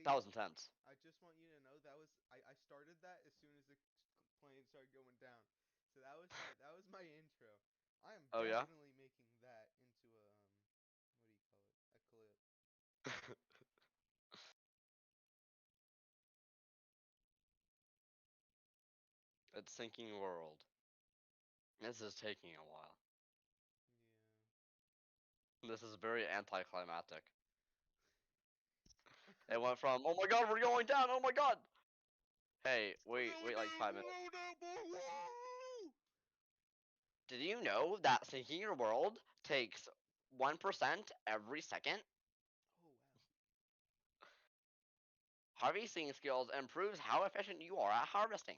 That case was intense. I just want you to know I started that as soon as the plane started going down. So that was my intro. I am Oh yeah? definitely making that into a what do you call it? A clip. It's sinking world. This is taking a while. This is very anticlimactic. Yeah. It went from, oh my god, we're going down, oh my god! Hey, We're wait going like down 5 minutes. below now, boy. Whoa! Did you know that sinking your world takes 1% every second? Oh wow. Harvesting skills improves how efficient you are at harvesting.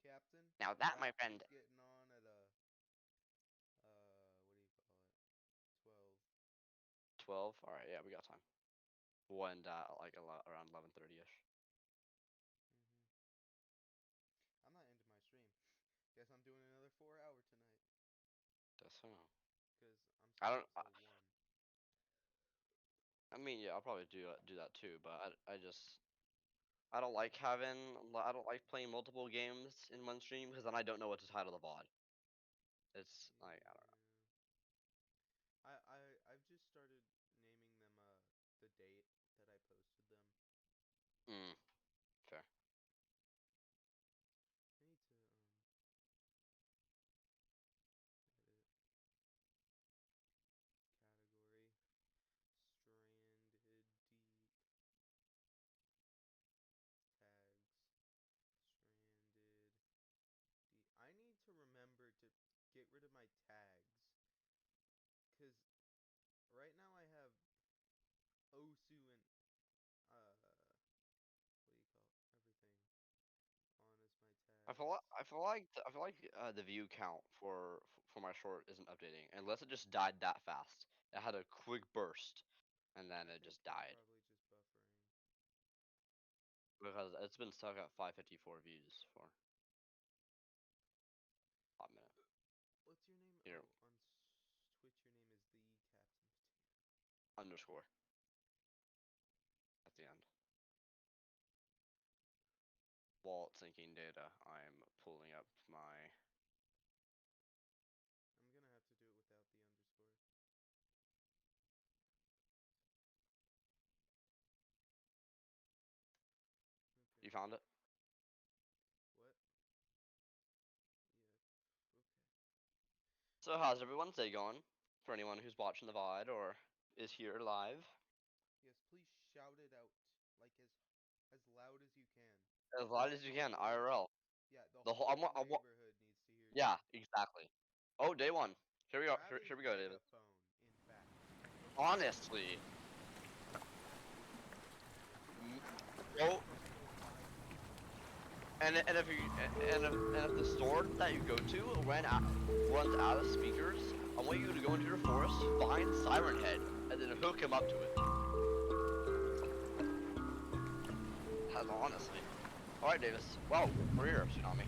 Captain, Now I'm that, my about to be friend, getting on at what do you call it? 12. 12? Alright, yeah, we got time. We'll end at like around 11:30ish. Mhm. I'm not into my stream. Guess I'm doing another 4 hour tonight That's so. because I'm I staying don't. up till 1. I mean, yeah, I'll probably do that too, but I just I don't like having I don't like playing multiple games in one stream because then I don't know what to title the VOD. It's like I don't Yeah. I've just started naming them the date that I posted them. know. Fair. I need to edit category stranded deep tags stranded deep. I need to remember to get rid of my tags cuz right now I have Osu and what do you call it? Everything on as my tags. I feel like the view count for my short isn't updating unless it just died that fast. It had a quick burst and then I it think just it's died probably just buffering. because it's been stuck at 554 views for a hot minute. What's your name? Here, Oh, on Twitch your name is the Captain Potato. underscore at the end. While it's syncing data, I'm pulling up my. I'm gonna have to do it without the underscore. Okay. You found it? What? Yeah. Okay. So how's everyone's day going? For anyone who's watching the VOD or is here live, Yes, please shout it out like as loud as you can. as I loud want as you the can, whole IRL. yeah, the The whole, whole neighborhood needs to hear you. yeah, exactly. Oh, day one. Here we go. Grab a Here we go, David. megaphone, in fact, and go crazy. Honestly, m- go and if you and if the store that you go to runs out of speakers, I want you to go into your forest, find Siren Head, and then hook him up to it. That's honestly. All right, Davis. Whoa, we're here, Tsunami.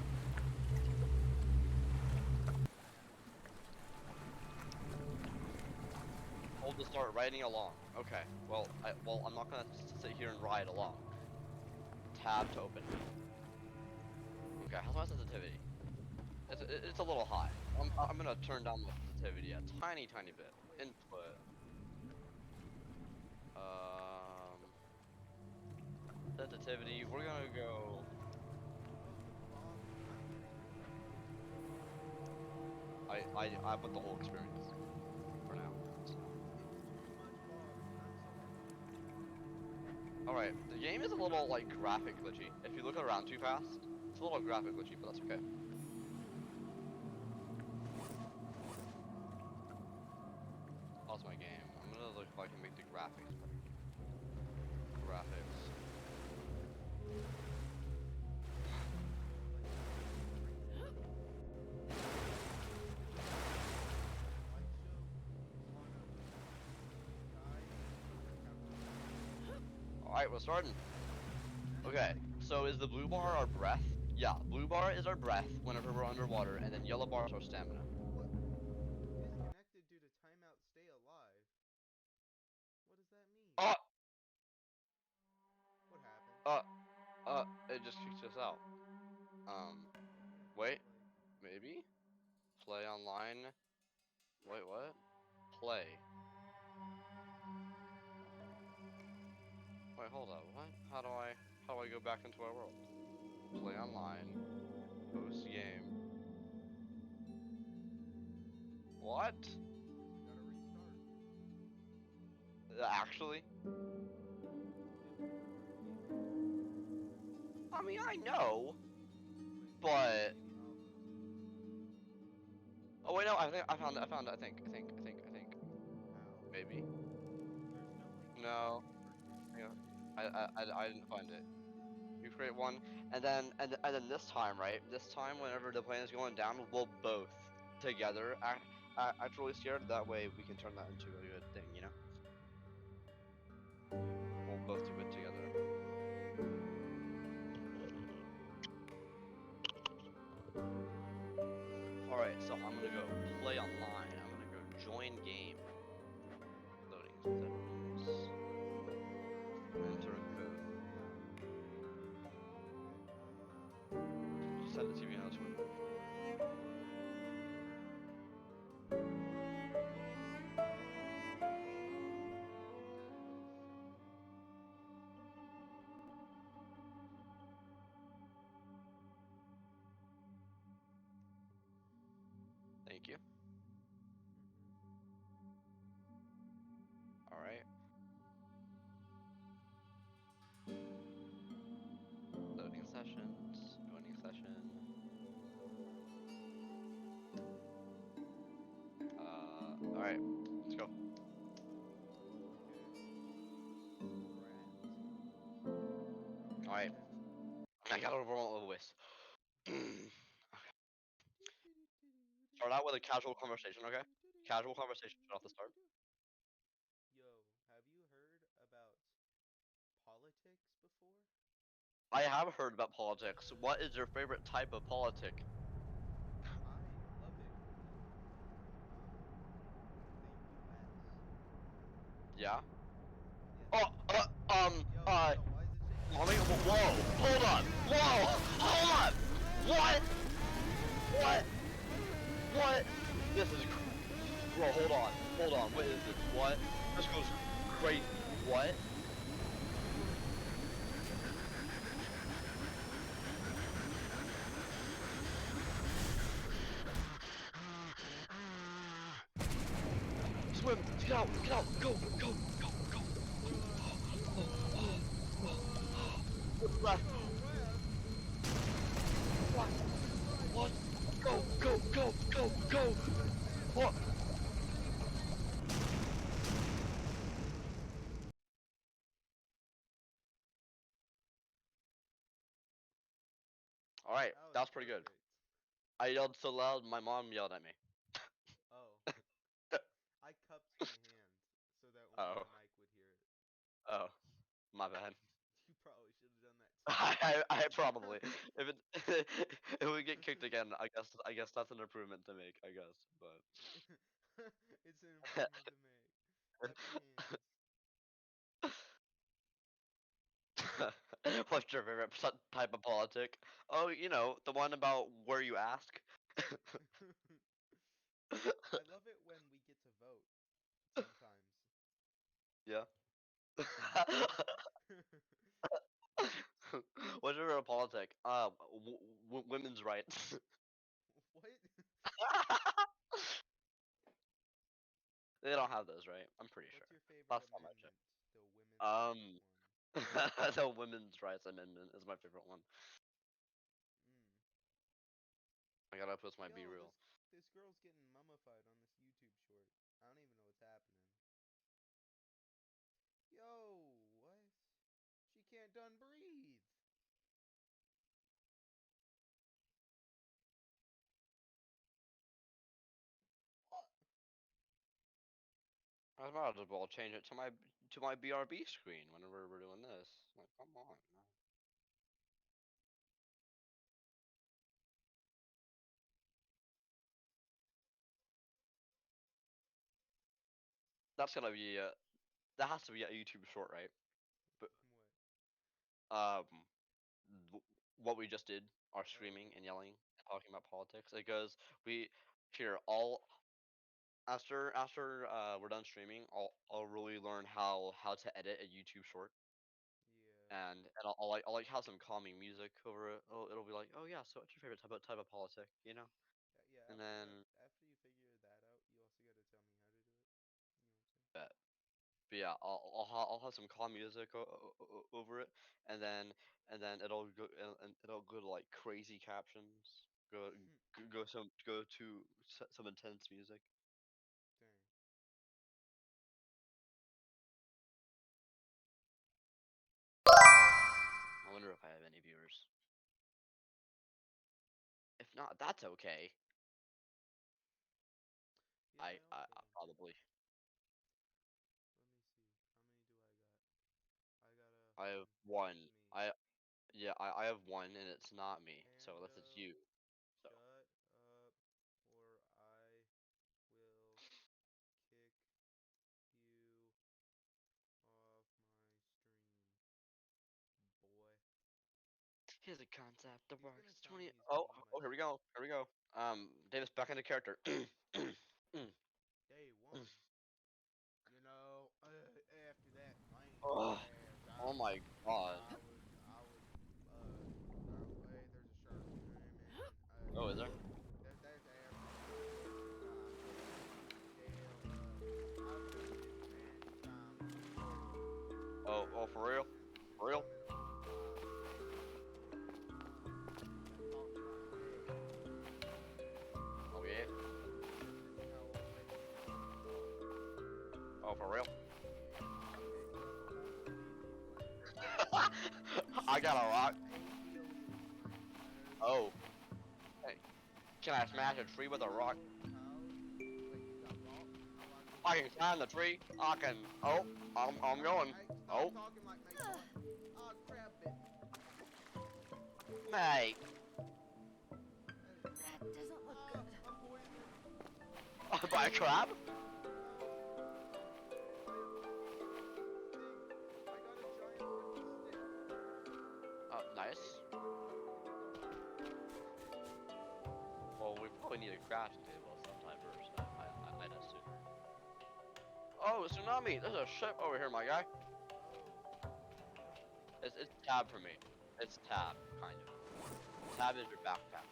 Hold to start riding along. Okay. Well, I'm not gonna sit here and ride along. Tab to open. Okay. How's my sensitivity? It's a little high. I'm gonna turn down the sensitivity a tiny bit. Wait. Input. Um, sensitivity. We're gonna go. Oh, the bomb is not getting I put the whole experience for now. So. it's too much bomb. I'm sorry. All right. The game is a little like graphic glitchy. If you look around too fast, it's a little graphic glitchy, but that's okay. Pause my game. I'm gonna look if I can make the graphics better. Graphics. Like slideshow on a guy counting Alright, we're starting. that's Okay, like so is the blue bar our breath? Yeah, blue bar is our breath whenever we're underwater, and then yellow bar is our stamina. what disconnected due to timeout stay alive. What does that mean? Oh! Uh, it just kicked us out. Um, Yeah, wait, maybe? Play online. Wait, what? Play. Wait, hold up. What? How do I go back into our world? Play online. Host game. What? you gotta restart. Actually? You'll be able to start the game. I mean, I know, Wait, but maybe alpha. oh wait, no. I think I found it. I found it. I think. How? Maybe. There's no like No. first-person Yeah. shooter game like that. I didn't find it. You create one, and then this time, right? This time, whenever the plane is going down, we'll both together act really scared. That way, we can turn that into a good thing, you know? We'll both do it together. All right, so I'm gonna go play online. I'm gonna go join game. Loading settings. Enter a code. Just set the TV on this one. Thank you. All right. Loading sessions. Joining session. All right. Let's go. Okay. All right. Alright. I got over all of this. Start out with a casual conversation, okay? Casual conversation off the start. Yo, have you heard about politics before? I have heard about politics. What is your favorite type of politic? I love it when the US. Yeah. Yes. Oh, Yo, why is it shaking? let me, whoa, hold on, whoa, hold on, what, what, what, this is, bro, hold on, what is this, what, this goes crazy, what, swim, get out, go, go, go, go, left, Go left. what, Right. what, go, Go. go, go, go, go, what, alright, That was that's pretty good. perfect. I yelled so loud, my mom yelled at me. Oh, I cupped my hand so that only Oh, the mic would hear it. oh, my bad. You probably should have done that I too. probably if it if we get kicked again, I guess that's an improvement to make, I guess. It's an improvement to make. Clap your hands. But what's your favorite type of politic? Oh, you know, the one about where you ask. I love it when we get to vote sometimes. Yeah. What's your favorite politic? Women's rights. What? They don't have those, right? I'm pretty sure. What's your favorite Last time I checked. amendment? The women's rights one. The Women's Rights Amendment is my favorite one. Mm. I gotta post my B Yo, reel. this girl's getting mummified on this YouTube short. I don't even know what's happening. Yo, what? She can't done breathe. What? I might as well change it to my BRB screen whenever we're doing this. Like, come on. That's gonna be that has to be a YouTube short, right? But What? um what we just did, our Oh, screaming and yelling and talking about politics. It goes we here all after we're done streaming, I'll really learn how to edit a YouTube short, yeah. and I'll like have some calming music over it. It'll be like, oh yeah, so what's your favorite type of politic, you know? Yeah, And then after you figure that out, you also gotta tell me how to do it. You know what I'm saying? bet. But yeah, I'll have some calm music over it, and then it'll it'll go to like crazy captions. Go to some intense music. Dang. I wonder if I have any viewers. If not, that's okay. Yeah, I okay. probably Let me see. How many do I got? I got a I have one, and one. it's me. I Yeah, I have one and it's not me. So unless it's Pando, you. So shut up, or I will kick you off my stream, boy. here's a concept that He's gonna works. tell 20. me he's gonna eat my Here we shit. go. Here we go. Davis back into character. Day one. You know, after that lame Oh, ass, oh my god. hey, there's a shark. Hey, man. Oh, is there? There's after that. Hell, I've done it many times before. Oh, for real? Since For real? I'm an old wise man, that talks like this. Oh yeah. This is how old ladies talk. Oh, for real? Yeah, I'll pick up a whole TV frame. I got a rock. 8 billion frames. Oh, hey, can I smash a tree with a rock? How? Wait, you got rocks? How I gonna I can smash it? climb the tree. I can. Oh, I'm Hey, going. hey, stop Oh, talking like me, boy. Ah, crab bit me. mate. Hey, That doesn't look good. I'm poisoned. By a crab? No, by a thing. I got a giant wooden stick. Nice. Well, we probably need a crafting table sometime first. I'd assume. Oh, tsunami! There's a ship over here, my guy. Oh, It's tab for me. It's tab, kind of. Tab is your backpack.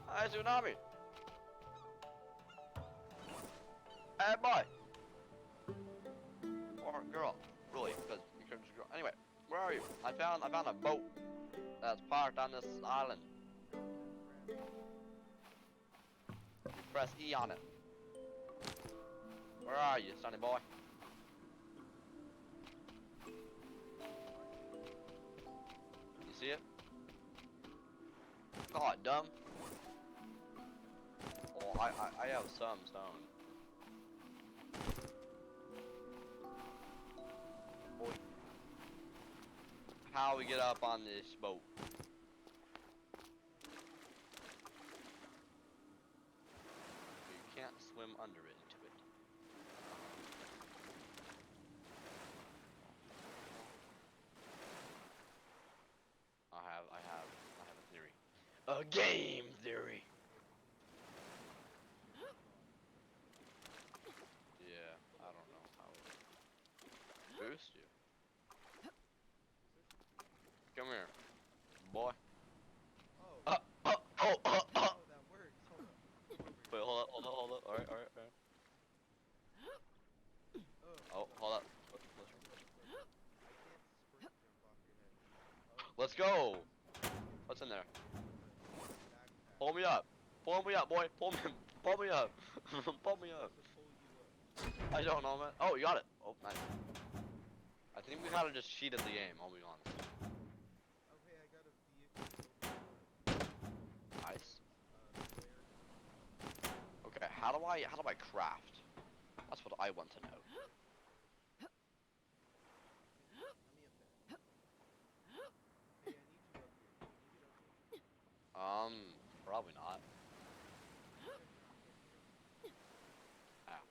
Hi, tsunami. Hey, boy. Or girl, really, because it's a girl. Anyway, where are you? I found a boat that's parked on this island. drop that crab bit. You press E on it. Where are you, sonny boy? I see it. You see it? Yeah. God, dumb. Oh, I have some stone. Boy, how we get up on this boat? So you can't swim under it into it. I have a theory. A game theory. Yeah, I don't know how it boost you. Is this? Come here, boy. Oh. Uh, uh. Oh, that works. Hold up. Come over Wait, here. hold up. Alright. Oh, Oh, hold up. hold up. Look. I can't sprint jump off your head. Oh, Let's there it go. is. What's in there? Backpack. Pull me up. Pull me up, boy. Pull me up. How's Pull it me up. supposed to pull you up? I don't know, man. Oh, you got it. Oh, nice. I think we kind of just cheated the game. I'll be honest. Oh, hey, I got a vehicle over Nice. square. Okay, how do I craft? That's what I want to know. Let me up there. Hey, I need you up here. Can you get up here? Probably not. Okay, get me up. Ah,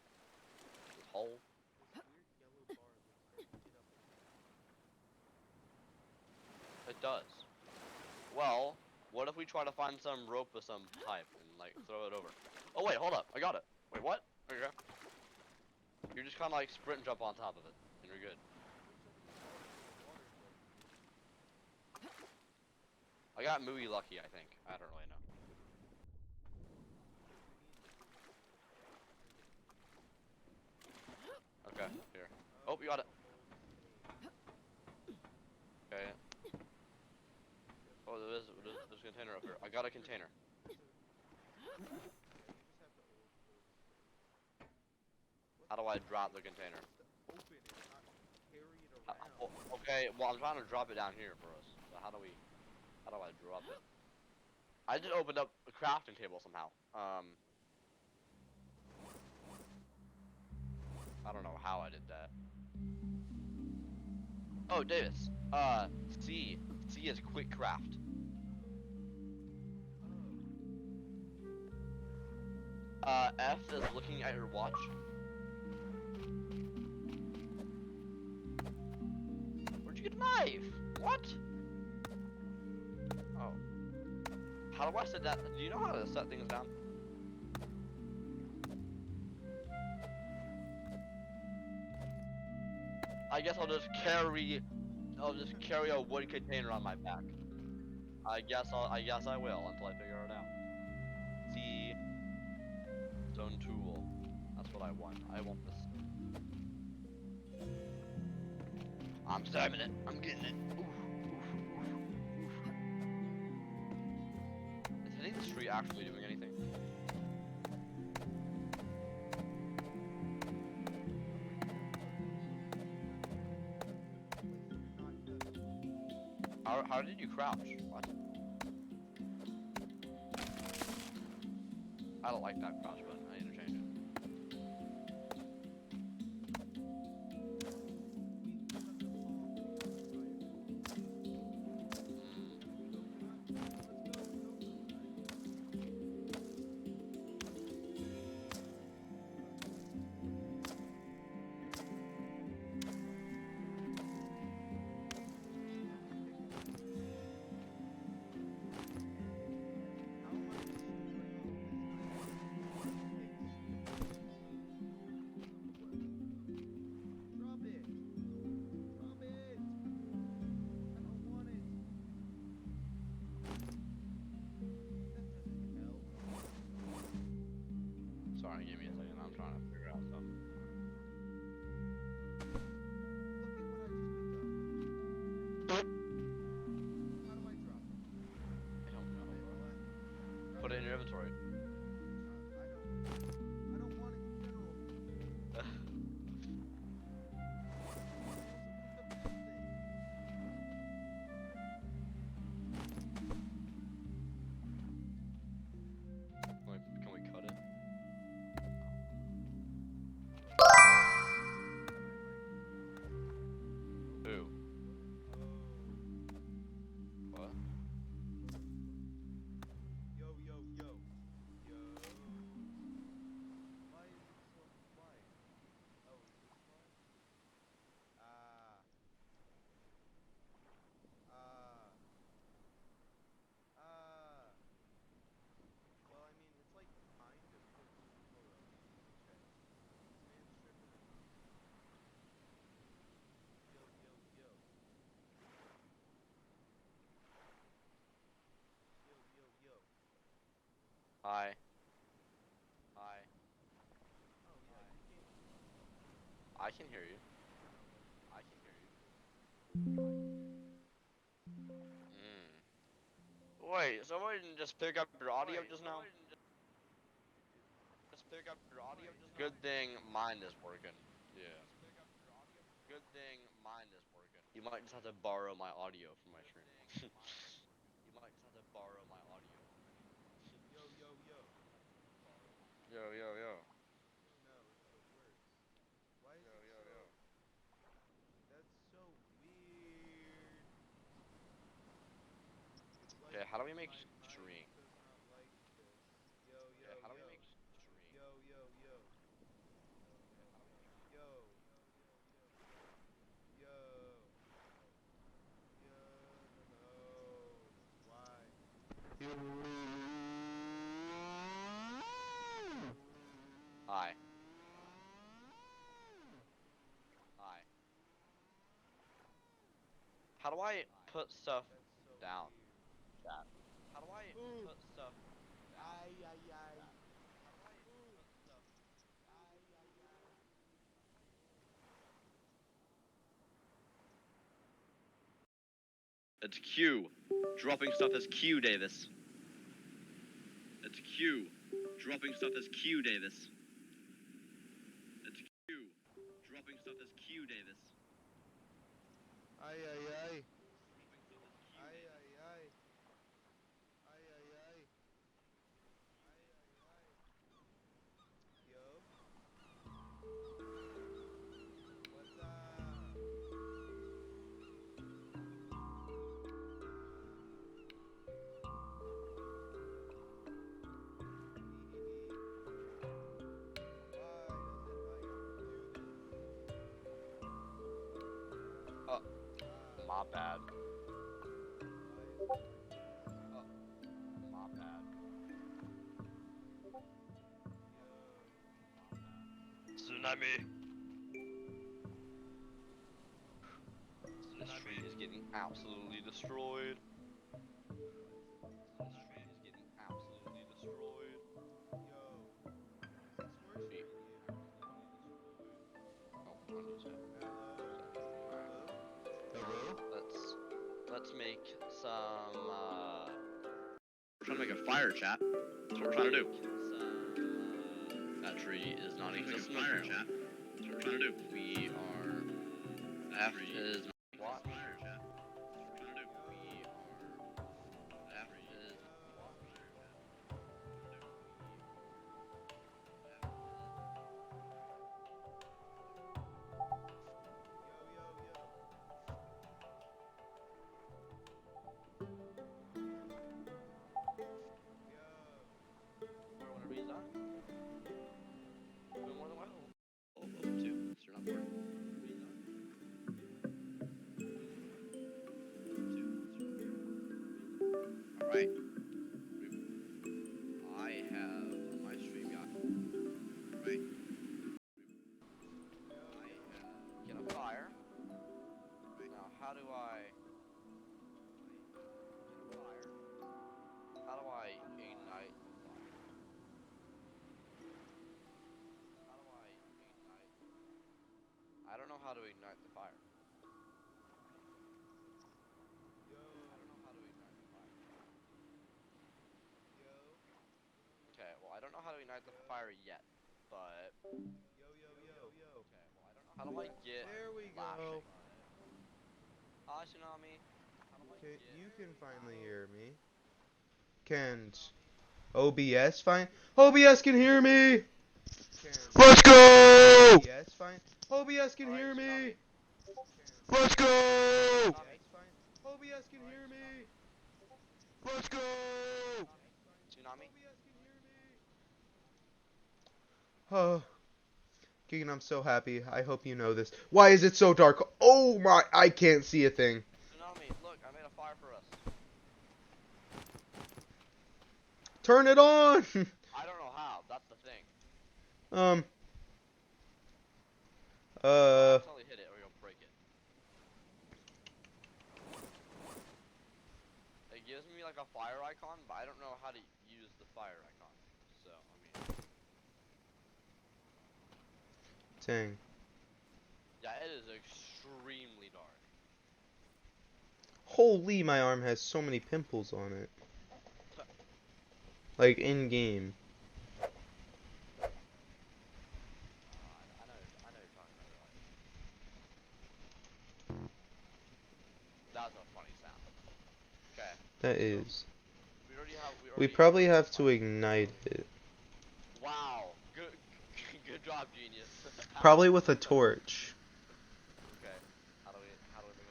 this hole. This weird yellow bar looks very get up does. Well, what if we try to find some rope of some type and like throw it over? Oh wait, hold up, I got it. Wait, what? Okay. You just kind of like sprint and jump on top of it, and you're good. I got movie lucky, I think. I don't really know. Okay, here. Oh, you got it. Okay. Oh, there's a container up here. I got a container. How do I drop the container? Open it, not carry it around. Okay, well I'm trying to drop it down here for us. So how do I drop it? I just opened up a crafting table somehow. I don't know how I did that. Oh, Davis. C. C is quick craft. F is looking at your watch. Where'd you get a knife? What? Oh. How do I set that? Do you know how to set things down? I guess I'll just carry a wood container on my back. I guess I will until I figure it out. C. Stone tool. That's what I want. I want this. I'm stabbing it. I'm getting it. Oof, oof, oof, oof. Is hitting the street actually doing anything? How did you crouch? What? I don't like that crouch button. I need to change it. Sorry, give me a second. I'm trying to figure out stuff. I don't know, bro. Put it in your inventory. I don't want it in general. Can we cut it? Who? What? Yo. Why is it so quiet? Oh, is this why? Ah. Ah. Ah. Well, I mean, it's like kind of cooking. Hold up. Let me check. Is man stripping or not? Yo. Yo. Hi. Hi. Oh, yeah, you can't hear me. I can hear you. Oh, that's cool. I can hear you. I can hear you. Wait, someone didn't just pick up your audio just now? Just pick up your audio just Good thing mine is working. Yeah. Good thing mine is working. You might just have to borrow my audio from my stream. You might just have to borrow my audio from my stream. Yo. Yo. No, it's the worst. Why is it so... That's so weird. Okay, Like, how do we make my mic stream? does not like this. Yo. Okay, how do we make stream? Yo. Yo. Yo. Yo. Hi. Hi. How do I put stuff down? Chat. How do I put stuff down? Ay, ay, ay. Chat. How do I put stuff? Ay, ay, ay. It's Q. Dropping stuff as Q, Davis. It's Q. Dropping stuff as Q, Davis. It's Q. Dropping stuff as Q, Davis. Ay, ay, ay. Dropping stuff as Q, Ay, Davis. ay, ay. Ay, ay, ay. Ay, ay, ay. Yo. What's up? Why does it like do this? My bad. Why is it like that? My bad. Yo. Tsunami. This tree is getting absolutely destroyed. This tree is getting absolutely destroyed. Yo. Is this worse for you? Oh, unused it. Hello? Alright. Hello? Hello? Let's make some we're trying to make a fire, chat. That's what we're trying to do. That tree is not existent in fire, chat. That's what we're trying to do. We are F is watch. Fire, chat. That's what we're trying to do. We are F is watch. Yo, yo, yo. Yo. Whenever he's done. Doing more than one. Oh, two. So you're not bored. Alright. I have on my stream got right. I have get a fire. Now how do I get a fire? How do I ignite the fire? How do I ignite? I don't know how to ignite the fire. Yo. I don't know how to ignite the fire. Yo. Okay, well I don't know how to ignite the fire yet, but Yo, yo, yo. okay, well I don't know how do I get There we flashing. go. Hi Tsunami. How do I Okay, get you can finally hello? hear me. Can't OBS fine? OBS can hear me! Let's go! OBS fine? OBS can Alright, hear me! Tsunami. Let's go! Tsunami. OBS fine? OBS can Alright, hear Tsunami. me! Let's go! Tsunami. OBS can hear me! Oh, Keegan, I'm so happy. I hope you know this. Why is it so dark? Oh my, I can't see a thing. Tsunami, look, I made a fire for us. Turn it on! I don't know how, that's the thing. Um. Don't accidentally hit it or you'll break it. It gives me like a fire icon, but I don't know how to use the fire icon. So, I mean. Dang. Yeah, it is extremely dark. Holy, my arm has so many pimples on it. Like, in-game. I know you're talking about it. That was a funny sound. Okay. That So, is. we We already probably made have the to fire. ignite it. Wow. Good good job, genius. Probably with a torch. Okay. How do we make a torch?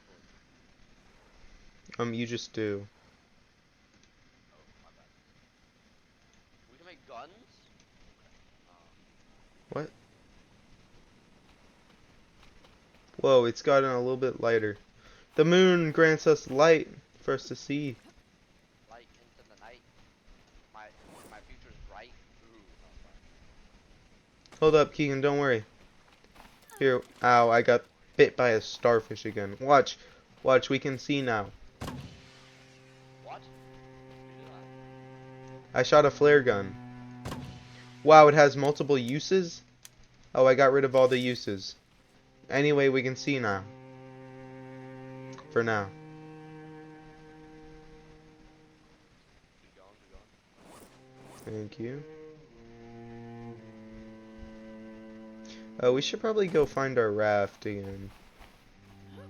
You just do. Oh, my bad. We can make guns? Okay. What? Whoa, it's gotten a little bit lighter. The moon grants us light for us to see. Light into the night. My future's bright. Ooh, that was fire. Hold up, Keegan, don't worry. Here, ow, I got bit by a starfish again. Watch, watch, we can see now. What? You do that? I shot a flare gun. Wow, it has multiple uses? Oh, I got rid of all the uses. Anyway, we can see now. For now. Keep going, keep going. Thank you. We should probably go find our raft again. Well,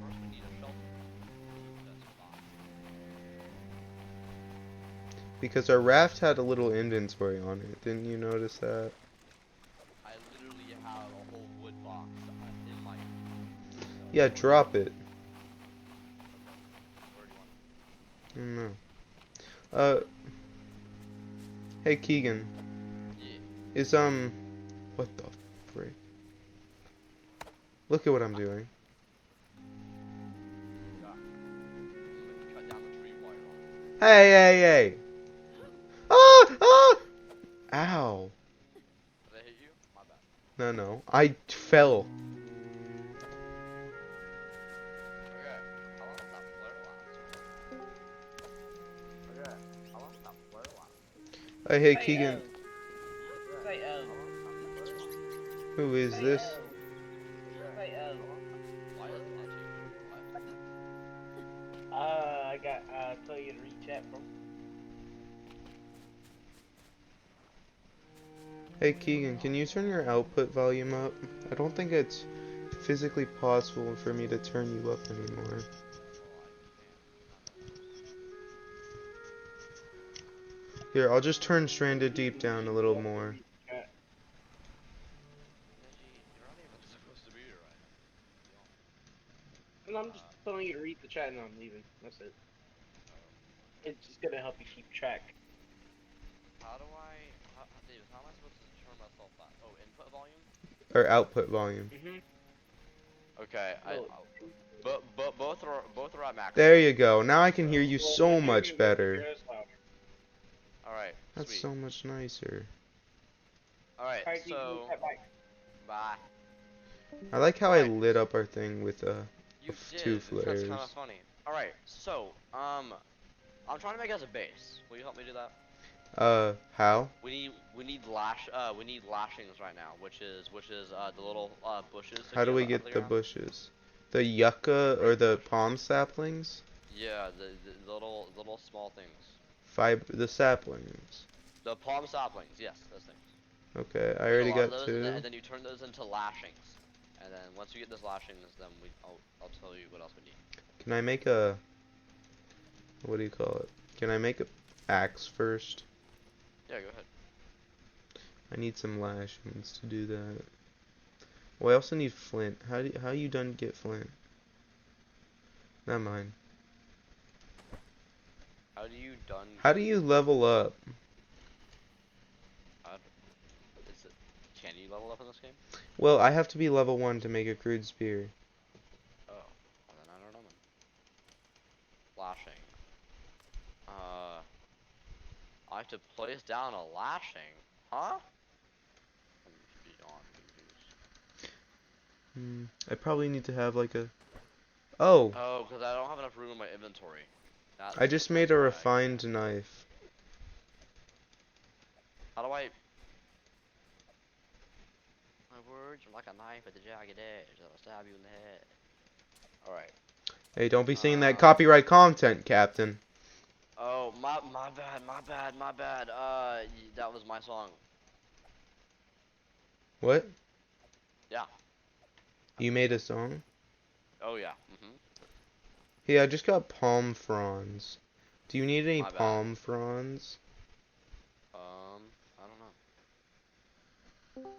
first we need a shelter. That's fine. Because our raft had a little inventory on it. Didn't you notice that? I literally have a whole wood box in my. Yeah, drop it. Okay. Where do you want it? I don't know. Uh, hey Keegan. Yeah. Is, what the frick? Look at what I'm doing. Yeah. Cut down the tree wire on. Hey, hey, hey! Ah! Ah! Ow. Did I hit you? My bad. No, no. I fell. Okay. How long does that flare last? Okay. How long does that flare last? Hey, Hey, Keegan. say, How long does that flare last? Who is this? say, Why is it not changing? I got, tell you to read chat from. Hey, Keegan, can you turn your output volume up? I don't think it's physically possible for me to turn you up anymore. Here, I'll just turn Stranded Deep down a little more. Chat. You're not even supposed to be here right now. And I'm just telling you to read the chat and I'm leaving. That's it. It's just gonna help you keep track. How do I, David, how am I supposed to turn myself back? Oh, input volume? Or output volume. Okay, No. both are at max. There you go. Now I can hear you Well, so you're much hearing better. yours louder. Alright, That's sweet. so much nicer. Alright, Alright, you can so, move that back. bye. I like how I Alright, lit up our thing with you two did, that's kind of flares. funny. Alright, so, I'm trying to make us a base. Will you help me do that? How? We need lashings right now, which is the little bushes How do sticking we out of the get the ground. bushes? The yucca or the palm saplings? Yeah, the little small things. The saplings. The palm saplings, yes, those things. Okay, I We get a already lot of got those, two. and then you turn those into lashings. And then once you get those lashings, then I'll tell you what else we need. Can I make a... What do you call it? Can I make a axe first? Yeah, go ahead. I need some lashings to do that. Well, I also need flint. How you done get flint? Not mine. How do you done? How do you level up? Uh, can you level up in this game? Well, I have to be level 1 to make a crude spear. Oh, well then I don't know. Man. Lashing. I have to place down a lashing, huh? I'm beyond confused. I probably need to have like a... Oh! Oh, because I don't have enough room in my inventory. I just made That's a why refined knife. How do I? My words are like a knife at the jagged edge that'll stab you in the head. Alright. Hey, don't be saying that copyright content, Captain. Oh, my bad. That was my song. What? Yeah. You made a song? Oh yeah. Hey, I just got palm fronds. Do you need any My bad. palm fronds? I don't know.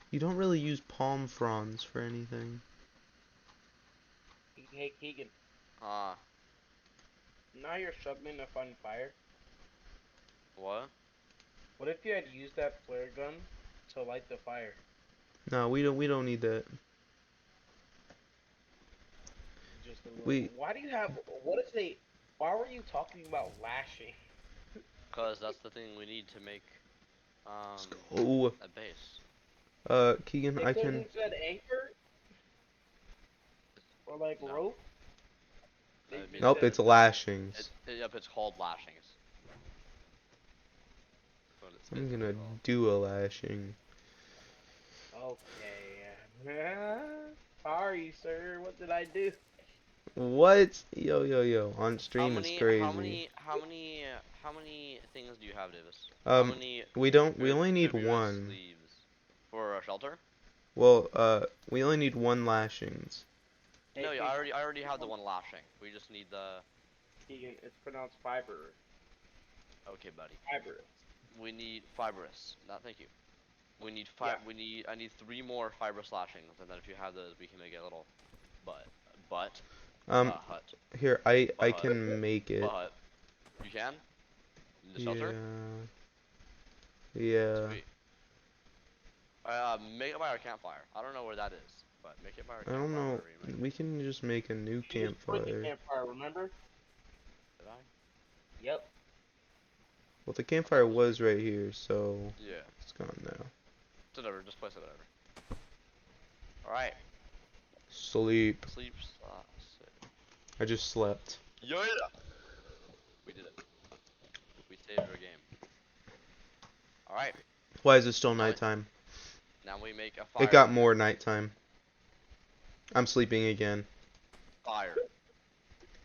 You don't really use palm fronds for anything. Hey, Keegan. Uh, Now you're struggling to find fire. what? What if you had used that flare gun to light the fire? No, we don't need that. Just a little. We Why do you have? What is a? Why were you talking about lashing? Cause that's the thing we need to make Oh, a base. Keegan, It I goes can. inside anchor or like No. rope. I They mean, do Nope, that. it's lashings. Yep, it's called lashings. That's what it's I'm basically gonna called. do a lashing. Okay. Sorry, sir. What did I do? What? Yo, yo, yo. On stream, it's crazy. How many things do you have, Davis? How Um, many we good only need vigorous one. sleeves for a shelter? Well, we only need one lashings. No, Hey, yeah, I already have the one lashing. We just need the. Keegan, it's pronounced fiber. Okay, buddy. Fiber. We need fibrous. No, thank you. We need Yeah. I need 3 more fibrous lashings, and then if you have those, we can make a little butt hut. Here, Butt I hut. can make it. Butt hut. You can? In the shelter? Yeah. Sweet. Make it by our campfire. I don't know where that is, but make it by our I don't campfire. know. Wherever you make it. We can just make a new You destroyed the campfire. campfire, remember? Did I? Yep. Well, the I thought campfire it was was right here, so Yeah. it's gone now. Whatever. Just place it whatever. All right. Sleep. Sleep. I just slept. Yeah. We did it. We saved our game. All right. Why is it still Now nighttime? Now we make a fire. It got more nighttime. I'm sleeping again. Fire.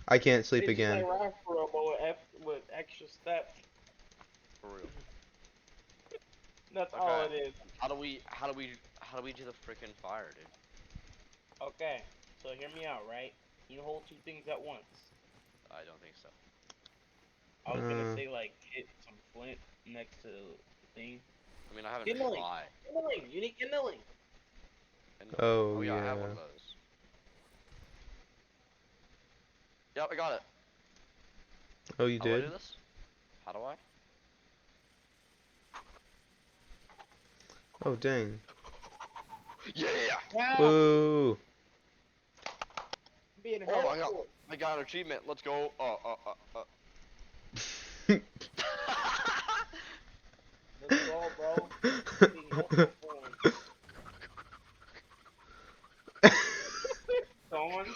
I can't sleep It's again. Like rock robo with extra steps. For real. That's Okay. all it is. How do we do the freaking fire, dude? Okay. So hear me out, right? You hold two things at once. I don't think so. I was gonna Uh. say like hit some flint next to the thing. I mean, I haven't Kindling. tried. Kindling. You need kindling. Oh, yeah, I have one yeah. of those. Yep, I got it. Oh, you How do I did? do this? How do I? Oh, dang. Yeah! Wow. Whoa. Being Oh, I got an achievement. Let's go. Let's go, bro. Being helpful for someone.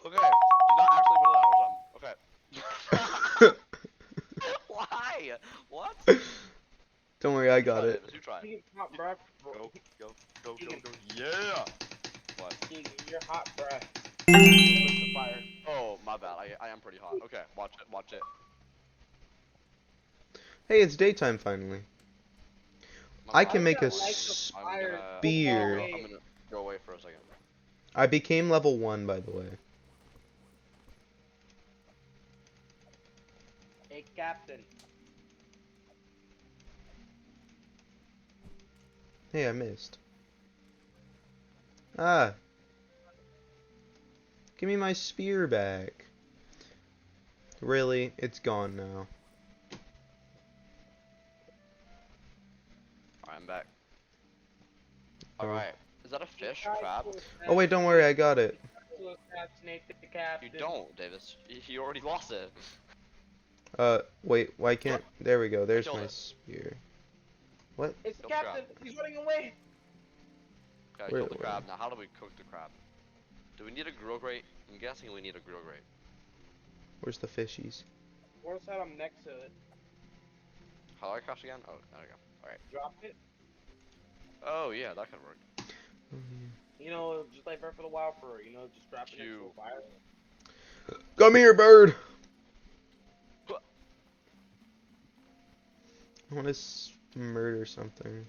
Okay, do not actually put it out or something. Okay. Why? What? Don't worry, I You got try, it. Davis, you try. Keegan, hot breath. Go. Yeah! What? Keegan, you're hot breath. Put the fire. Oh, my bad. I am pretty hot. Okay, watch it. Hey, it's daytime finally. My I bad. can make a Like the fire. spear. I'm gonna go away for a second. I became level 1, by the way. Hey, Captain. Hey, I missed. Ah. Give me my spear back. Really? It's gone now. Alright, I'm back. Oh. Alright. Is that a fish? Crab? Oh, wait, don't worry, I got it. To assassinate the captain. You don't, Davis. You already lost it. Wait, why can't... There we go, there's killed my it. spear. What? It's the Kill the captain. He's running away. Okay, Where- kill the crab. Now, how do we cook the crab? Do we need a grill grate? I'm guessing we need a grill grate. Where's the fishies? Where's that? I'm next to it. How do I crash again? Oh, there we go. Alright. Drop it. Oh, yeah, that could work. You know, just like Breath of the Wild for just drop it next to Q. a fire. Come here, bird! I want to murder something.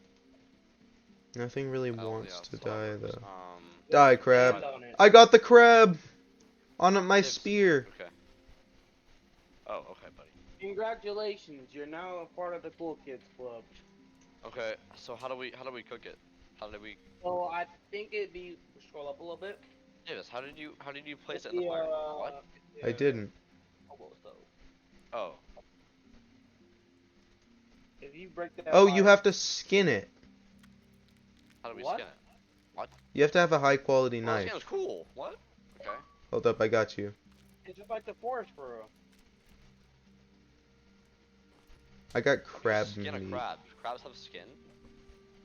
Nothing really Oh, wants yeah, to that's how that die, works. though. Die, crab. Land on it. I got the crab! On my Dibs. spear. Okay. Oh, okay, buddy. Congratulations, you're now a part of the Cool Kids Club. Okay, so how do we cook it? How did we So I think it'd be scroll up a little bit. Davis, how did you place it in the fire? What? I didn't. Almost though. Oh. If you break that. Oh, you fire- have to skin it. How do we What? skin it? You have to have a high quality Oh, this knife. game's cool. What? Okay. Hold up, I got you. It's just like the forest, bro. I got How do you crab skin a meat. crab? Crabs have skin?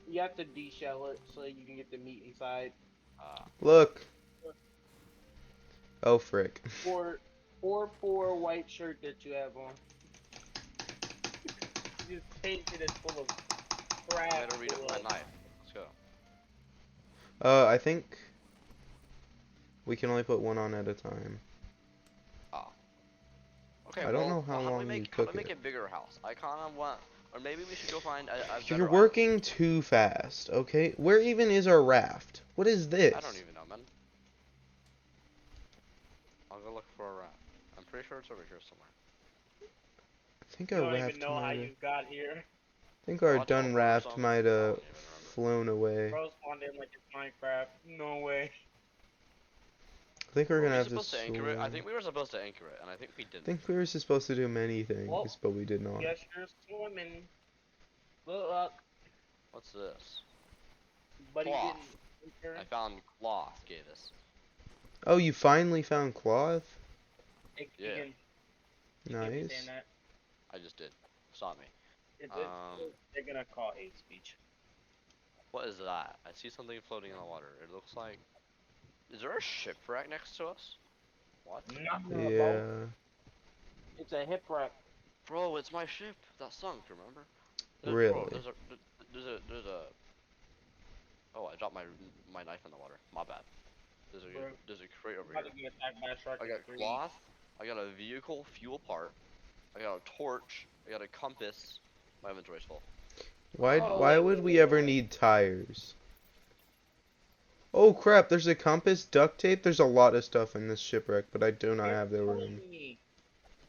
You have to deshell it so you can get the meat inside. Look. Oh frick. Poor white shirt that you have on. You just painted it full of I crap. made a read with my knife. Let's go. I think we can only put one on at a time. Oh. Okay, I don't know how how do we long you make how cook to make it. a bigger house? I kind of want, or maybe we should go find a You're better working too fast, okay? Where even is our raft? What is this? island. I don't even know, man. I'll go look for a raft. I'm pretty sure it's over here somewhere. I think You our don't even raft know how might you have. got here. I think our What done over raft some? might I have don't even remember. flown away. Bro spawned in like it's Minecraft. No way. I think we're Were gonna we have to supposed to anchor it? I swim. think we were supposed to anchor it, and I think we I didn't. think we were supposed to do many things, Well, but we did not. Yes, you're swimming. Good luck, What's this? but he Cloth. didn't. I found cloth, Gavis. Oh, you finally found cloth? Yeah. Again, you can't be saying Nice. that. I just did. Stop me. They're gonna call hate speech. What is that? I see something floating in the water. It looks like... Is there a shipwreck next to us? What? No, bro. Yeah. It's a hip wreck. Bro, it's my ship that sunk, remember? Bro, Really? there's a... Oh, I dropped my knife in the water. My bad. Bro. There's a crate over About here. to get attacked by a shark I in got 3. cloth. I got a vehicle fuel part. I got a torch. I got a compass. My inventory's full. Why would we ever need tires? Oh crap, there's a compass, duct tape, there's a lot of stuff in this shipwreck, but I do not have the You're room. telling me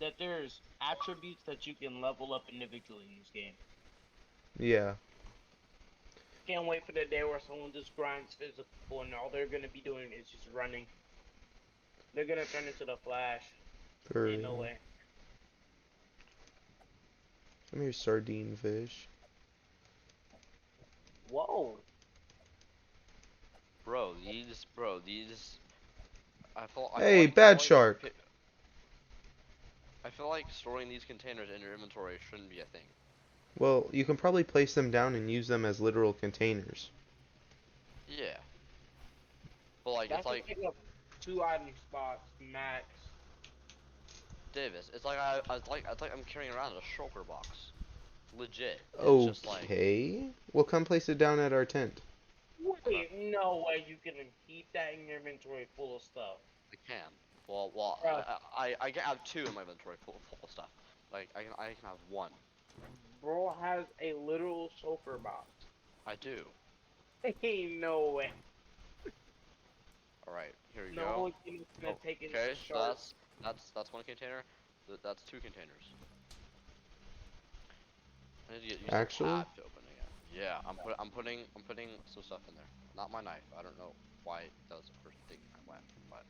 that there's attributes that you can level up individually in this game. Yeah. Can't wait for the day where someone just grinds physical and all they're gonna be doing is just running. They're gonna turn into the Flash. For Ain't no real. way. Come here, sardine fish. Whoa. Bro, these. I feel Hey, like bad shark. I feel like storing these containers in your inventory shouldn't be a thing. Well, you can probably place them down and use them as literal containers. Yeah. But like, That it's can like, take up 2 item spots max. Davis, it's like I'm carrying around a shulker box. Legit. It's just like, Okay. Well, come place it down at our tent. Wait, no way you can keep that in your inventory full of stuff. I can. Well, Bro. I can have 2 in my inventory full of stuff. Like, I can have 1. Bro has a literal sulfur box. I do. Ain't no way. Alright, here we No go. one can gonna take it Okay, to so shark. that's 1 container. That's 2 containers. I need to use Actually? the tab to open it again. Yeah, I'm putting some stuff in there. Not my knife. I don't know why that was the first thing I went, but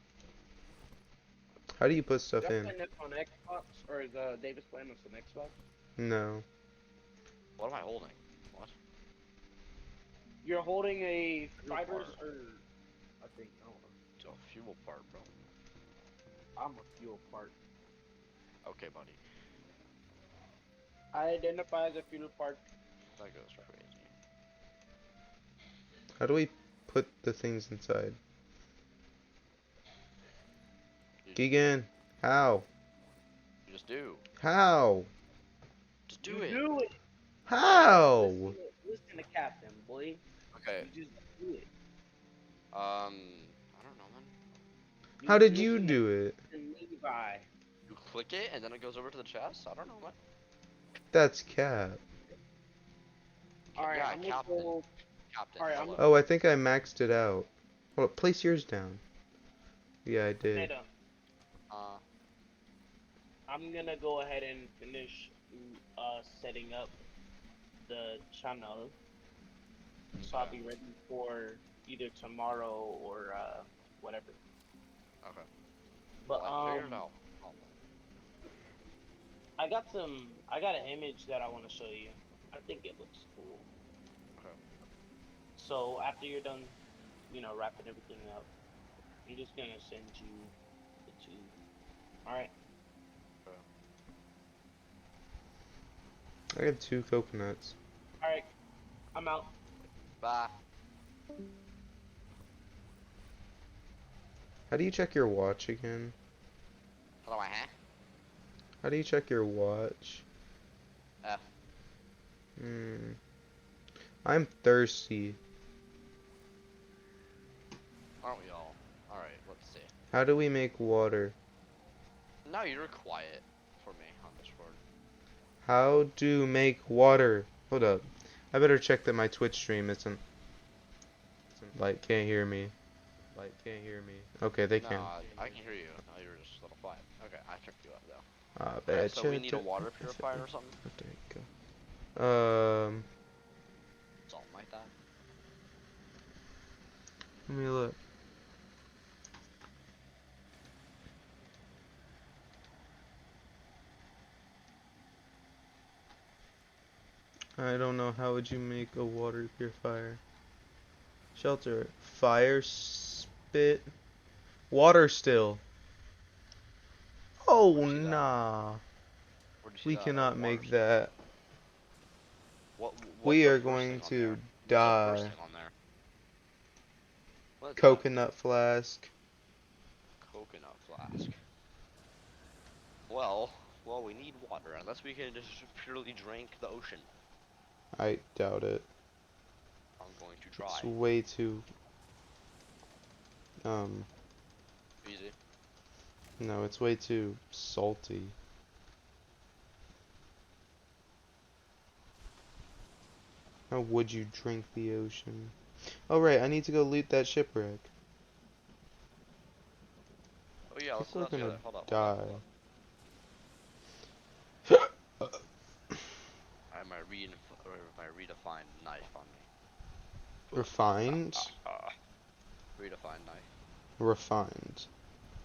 How do you put stuff Y'all in? playing this on Xbox or is Davis playing this on Xbox? No. what am I holding? What? You're holding a Fuel fibers part. or I think I don't know. It's a fuel part, bro. I'm a fuel part. Okay, buddy. I identify as a fuel part. That goes crazy. How do we put the things inside? You, Keegan, how? you just do. How? Just do You it. do it. How? Listen to Captain, boy. Okay. You just do it. I don't know, man. How did you listen do it? to Levi. You click it and then it goes over to the chest. I don't know, man. That's Cap. Alright, Yeah, I'm gonna Captain. go. Captain. Alright, hello. Oh, I think I maxed it out. Well, place yours down. Yeah, I did. Neda, I'm gonna go ahead and finish setting up the channel. So I'll be ready for either tomorrow or whatever. Okay. But Well, I figured it out. Oh. I got an image that I want to show you. I think it looks cool. Okay. So after you're done, wrapping everything up, I'm just gonna send you the 2. All right. I got 2 coconuts. Alright, I'm out. Bye. How do you check your watch again? How do I hack? How do you check your watch? F. Hmm. I'm thirsty. Aren't we all? Alright, let's see. How do we make water? Now you're quiet for me on Discord. How to make water? Hold up. I better check that my Twitch stream isn't like can't hear me. Okay, they No, can. I can hear you. No, you're just a little quiet. Okay, I checked you up though. I Alright, bet so we need a water purifier or something? There you go. Something like that. Let me look. I don't know. How would you make a water purifier? Shelter. Fire spit. Water still. Oh, Where'd you see that? nah. Where'd you see We that? cannot Water make stuff? that. What's We the are first going thing on to there? What's the first die. thing on there? What is that? Coconut flask. Coconut flask. Well, we need water, unless we can just purely drink the ocean. I doubt it. I'm going to It's try. way too. Easy. No, it's way too salty. How would you drink the ocean? Oh, right, I need to go loot that shipwreck. Oh yeah, I let's think do we're that gonna together. Hold up, die. hold up. I have my redefined knife on me. Refined? Redefined knife. Refined.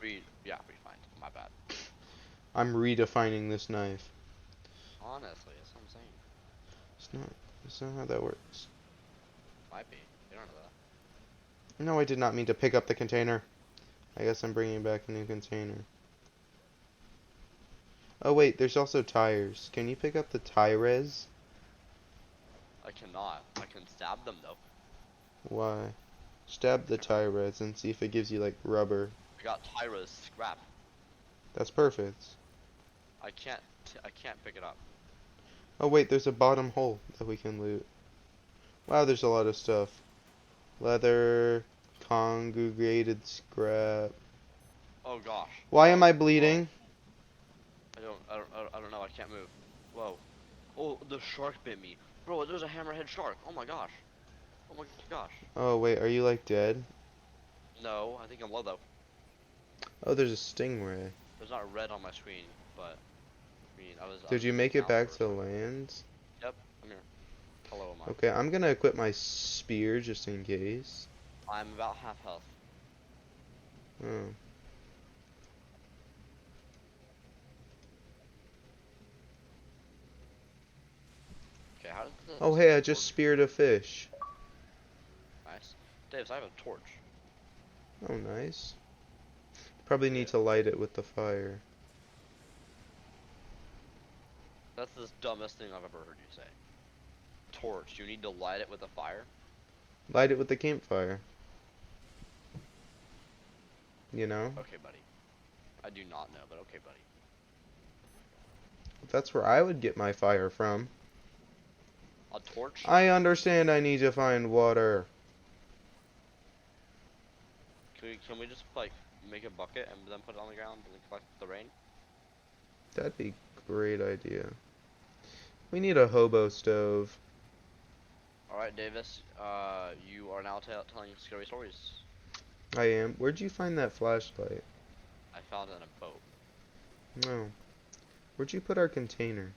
Yeah, refined. My bad. I'm redefining this knife. Honestly, that's what I'm saying. It's not. That's not how that works. Might be. You don't know that. No, I did not mean to pick up the container. I guess I'm bringing back a new container. Oh wait, there's also tires. Can you pick up the tires? I cannot. I can stab them though. Why? Stab the tires and see if it gives you like rubber. I got Tyra's scrap. That's perfect. I can't pick it up. Oh wait, there's a bottom hole that we can loot. Wow, there's a lot of stuff. Leather, congregated scrap. Oh gosh. Why Whoa, am I bleeding? I don't know. I can't move. Whoa. Oh, the shark bit me. Bro, there's a hammerhead shark. Oh my gosh. Oh my gosh. Oh wait, are you like dead? No, I think I'm low though. Oh, there's a stingray. There's not red on my screen, but I mean, I Did was you make looking it out back for a to second. land? Yep, I'm here. Hello, am Okay, I'm gonna equip my spear just in case. I'm about half health. Oh. Okay, how does the Oh hey, I torch- just speared a fish. Nice. Davis, I have a torch. Oh nice. Probably need Yeah. to light it with the fire. That's the dumbest thing I've ever heard you say. Torch. You need to light it with a fire? Light it with the campfire. You know? Okay, buddy. I do not know, but okay, buddy. That's where I would get my fire from. A torch? I understand I need to find water. Can we just, like, make a bucket and then put it on the ground and then collect the rain? That'd be a great idea. We need a hobo stove. Alright, Davis. You are now telling scary stories. I am. Where'd you find that flashlight? I found it in a boat. No. Where'd you put our container?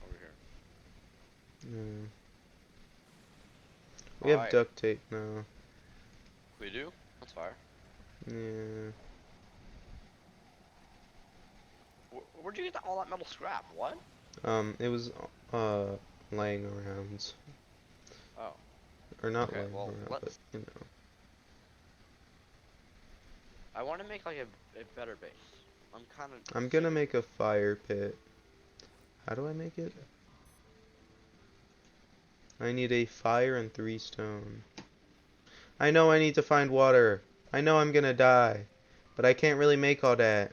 Over here. No. We have Alright. duct tape now. We do? That's fire. Yeah. Where'd you get all that metal scrap? What? It was laying around. Oh. Or not Okay, laying well, around, but let's... you know. I want to make, like, a better base. I'm kind of... I'm gonna make a fire pit. How do I make it? I need a fire and 3 stone. I know I need to find water. I know I'm gonna die. But I can't really make all that.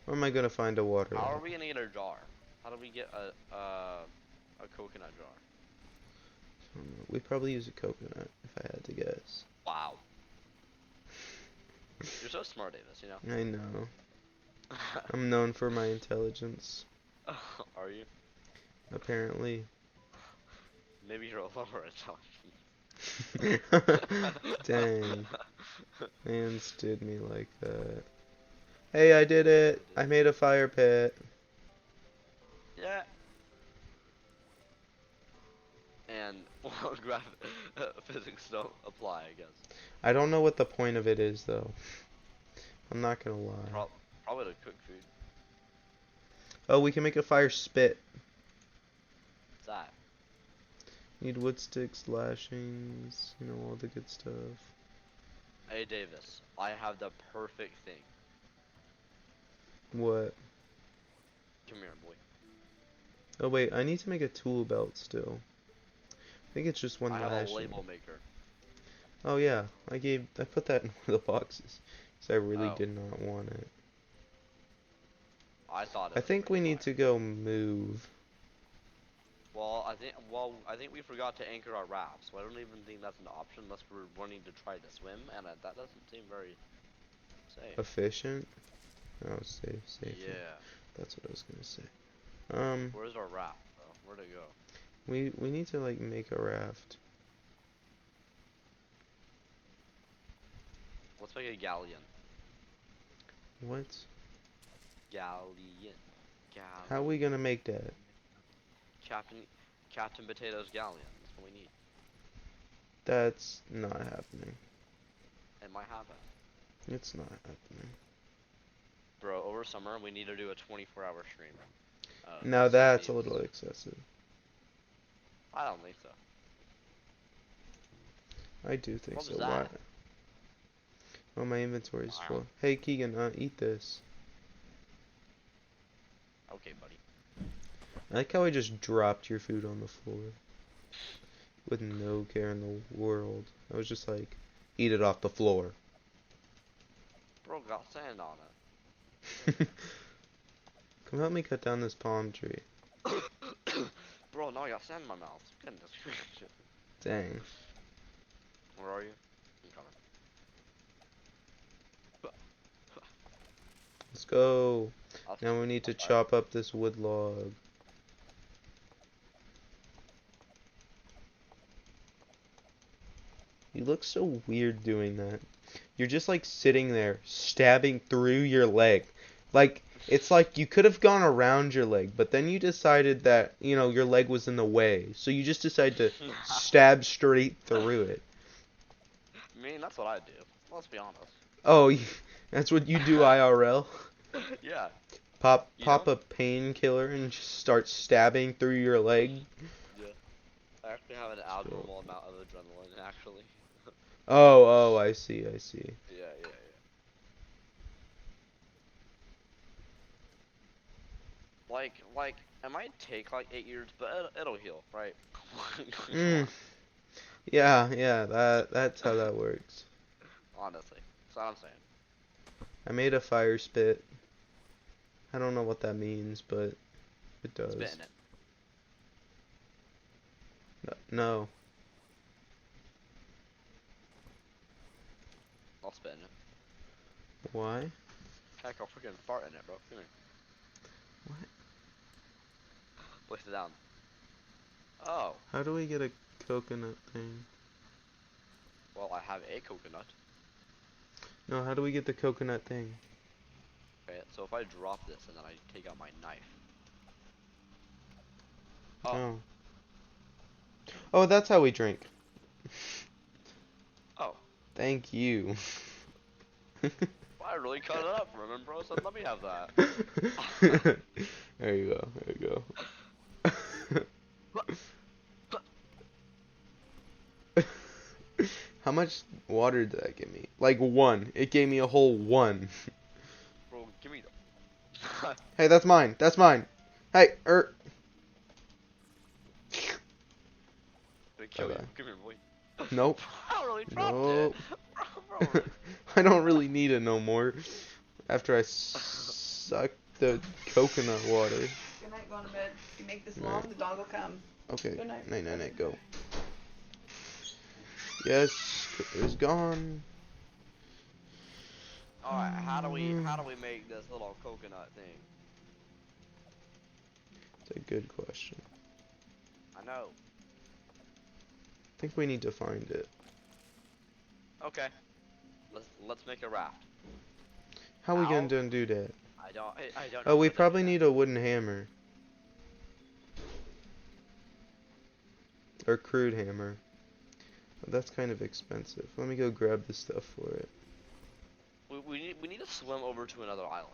Where am I gonna find a water How are at? we gonna get a jar? How do we get a coconut jar? We'd probably use a coconut, if I had to guess. Wow. You're so smart, Davis, you know? I know. I'm known for my intelligence, Are you? apparently. Maybe you're a lower Dang. intelligence. Man stood me like that. Hey, I did it! I made a fire pit. Yeah. And well, physics don't apply, I guess. I don't know what the point of it is, though. I'm not gonna lie. Probably to cook food. Oh, we can make a fire spit. What's that? Need wood sticks, lashings, you know, all the good stuff. Hey Davis, I have the perfect thing. What? Come here, boy. Oh wait, I need to make a tool belt still. I think it's just one I have a lashing. label maker. Oh yeah, I put that in one of the boxes. Because I really Oh. did not want it. I thought it I was think we pretty need fire. to go move. Well, I think we forgot to anchor our raft, so I don't even think that's an option unless we're wanting to try to swim, and that doesn't seem very safe. Efficient? Oh, safer. Yeah. That's what I was gonna say. Where's our raft, though? Where'd it go? We need to like make a raft. Let's make a galleon. What? Galleon. How are we gonna make that? Captain Potato's galleon. That's what we need. That's not happening. It might happen. It's not happening. Bro, over summer, we need to do a 24-hour stream. Now sea that's a beams. little excessive. I don't think so. I do think What so. was Why? that? Oh, my inventory's Wow. full. Hey, Keegan, eat this. Okay, buddy. I like how I just dropped your food on the floor. With no care in the world. I was just like, eat it off the floor. Bro got sand on it. Come help me cut down this palm tree. Bro, now I got sand in my mouth. Goodness gracious. Dang. Where are you? I'm coming. Let's go. I'll, Now we need to I'll start. chop up this wood log. You look so weird doing that. You're just like sitting there, stabbing through your leg. Like, it's like you could have gone around your leg, but then you decided that, you know, your leg was in the way. So you just decided to stab straight through it. I mean, that's what I do. Let's be honest. Oh, that's what you do IRL? Yeah. Pop You know? a painkiller and just start stabbing through your leg? Yeah. I actually have an abnormal amount of adrenaline, actually. Oh, I see. Yeah. Like, it might take like 8 years, but it'll heal, right? Mm. Yeah, that's how that works. Honestly, that's what I'm saying. I made a fire spit. I don't know what that means, but it does. Spitting it. No. I'll spit in it. Why? Heck, I'll freaking fart in it, bro. Come here. What? Place it down. Oh. How do we get a coconut thing? Well, I have a coconut. No, how do we get the coconut thing? Okay, so if I drop this and then I take out my knife. Oh. Oh. Oh, that's how we drink. Oh. Thank you. Well, I really cut it up for him, bro, so let me have that. There you go. How much water did that give me? Like 1. It gave me a whole 1. Bro, give me Hey, that's mine. That's mine. Hey, Gonna kill you. Bye-bye. Come here, boy. Nope. I really dropped Nope. it. Bro, really. I don't really need it no more. After I suck the coconut water. Good night, going to bed. If you make this Night. long, the dog will come. Okay. Good night. Night, night, night. Go. Yes, it's gone. Alright, how do we make this little coconut thing? It's a good question. I know. I think we need to find it. Okay. Let's make a raft. How are we How? gonna do that? I don't know. Oh, we how to do probably that. need a wooden hammer. Or crude hammer. That's kind of expensive. Let me go grab the stuff for it. We need to swim over to another island.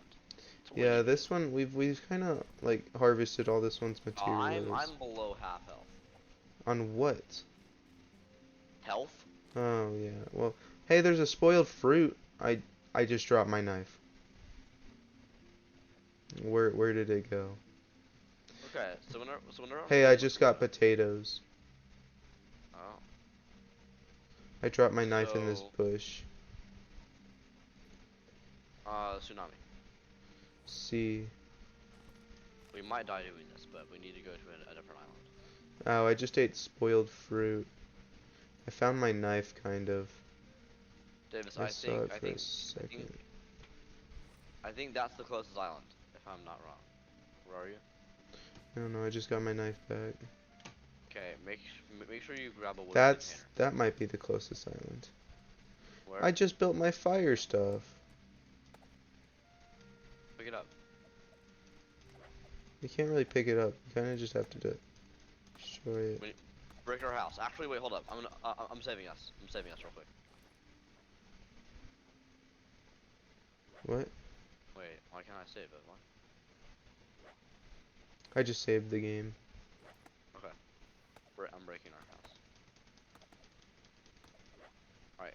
Yeah, this one we've kind of like harvested all this one's materials. I'm below half health. On what? Health? Oh yeah. Well, hey, there's a spoiled fruit. I just dropped my knife. Where did it go? Okay, so whenever Hey, I just got potatoes. Oh. I dropped my knife in this So- bush. Tsunami. See. We might die doing this, but we need to go to a different island. Oh, I just ate spoiled fruit. I found my knife, kind of. Davis, I I saw think it for a second. I think that's the closest island, if I'm not wrong. Where are you? No, I just got my knife back. Okay, make sure you grab a wooden That container. might be the closest island. Where? I just built my fire stuff. Pick it up. You can't really pick it up. You kind of just have to destroy it. Break our house. Actually, wait, hold up. I'm saving us. I'm saving us real quick. What? Wait, why can't I save it? What? I just saved the game. I'm breaking our house. Alright,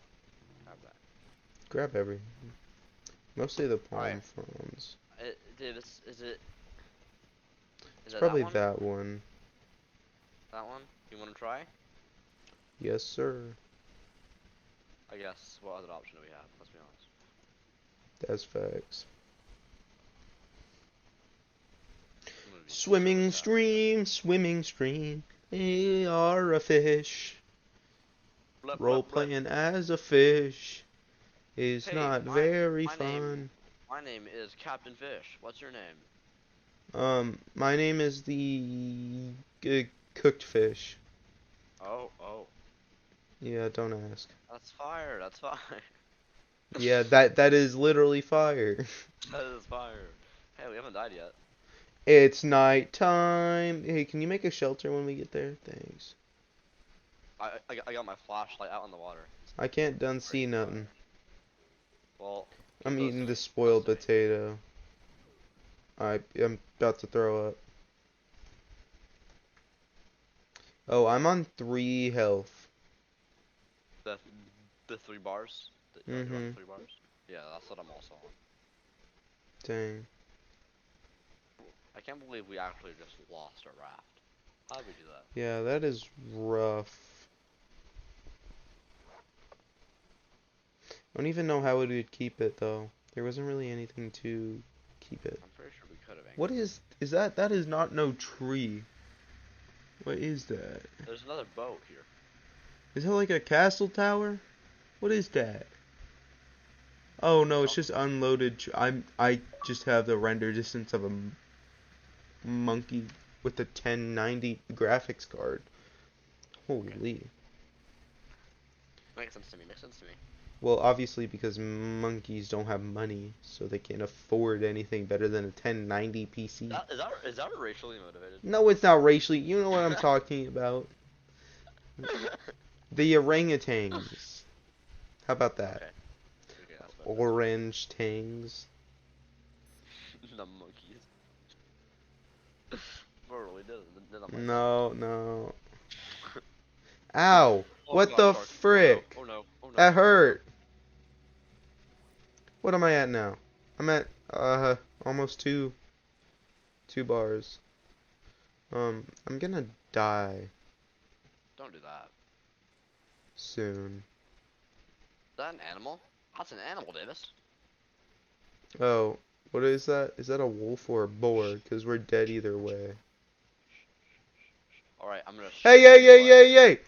have that. Grab everything. Mostly the palm Alright. fronds. Davis, is it It's probably that one? that one. That one? You want to try? Yes, sir. I guess. What other option do we have? Let's be honest. That's facts. I'm gonna be Swimming so sad. stream. We are a fish. Blip, Role blip, blip. playing as a fish is Hey, not my- very my name- fun. My name is Captain Fish. What's your name? My name is the cooked fish. Oh. Yeah, don't ask. That's fire. That's fire. Yeah, that is literally fire. That is fire. Hey, we haven't died yet. It's nighttime. Hey, can you make a shelter when we get there? Thanks. I got my flashlight out on the water. I can't done see nothing. Well, I'm close eating to the me, spoiled close to me. potato. I'm about to throw up. Oh, I'm on 3 health. The 3 bars. You're on Mhm. 3 bars. Yeah, that's what I'm also on. Dang. I can't believe we actually just lost our raft. How did we do that? Yeah, that is rough. I don't even know how we would keep it though. There wasn't really anything to keep it. I'm pretty sure we could have. What is that? That is not no tree. What is that? There's another boat here. Is that like a castle tower? What is that? Oh no, it's just unloaded. I just have the render distance of a monkey with a 1090 graphics card. Holy. Makes sense to me. Makes sense to me. Well, obviously because monkeys don't have money, so they can't afford anything better than a 1090 PC. Is that racially motivated? No, it's not racially. You know what I'm talking about. The orangutans. How about that? Okay. Okay, that's better. Orange tangs. The monkeys. Bro, we did No. Ow! Oh, What God, the shark. frick? Oh no. Oh no. That hurt. What am I at now? I'm at almost 2. 2 bars. I'm gonna die Don't do that. soon. Is that an animal? That's an animal, Davis. Oh, what is that? Is that a wolf or a boar? Because we're dead either way. Alright, I'm gonna Hey, shoot yay, you, yay, but... yay, yay!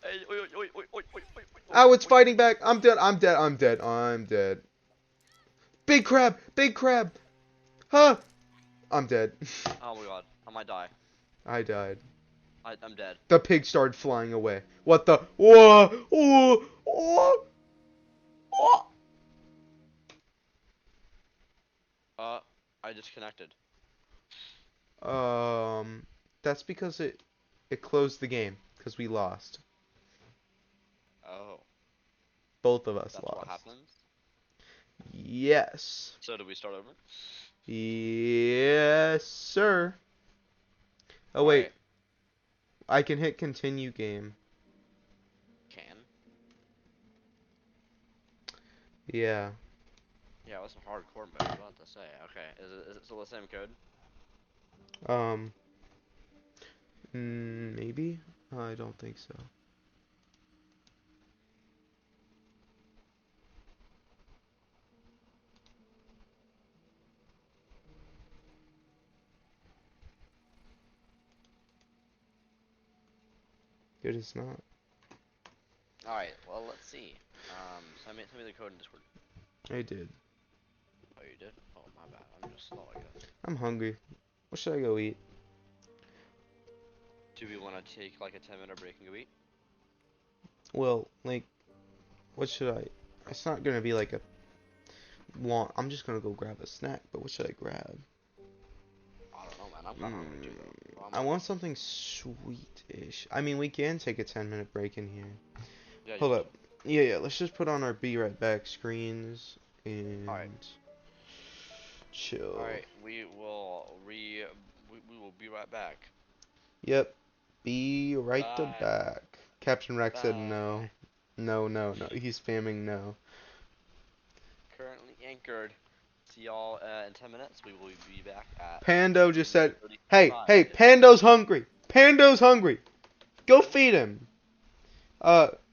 Hey, oi, oi, oi, oi, oi, oi, oi, Ow, it's oi. fighting back. I'm dead, I'm dead, I'm dead, I'm dead. Big crab! Big crab! Huh! I'm dead. Oh my god, I might die. I died. I'm dead. The pig started flying away. What the? Whoa! Whoa! Whoa! Whoa! I disconnected. Um, that's because it closed the game because we lost. Oh, Both of us that's what lost. happens? Yes. So do we start over? Yes, sir. Oh wait, Alright, I can hit continue game. can. Yeah. Yeah, it was a hardcore mode, I was about to say. Okay, is it still the same code? Um. Maybe. I don't think so. It is not. Alright, well, let's see. Send me the code in Discord. I did. Oh, you did? Oh, my bad. I'm just slow, I guess. I'm hungry. What should I go eat? Do we want to take like a 10-minute break and go eat? Well, like, what should I? It's not gonna be like a long. I'm just gonna go grab a snack. But what should I grab? I don't know, man. I'm kind of hungry too, though. So I'm I like, want something sweet-ish. I mean, we can take a 10-minute break in here. yeah, you Hold can. up. Yeah. Let's just put on our be right back screens and Alright. chill. Alright, we will be right back. Yep. Be right the Bye. back. Captain Rex said Bye. no. No, no, no. He's spamming no. Currently anchored. See y'all in 10 minutes. We will be back at Pando just said, 2:35. hey, Pando's hungry. Pando's hungry. Go feed him.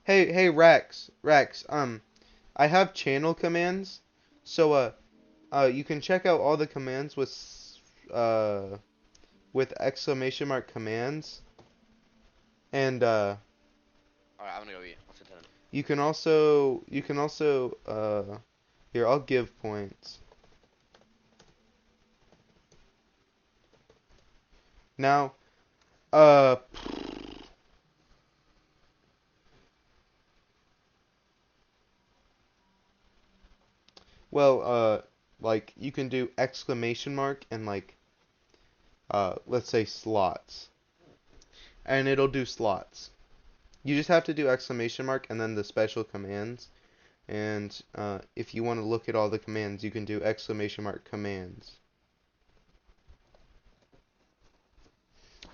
Hey, Rex, I have channel commands, so, you can check out all the commands with exclamation mark commands, and, Alright, I'm gonna go eat. Let's get 10. you can also, here, I'll give points. Now, uh, well, like, you can do exclamation mark and, like, let's say slots, and it'll do slots. You just have to do exclamation mark and then the special commands. And if you want to look at all the commands, you can do exclamation mark commands.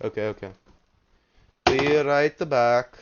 Okay. Be right back.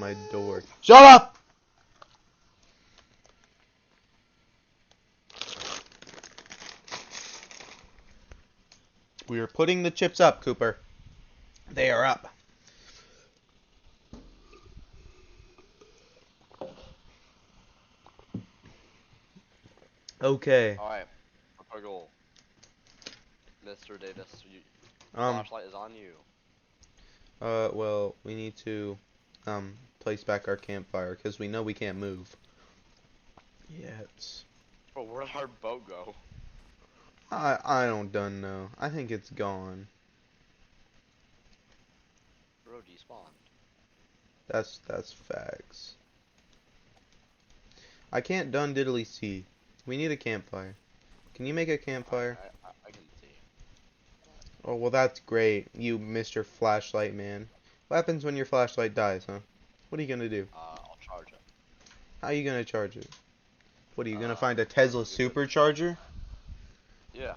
my door. Shut up! We are putting the chips up, Cooper. They are up. Okay. Alright, our goal. Mr. Davis, Um. flashlight is on you. Well, we need to, place back our campfire because we know we can't move. Yet. Bro, where did our boat go? I don't done know. I think it's gone. Bro, despawned. That's facts. I can't done diddly see. We need a campfire. Can you make a campfire? I can see. Oh, well, that's great, you Mr. Flashlight Man. What happens when your flashlight dies, huh? What are you gonna do? I'll charge it. How are you gonna charge it? What are you gonna Uh, find a Tesla supercharger? Yeah.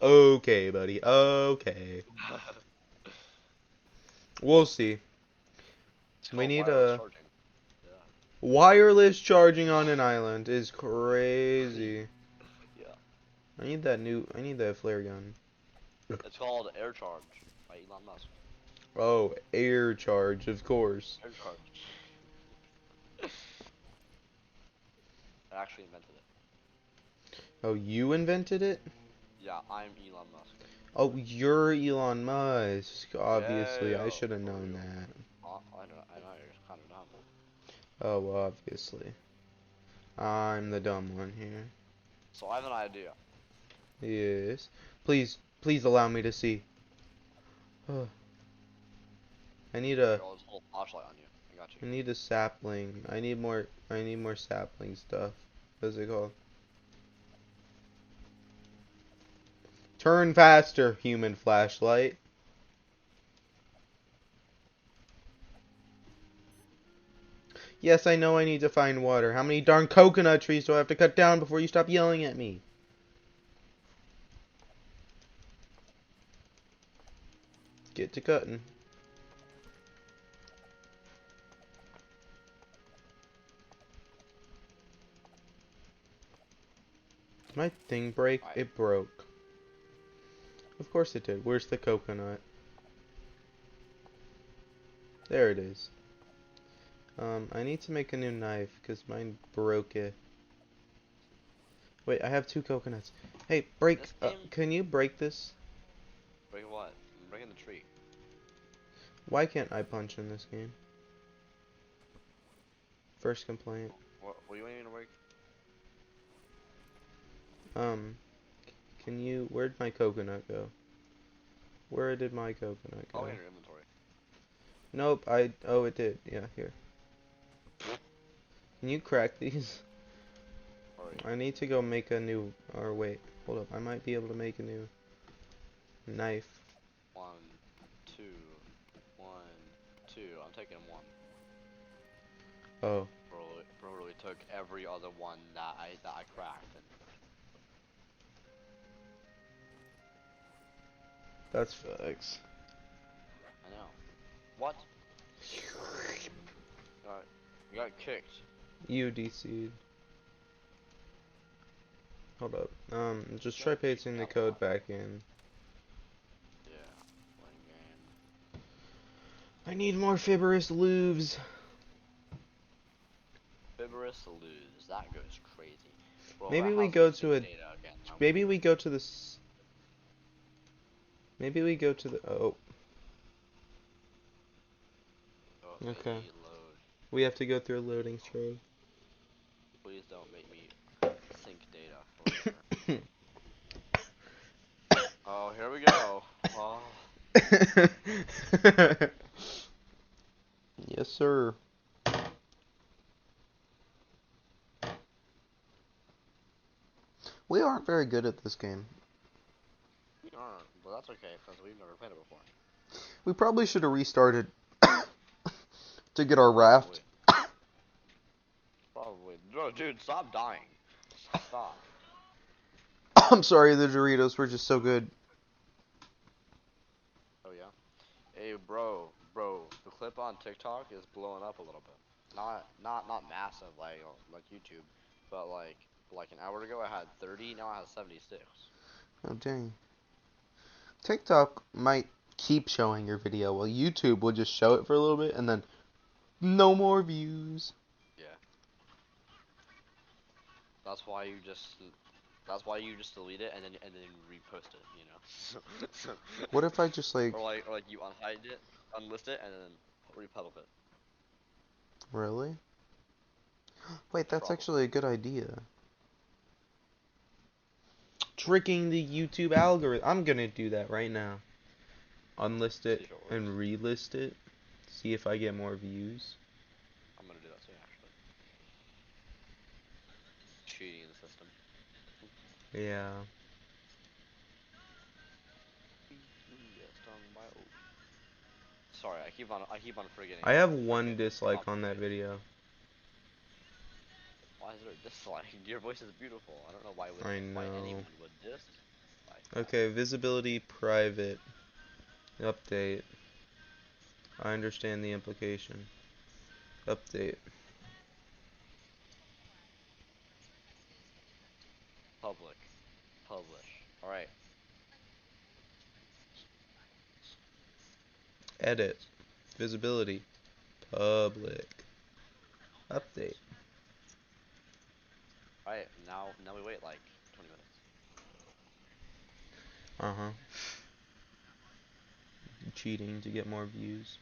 Okay, buddy. Okay. We'll see. It's We called need wireless a charging. Yeah. wireless charging on an island is crazy. Yeah. I need that flare gun. It's called air charge by Elon Musk. Oh, air charge, of course. Air charge. I actually invented it. Oh, you invented it? Yeah, I'm Elon Musk. Oh, you're Elon Musk. Obviously, I Yeah, should have for known real. that. I know you're kind of dumb. Oh, obviously. I'm the dumb one here. So I have an idea. Yes. Please allow me to see. I need Here, a I'll just hold a flashlight on you. I got I you. need a sapling. I need more sapling stuff. What's it called? Turn faster, human flashlight. Yes, I know I need to find water. How many darn coconut trees do I have to cut down before you stop yelling at me? Get to cutting. Did my thing break? Alright. It broke. Of course it did. Where's the coconut? There it is. I need to make a new knife because mine broke it. Wait, I have 2 coconuts. Hey, break. This game. Can you break this? Break what? I'm breaking the tree. Why can't I punch in this game? First complaint. What do you want me to break? Can you? Where'd my coconut go? Where did my coconut Oh, go? in your inventory. Nope. Oh, it did. Yeah, here. Can you crack these? Alright. I need to go make a new. Or wait, hold up. I might be able to make a new knife. 1, 2, 1, 2. I'm taking 1. Oh. Bro really took every other one that I cracked. And That's facts. I know. What? You got kicked. You DC'd. Hold up. Just Yeah, try kick pasting the out code one. back in. Yeah. Playing game. I need more fibrous lubes. Fibrous lose. That goes crazy. Bro, Maybe we how's go the to a. data again? Maybe we go to the. Maybe we go to the. Oh, Oh, okay. load. We have to go through a loading screen. Please don't make me sync data for sure. Oh, here we go. Oh. Yes, sir. We aren't very good at this game. We aren't, but that's okay because we've never played it before. We probably should have restarted to get our raft. Probably. Bro, dude, stop dying. Stop. I'm sorry, the Doritos were just so good. Oh yeah. Hey, bro, Bro, the clip on TikTok is blowing up a little bit. Not massive like YouTube, but like an hour ago I had 30, now I have 76. Oh dang. TikTok might keep showing your video, while YouTube will just show it for a little bit and then no more views. Yeah. That's why you just that's why you just delete it and then repost it, you know. What if I just like, or like you unhide it, unlist it, and then republic it. really? Wait, that's Probably. actually a good idea. Tricking the YouTube algorithm. I'm gonna do that right now. Unlist See it if it works. and relist it. See if I get more views. I'm gonna do that too, actually. Cheating the system. Yeah. Yeah, stung by oak. Sorry, I keep on I forgetting. have I one get dislike on that copyright. video. Why is there a dislike? Your voice is beautiful. I don't know I why know. anyone would dislike that. Okay, visibility private. Update. I understand the implication. Update. Public. Publish. Alright. Edit. Visibility. Public. Update. Alright, now we wait like 20 minutes. Uh-huh. Cheating to get more views.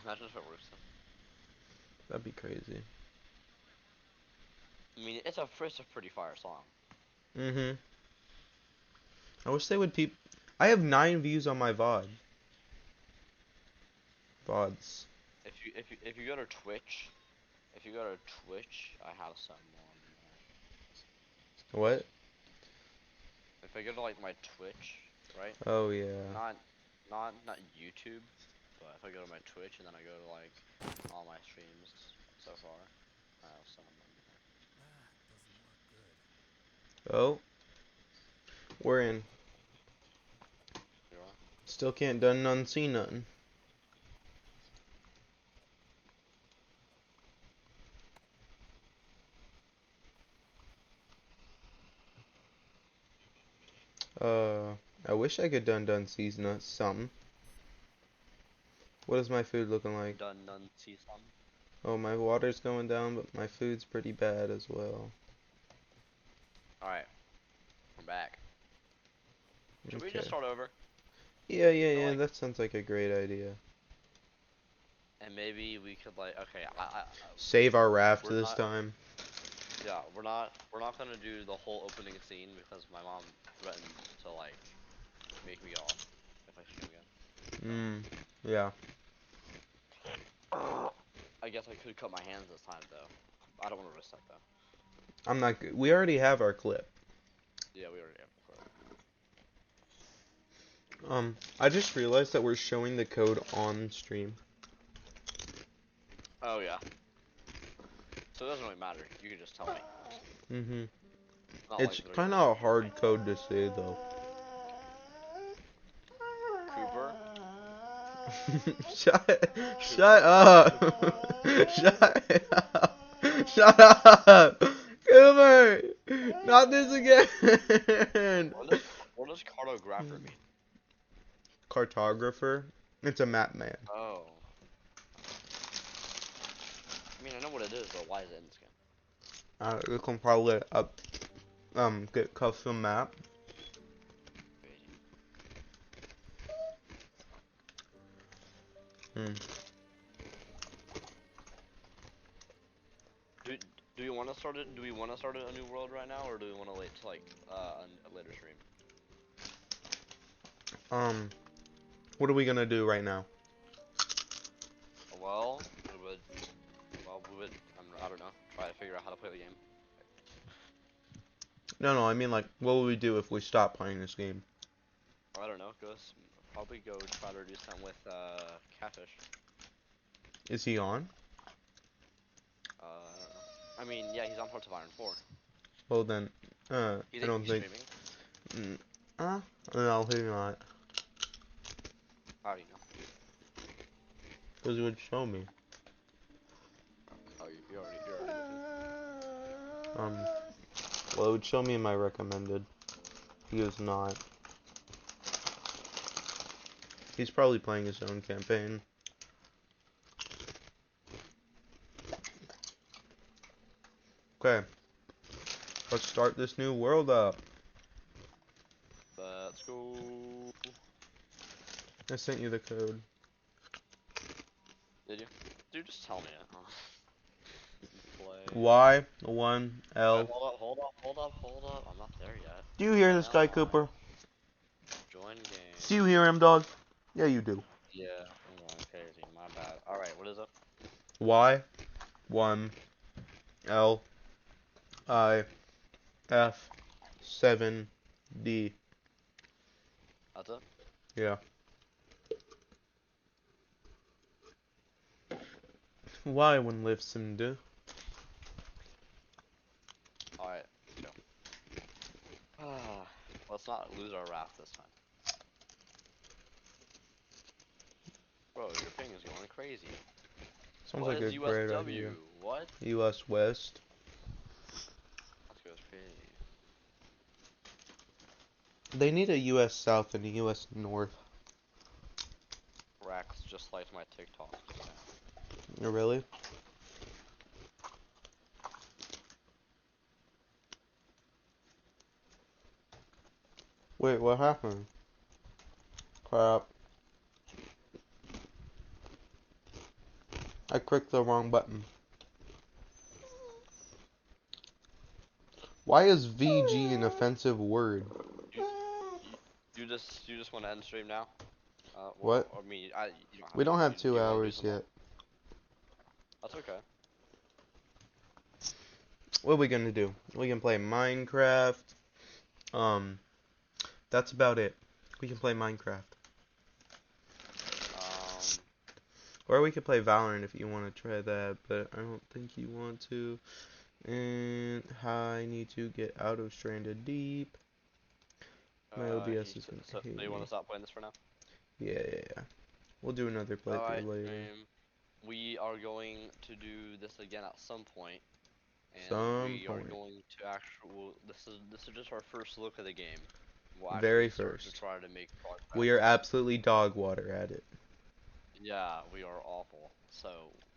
Imagine if it works though. That'd be crazy. I mean, it's a pretty fire song. Mm-hmm. I wish they would I have 9 views on my VOD. VODs. If you go to Twitch, I have some on there. What? If I go to like my Twitch, right? Oh, yeah. Not YouTube, but if I go to my Twitch and then I go to like all my streams so far, I have some on there. Oh. We're in. You are? Still can't done none see nothing. Uh, I wish I could done see something. What is my food looking like? Done none see some. Oh, my water's going down, but my food's pretty bad as well. Alright, we're back. Should we just Okay. start over? Yeah, Like, that sounds like a great idea. and maybe we could like, okay, Save our raft we're this not, time. yeah, we're not gonna do the whole opening scene because my mom threatened to like make me off if I stream again. Yeah. So. I guess I could cut my hands this time though. I don't want to risk that though. I'm not good. We already have our clip. Yeah, we already have the clip. I just realized that we're showing the code on stream. Oh yeah. So it doesn't really matter. You can just tell me. Not It's like they're kind gonna of a hard code to say, though. Cooper. Shut up. Shut up. Shut up. Cooper. Not this again. What does cartographer mean? Cartographer. It's a map man. Oh. I mean, I know what it is, but why is it in this game? You can probably get custom map. Crazy. Hmm. Do do we want to start it? Do we want to start a new world right now, or do we want to wait till like a later stream? What are we gonna do right now? Well, we would. I don't know. Try to figure out how to play the game. No, I mean like, what would we do if we stop playing this game? I don't know. Probably go try to do something with Catfish. Is he on? I mean, yeah, he's on Hearts of Iron 4. Well then, You I think don't he's think. streaming? No, he's not. How do you know? Because it would show me. Oh, you're already looking. Well, it would show me in my recommended. He was not. He's probably playing his own campaign. Okay. Let's start this new world up. Let's go. I sent you the code. Did you? Dude, just tell me it. Play. Y1L. Alright, hold up. I'm not there yet. Do you hear this guy, L, Cooper? join game. Do you hear him, dog? Yeah, you do. Yeah, I'm going crazy. My bad. Alright, what is it? Y1LIF7D. That's it? Yeah. Why one lives and do? Alright, go. Let's not lose our wrath this time. Bro, your ping is going crazy. Sounds What like is a great USW? idea. What? US West. Let's go crazy. They need a US South and a US North. Rex just liked my TikTok. Oh, really? Wait, what happened? Crap. I clicked the wrong button. Why is VG an offensive word? You, you just want to end stream now? What? I mean, you don't have We to. don't have You 2 want to do hours some more? yet. That's okay. What are we gonna do? We can play Minecraft. Um, that's about it. We can play Minecraft. Or we could play Valorant if you want to try that, but I don't think you want to. And I need to get out of Stranded Deep. My OBS is gonna So hate you want me. to stop playing this for now? Yeah. We'll do another Alright, playthrough later. we are going to do this again at some point, and Some we are point. going to actual. This is just our first look at the game. We'll Very actually start to first. try to make We progress. are absolutely dog water at it. Yeah, we are awful. So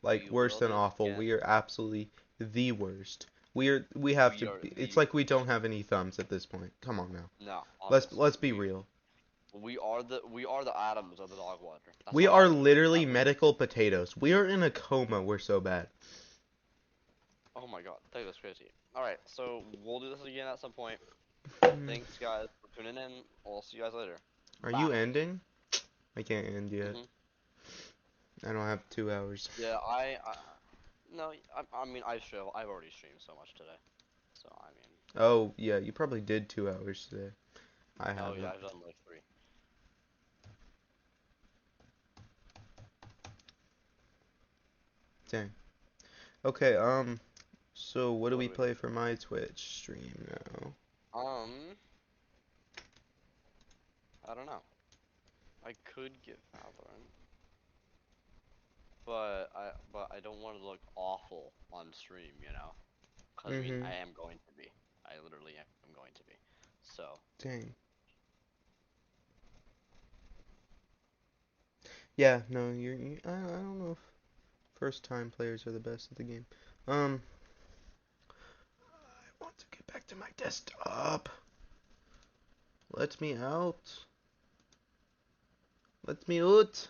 Like we worse will than do this awful. again. We are absolutely the worst. We have We to are be, it's the like we don't have any thumbs at this point. Come on now. no, Let's honestly, be real. we are the atoms of the dog water. That's We how I are put it. literally medical potatoes. We are in a coma. We're so bad. Oh my god, that was crazy. Alright, so we'll do this again at some point. Thanks guys for tuning in. We'll see you guys later. Are Bye. you ending? I can't end yet. Mhm. I don't have 2 hours. Yeah, no, I mean I've already streamed so much today. So I mean, Oh, yeah, you probably did 2 hours today. I oh yeah, haven't. I've done like 3. Dang. Okay, so what do What we do we do? play for my Twitch stream now? I don't know. I could get Valorant, but I don't want to look awful on stream, you know? 'Cause I mean, Mm-hmm. I am going to be. I literally am going to be. So, Dang. Yeah, no, I don't know if first time players are the best at the game. I want to get back to my desktop. Let me out. Let me out.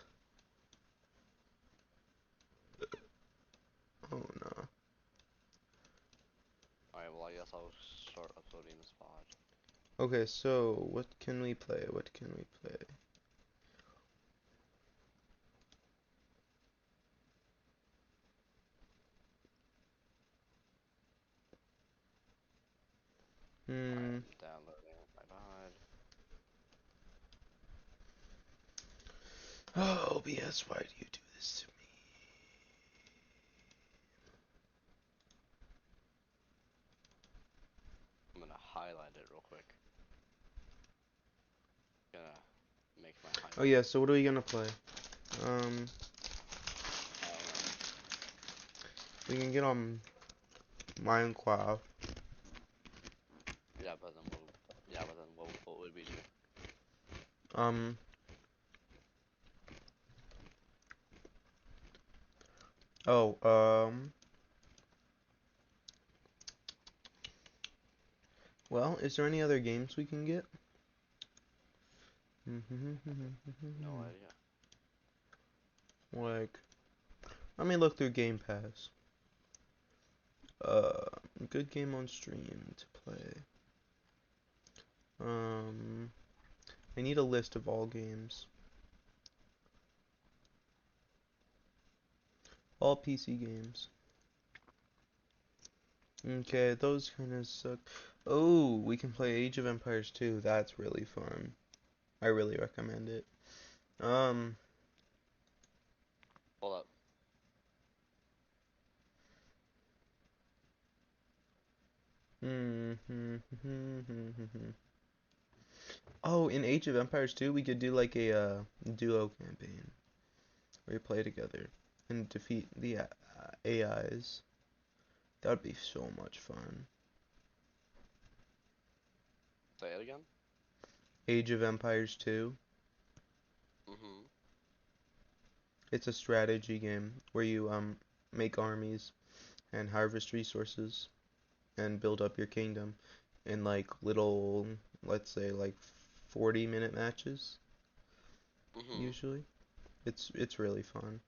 Oh no. alright, well I guess I'll start uploading this pod. Okay, so what can we play? What can we play? Alright, Hmm. I'm downloading my pod. Oh, OBS, why do you do this to me? I'm gonna highlight it real quick. Gonna make my Oh highlight. yeah, so what are we gonna play? Um, We can get on Minecraft. Yeah, but then what would we do? Um, oh, well, is there any other games we can get? No idea. Like, let me look through Game Pass. Good game on stream to play. I need a list of all games. All PC games. Okay, those kind of suck. Oh, we can play Age of Empires 2. That's really fun. I really recommend it. Um, Hold up. Oh, in Age of Empires 2, we could do like a duo campaign where you play together and defeat the AIs. That would be so much fun. Say it again. Age of Empires 2. Mhm. It's a strategy game where you make armies and harvest resources and build up your kingdom in like little, let's say like 40-minute matches Mhm. usually. It's really fun.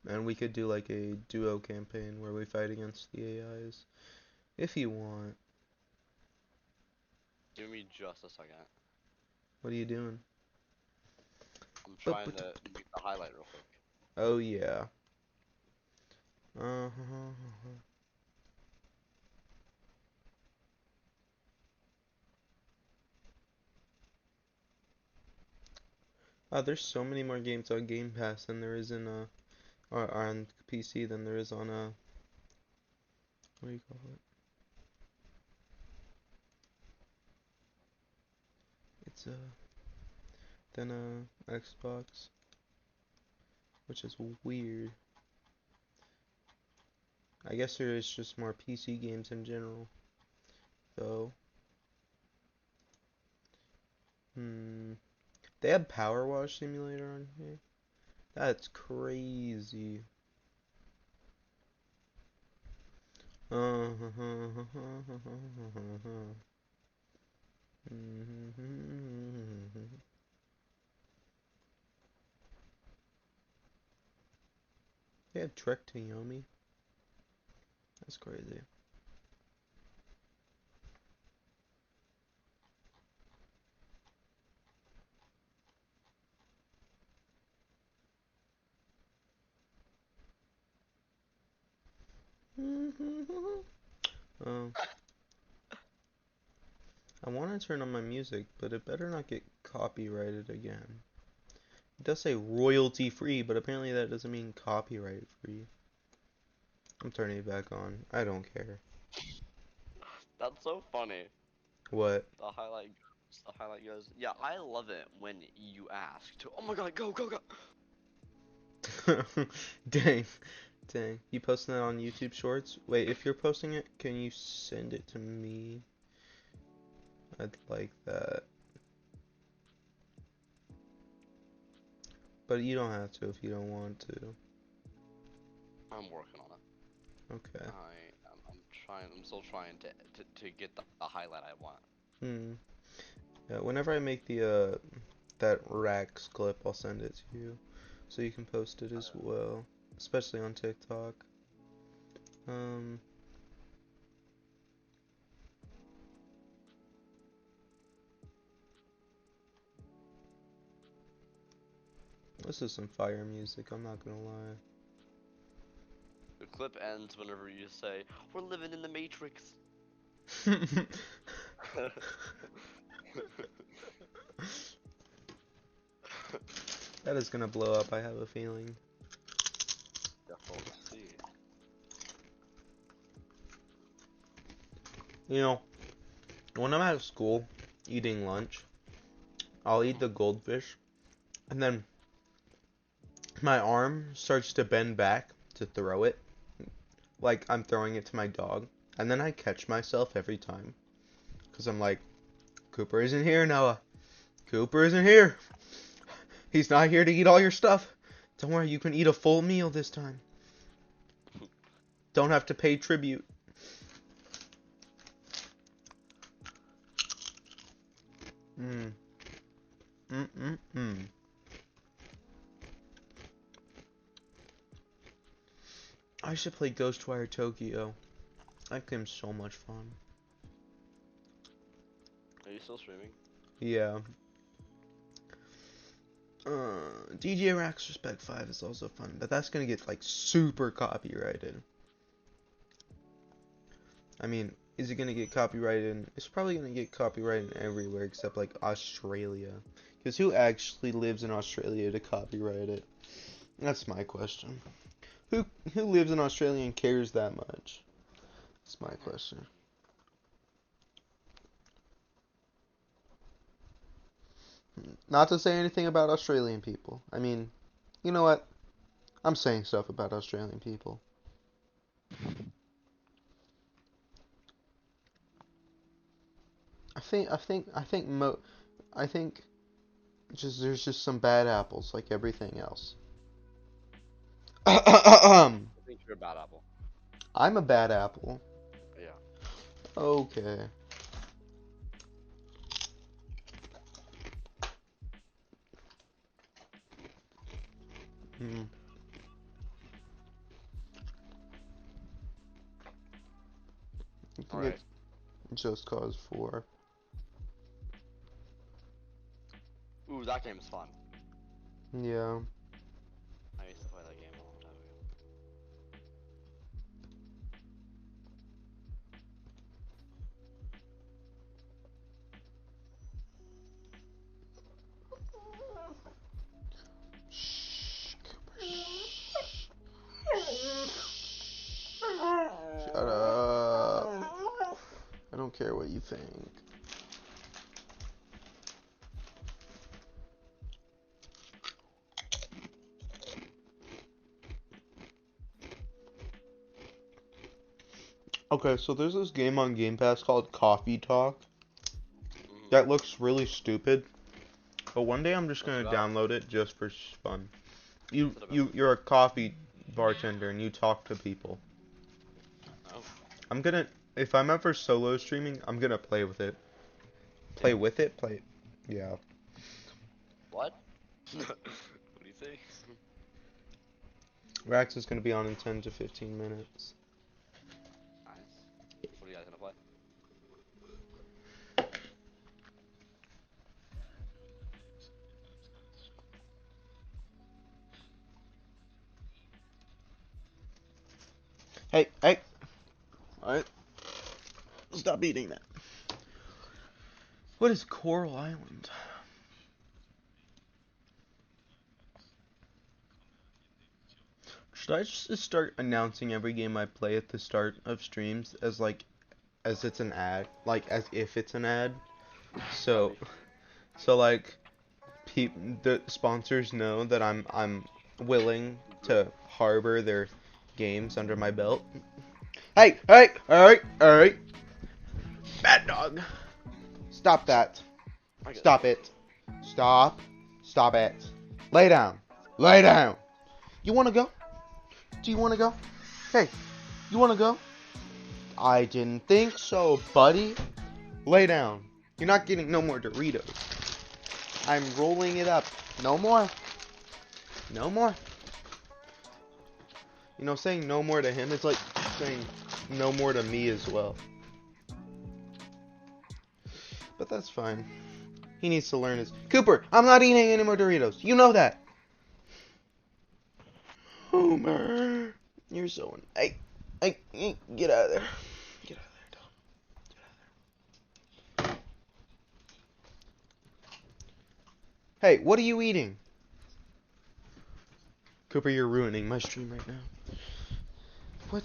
And we could do like a duo campaign where we fight against the AIs if you want. Give me just a second. What are you doing? I'm But, trying to make the highlight real quick. oh yeah. Uh-huh. There's so many more games on Game Pass than there is in or on PC than there is on what do you call it? It's than Xbox, which is weird. I guess there is just more PC games in general, though. Hmm. They have Power Wash Simulator on here. That's crazy. They have Trek to Yomi. That's crazy. Um, I want to turn on my music, but it better not get copyrighted again. It does say royalty free, but apparently that doesn't mean copyright free. I'm turning it back on. I don't care. That's so funny. What? The highlight goes. Yeah, I love it when you ask to. Oh my god, go, go, go. Dang. Dang. You posting that on YouTube Shorts? Wait, if you're posting it, can you send it to me? I'd like that. But you don't have to if you don't want to. I'm working on it. Okay. I'm trying. I'm still trying to get the highlight I want. Hmm. Yeah, whenever I make the that Rax clip, I'll send it to you so you can post it as well, especially on TikTok. Um, this is some fire music, I'm not gonna lie. The clip ends whenever you say, "We're living in the Matrix." That is gonna blow up, I have a feeling. Guess we'll see. You know, when I'm at school eating lunch, I'll eat the goldfish, and then my arm starts to bend back to throw it, like I'm throwing it to my dog, and then I catch myself every time, because I'm like, Cooper isn't here, Noah. Cooper isn't here. He's not here to eat all your stuff. Don't worry, you can eat a full meal this time. Don't have to pay tribute. Mm. Mm-mm-mm. I should play Ghostwire Tokyo. That game's so much fun. Are you still streaming? Yeah. DJ Rax Respect 5 is also fun, but that's gonna get like super copyrighted. I mean, is it gonna get copyrighted? It's probably gonna get copyrighted everywhere except like Australia. Because who actually lives in Australia to copyright it? That's my question. Who lives in Australia and cares that much? That's my question. Not to say anything about Australian people. I mean, you know what? I'm saying stuff about Australian people. I think just there's just some bad apples like everything else. I think you're a bad apple. I'm a bad apple. Yeah. Okay. Hmm. I think Alright. it's Just Cause 4. Ooh, that game's fun. Yeah. I used to play that game a long time ago. Shh, Cooper, shh. Shut up. I don't care what you think. Okay, so there's this game on Game Pass called Coffee Talk that looks really stupid, but one day I'm just What's it gonna about? download it just for fun. What's it about? You're a coffee bartender and you talk to people. Oh. I'm gonna if I'm ever solo streaming, I'm gonna play with it. Play with it? Play. Yeah. What? What do you say? Rax is gonna be on in 10 to 15 minutes. Nice. What are you guys gonna play? Hey, hey. Alright. Stop eating that. What is Coral Island? Should I just start announcing every game I play at the start of streams as like as it's an ad, like as if it's an ad? So like the sponsors know that I'm willing to harbor their games under my belt. Hey, hey, alright. Bad dog. Stop that. Stop it. Stop it. Lay down. Lay down. You wanna go? Do you wanna go? Hey, you wanna go? I didn't think so, buddy. Lay down. You're not getting no more Doritos. I'm rolling it up. No more. No more. You know, saying no more to him is like saying no more to me as well. But that's fine. He needs to learn his... Cooper, I'm not eating any more Doritos. You know that. Homer. You're so... Hey, get out of there. Get out of there, dog. Get out of there. Hey, what are you eating? Cooper, you're ruining my stream right now.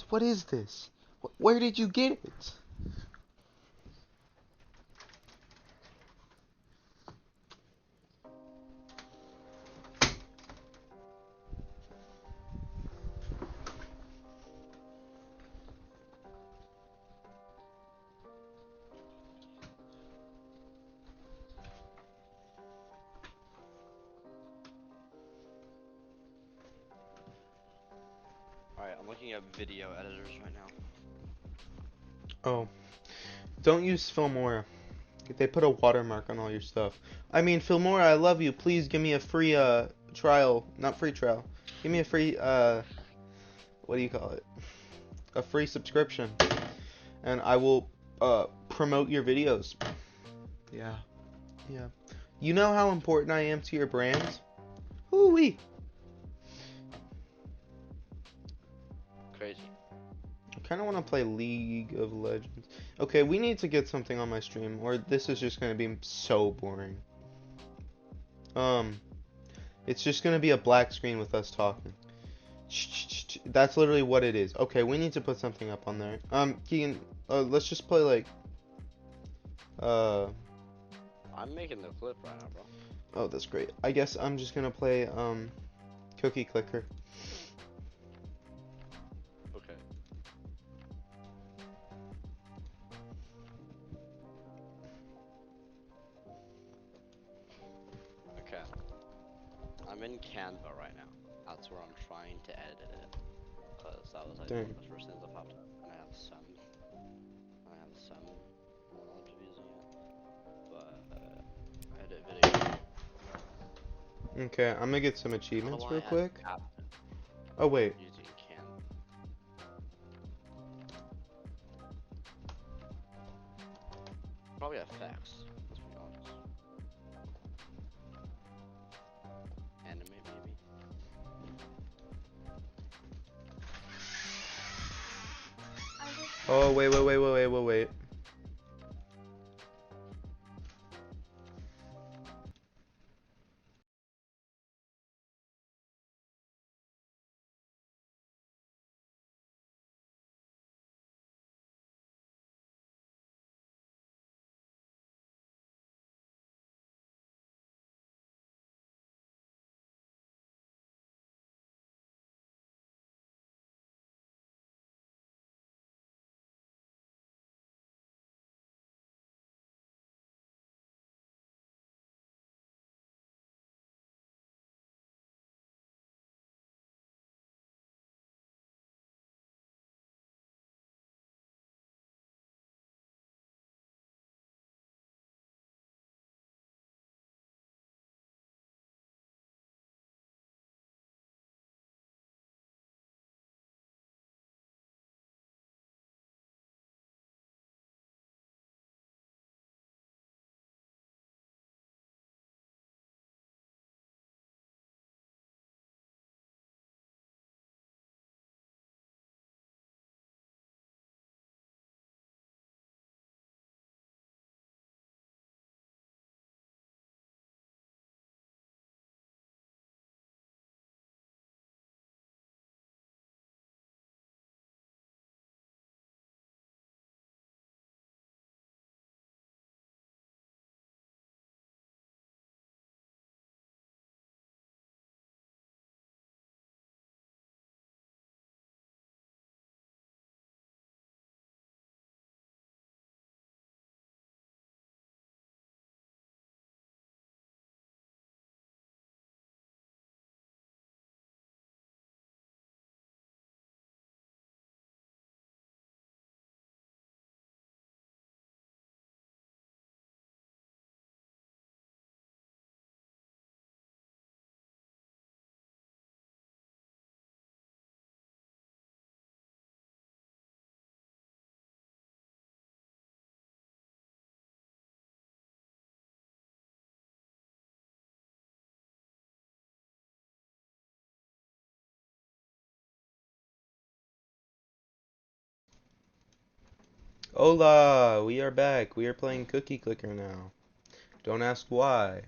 What is this? Where did you get it? looking at video editors right now. Oh. Don't use Filmora. They put a watermark on all your stuff. I mean, Filmora, I love you. Please give me a free trial. Not free trial. Give me a free what do you call it? A free subscription. And I will promote your videos. Yeah. Yeah. You know how important I am to your brand? Hoo-wee. Crazy. I kind of want to play League of Legends. Okay, we need to get something on my stream, or this is just going to be so boring. It's just going to be a black screen with us talking. That's literally what it is. Okay, we need to put something up on there. Keegan, let's just play like, I'm making the clip right now, bro. oh, that's great. I guess I'm just going to play, Cookie Clicker. Okay. Okay. I'm in Canva right now. That's where I'm trying to edit it. Cause that was like one Dang. of the first things that popped up. And I have some knowledge of using it. But edit video. Okay, I'm gonna get some How do achievements I real add quick. caption Oh, wait. using Canva? Probably effects. Let's be honest. Animate maybe. Oh, wait. Hola, we are back. We are playing Cookie Clicker now. Don't ask why.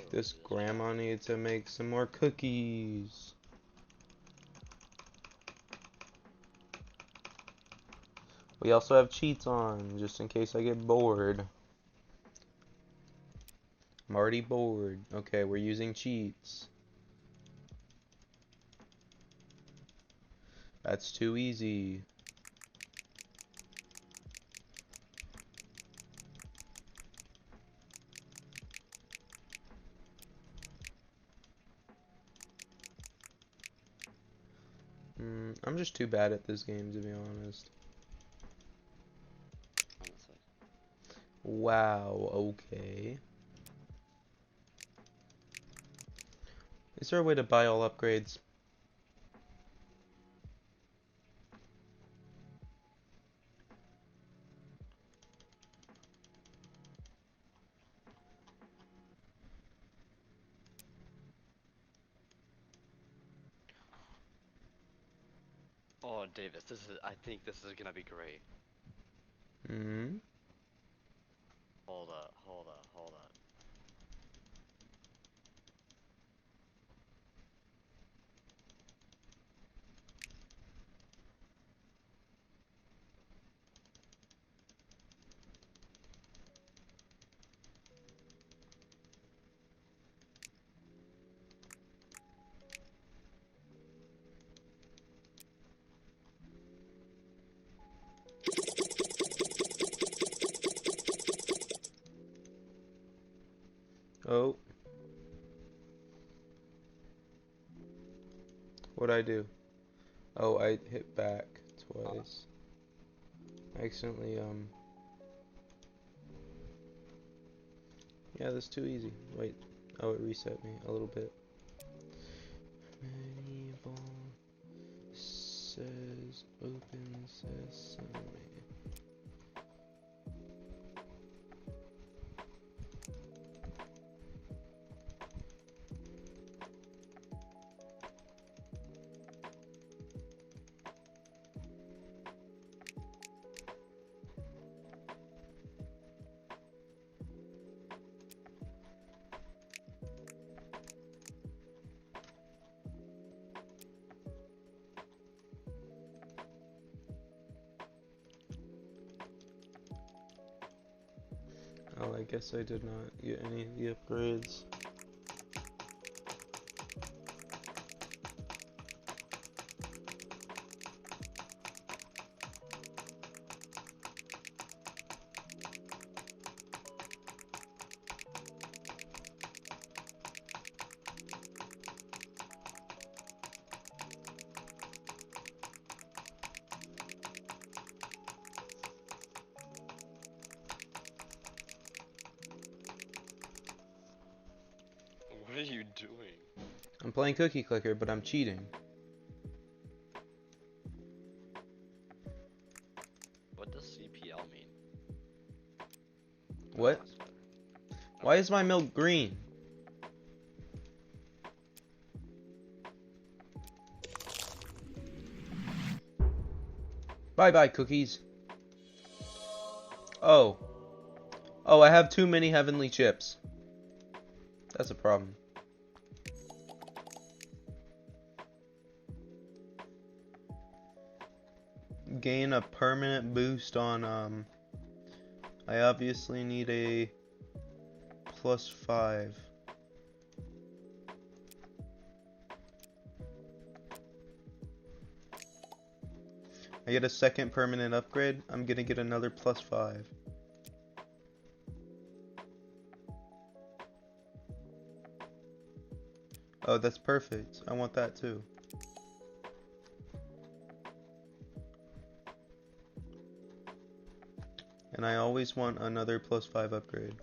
This grandma needs to make some more cookies. We also have cheats on, just in case I get bored. I'm already bored. Okay, we're using cheats. That's too easy. I'm just too bad at this game, to be honest. Honestly. Wow, okay. Is there a way to buy all upgrades? Oh, Davis, I think this is gonna be great. Hmm. Hold up, hold up, hold up. Oh. What'd I do? Oh, I hit back twice. I accidentally, Yeah, that's too easy. Wait. Oh, it reset me a little bit. Medieval says open sesame. Oh, I guess I did not get any of the upgrades. What are you doing? I'm playing Cookie Clicker, but I'm cheating. What does CPL mean? What? Oh, that's better. Why is my milk green? Bye bye, cookies. Oh. Oh, I have too many heavenly chips. That's a problem. Gain a permanent boost on, I obviously need a +5. I get a second permanent upgrade, I'm gonna get another +5. Oh, that's perfect. I want that too. And I always want another +5 upgrade.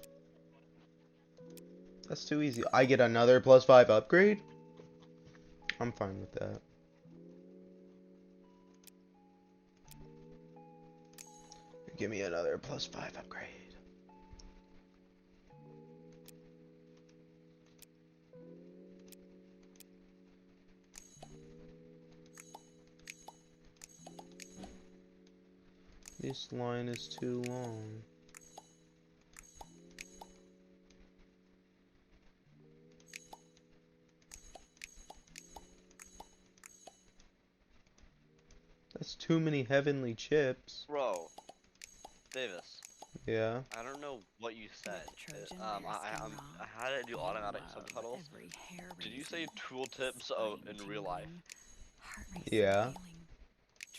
That's too easy. I get another +5 upgrade? I'm fine with that. Give me another +5 upgrade. This line is too long. That's too many heavenly chips. Bro, Davis, Yeah. I don't know what you said. Trojan I had it do automatic subtitles. Did you say tooltips in real life? Yeah.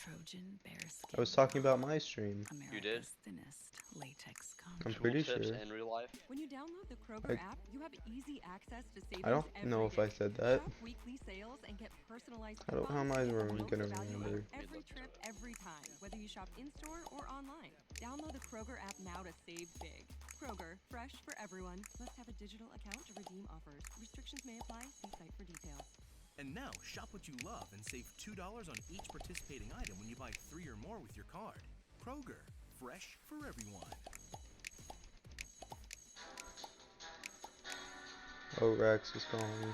Trojan bearskin. I was talking about my stream. You did? America's thinnest latex I'm comfort. pretty Tool tips sure. in real life. When you download the Kroger I- app, you have easy access to savings I don't every know if I day. said that. Shop weekly sales and get personalized How coupons am I to get the gonna most value out remember? of every trip, every time, whether you shop in-store or online. Download the Kroger app now to save big. Kroger, fresh for everyone. Must have a digital account to redeem offers. Restrictions may apply. See site for details. And now, shop what you love and save $2 on each participating item when you buy 3 or more with your card. Kroger, fresh for everyone. Oh, Rex is calling me.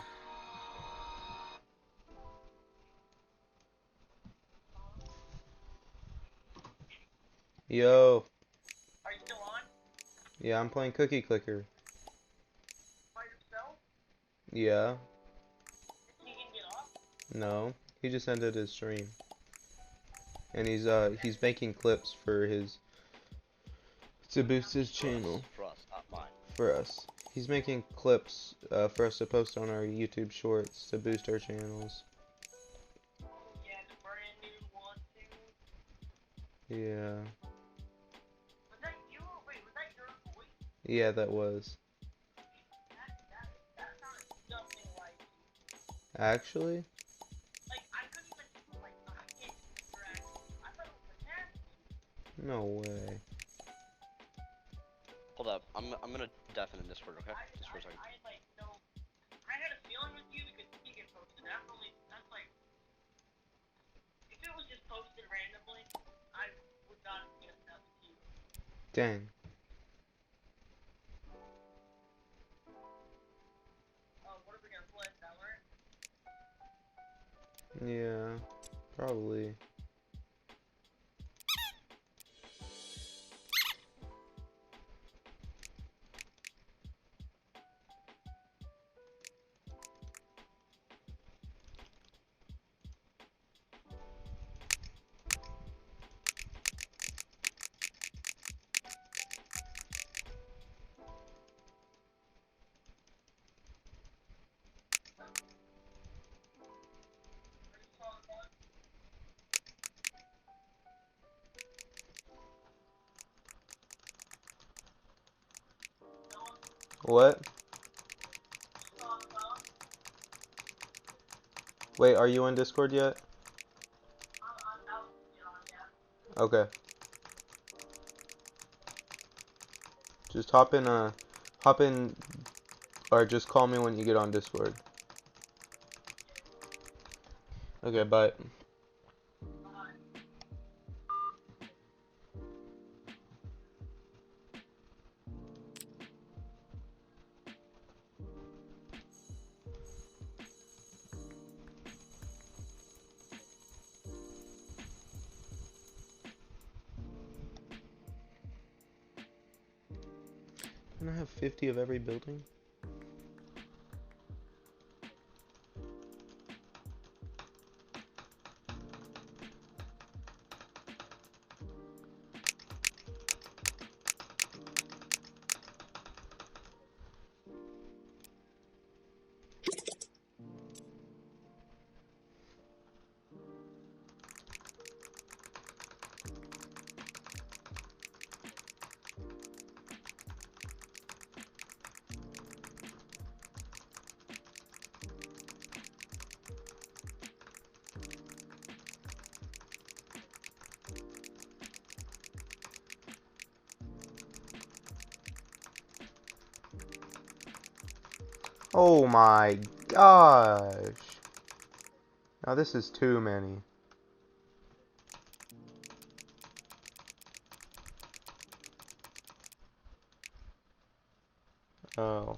Yo. Are you still on? Yeah, I'm playing Cookie Clicker. By yourself? Yeah. Did he get off? No. He just ended his stream. And he's making clips for his to boost his channel. For us, not mine. For us. He's making clips for us to post on our YouTube shorts to boost our channels. Yeah, the brand new one, too. Yeah. Was that you? Wait, was that your voice? Yeah, that was. That sounded something like, Actually? like, I couldn't even, like, I can't interact. I thought it was a cat. No way. Hold up. I'm gonna deafen in Discord, okay? Just for a second. I like, no, I had a feeling with you because he get posted. That's like, if it was just posted randomly, I would not have guessed that was you. Dang. Oh, what are we gonna play, Valorant? Yeah. Probably. What? Wait, are you on Discord yet? Okay. Just hop in, or just call me when you get on Discord. Okay, bye. Can I have 50 of every building? Oh my gosh. Now this is too many. Oh.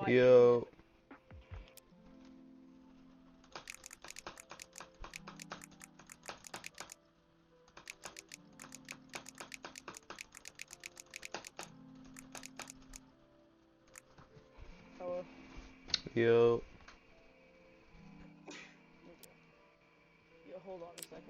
Yo. Hello. Yo. Yo, hold on a second.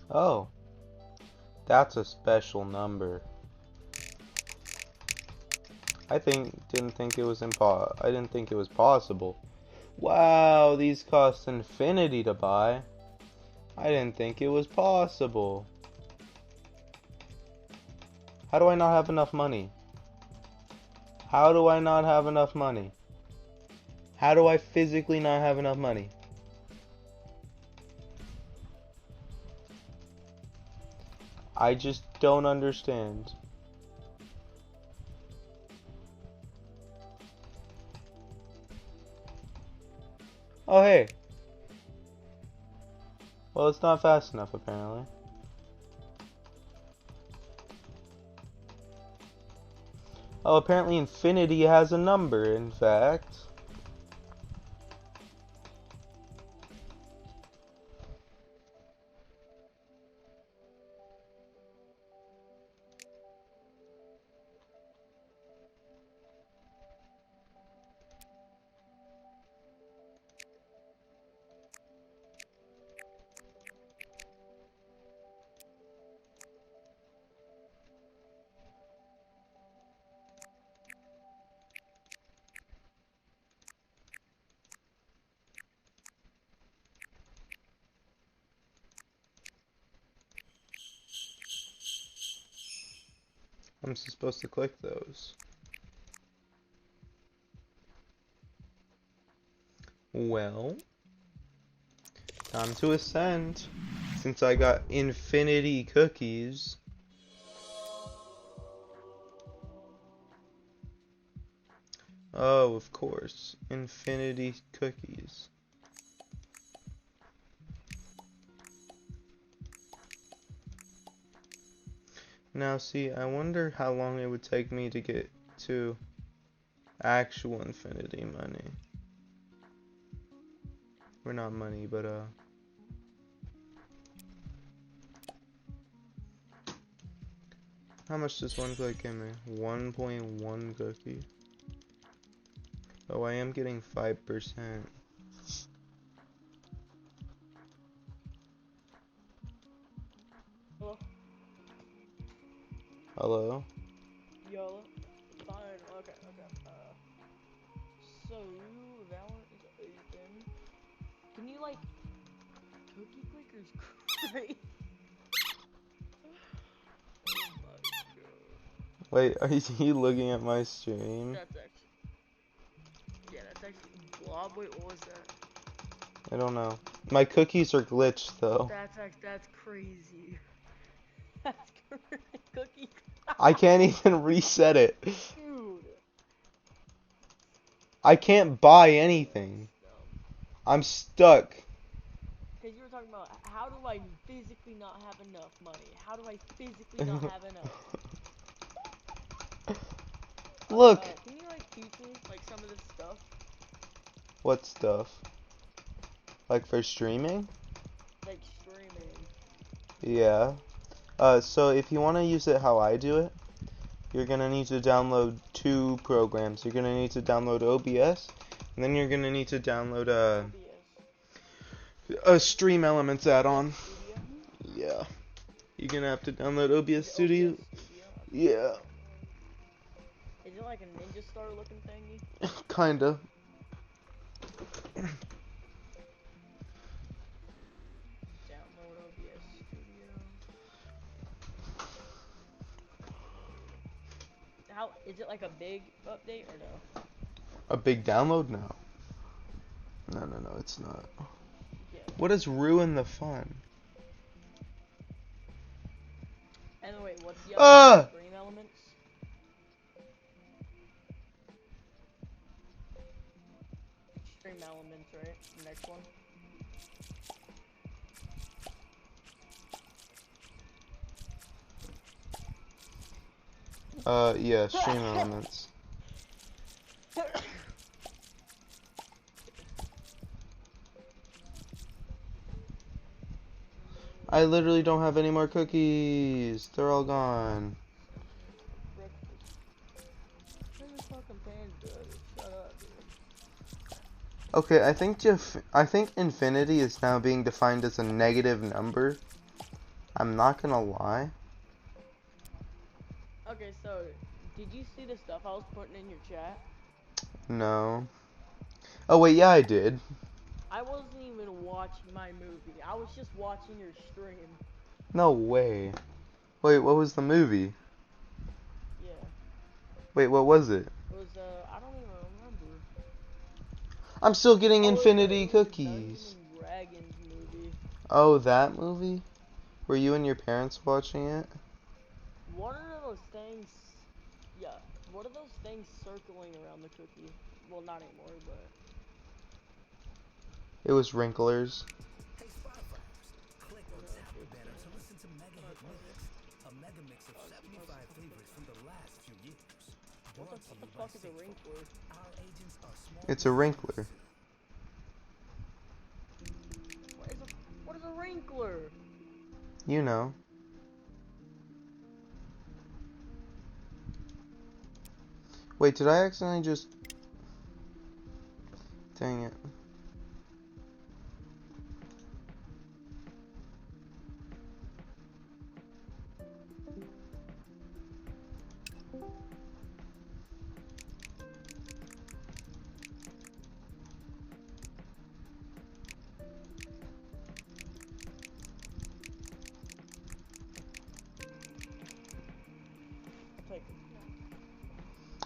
Oh, that's a special number. I didn't think it was I didn't think it was possible. Wow, these cost infinity to buy. I didn't think it was possible. How do I not have enough money? How do I not have enough money? How do I physically not have enough money? I just don't understand. Oh, hey. Well, it's not fast enough, apparently. Oh, apparently infinity has a number, in fact. I'm supposed to click those. Well, time to ascend. Since I got infinity cookies. Oh, of course. Infinity cookies. Now, see, I wonder how long it would take me to get to actual infinity money. Or not money, but, how much does one click give me? 1.1 cookie. Oh, I am getting 5%. Hello? Hello? Yo. Fine. Okay. So, Valorant is open. Can you, like, cookie clicker's great. Oh my god. Wait, are you looking at my stream? That's actually. Yeah, that's actually. Blob, wait, what was that? I don't know. My cookies are glitched though. That's crazy. That's crazy. Cookie. I can't even reset it. Dude. I can't buy anything. I'm stuck. Because you were talking about how do I physically not have enough money? How do I physically not have enough? Look. Can you like teach me like some of this stuff? What stuff? Like for streaming? Like streaming. Yeah. So if you want to use it how I do it, you're gonna need to download 2 programs. You're gonna need to download OBS, and then you're gonna need to download a Stream Elements add-on. Yeah. You're gonna have to download OBS Studio. OBS Studio? Okay. Yeah. Is it like a Ninja Star looking thingy? Kinda. Download OBS Studio. How is it like a big update or no? A big download? No. No, it's not. Yeah. What has ruined the fun? And wait, what's the other one? Stream Elements? Stream Elements, right? The next one. Yeah, Stream Elements. I literally don't have any more cookies. They're all gone. Okay, I think infinity is now being defined as a negative number. I'm not gonna lie. Okay, so did you see the stuff I was putting in your chat? No. Oh wait, yeah, I did. I wasn't even watching my movie. I was just watching your stream. No way. Wait, what was the movie? Yeah. Wait, what was it? It was I don't even remember. I'm still getting infinity it was cookies. Dungeons and Dragons movie. Oh, that movie? Were you and your parents watching it? What are those things? Yeah. What are those things circling around the cookie? Well, not anymore, but. It was Wrinklers. Hey Spotifyers, click or tap the banner to listen to Mega Hit Mix, a mega mix of 75 favorites from the last few years. What the fuck is a wrinkler? Our agents are small. It's a wrinkler. What is a wrinkler? You know. Wait, did I accidentally just... Dang it.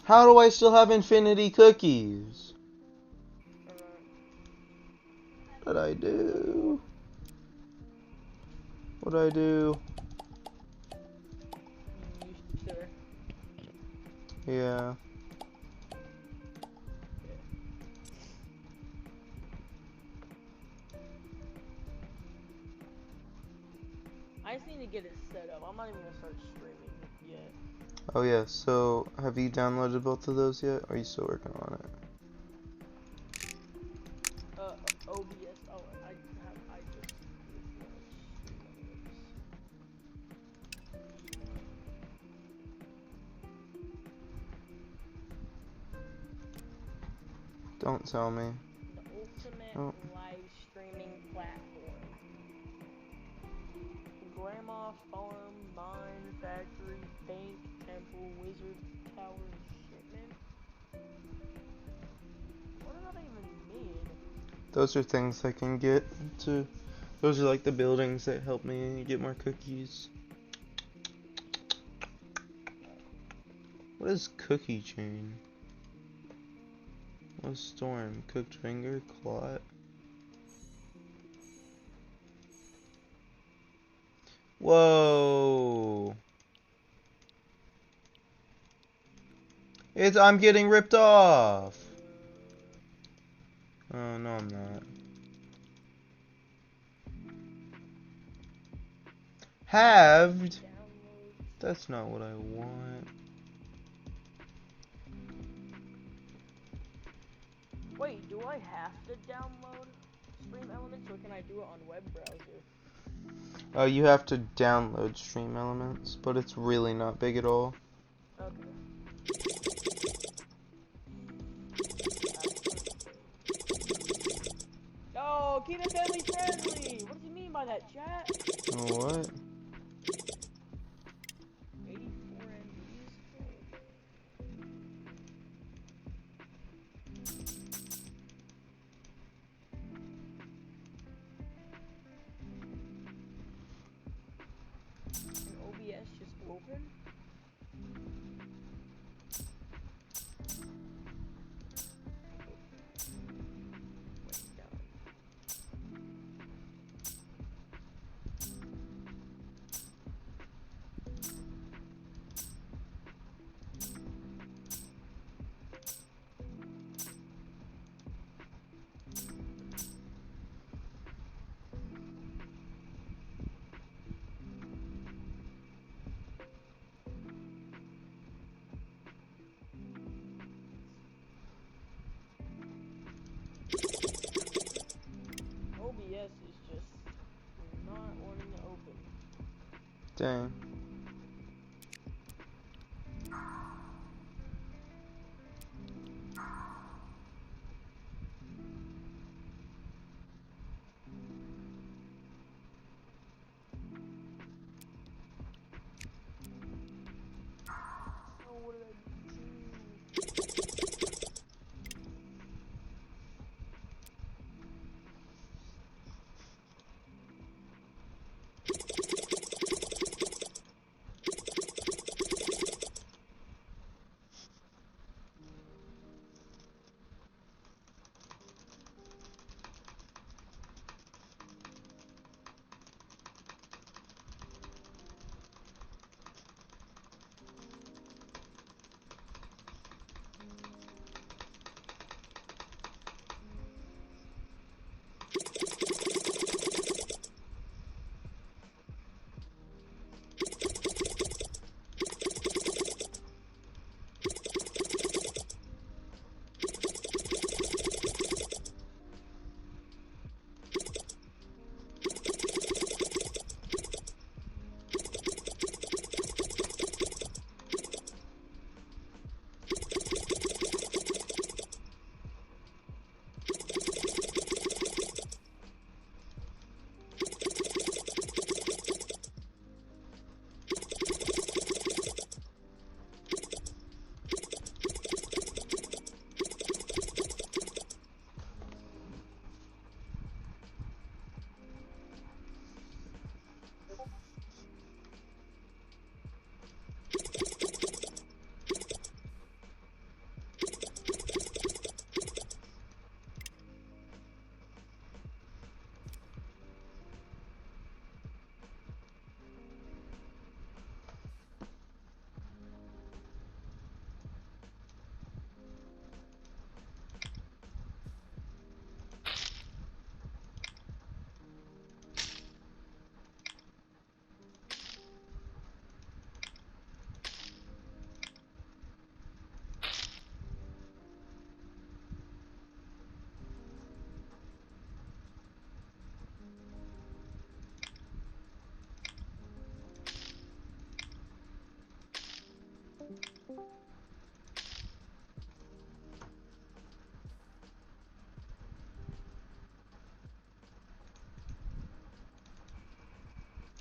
How do I still have infinity cookies? What did I do? What did I do? Sure. Yeah. I just need to get it set up. I'm not even gonna start streaming yet. Oh yeah, so have you downloaded both of those yet? Or are you still working on it? OBS. Oh, I just. Don't tell me. The ultimate Oh. live streaming platform. Grandma, farm, mine, factory, bank, temple, wizard, tower, shipment. does that even mean? Those are things I can get to. Those are like the buildings that help me get more cookies. What is cookie chain? What's storm? Cooked finger? Clot? Whoa! I'm getting ripped off! Oh, no I'm not. Halved? Download. That's not what I want. Wait, do I have to download Stream Elements or can I do it on web browser? Oh, you have to download Stream Elements, but it's really not big at all. Okay. No, keep it family friendly! What does he mean by that, chat? Oh, what? 84 MBs? Can OBS just open? Wait, down. OBS is just not wanting to open. Dang. Oh, what did I do?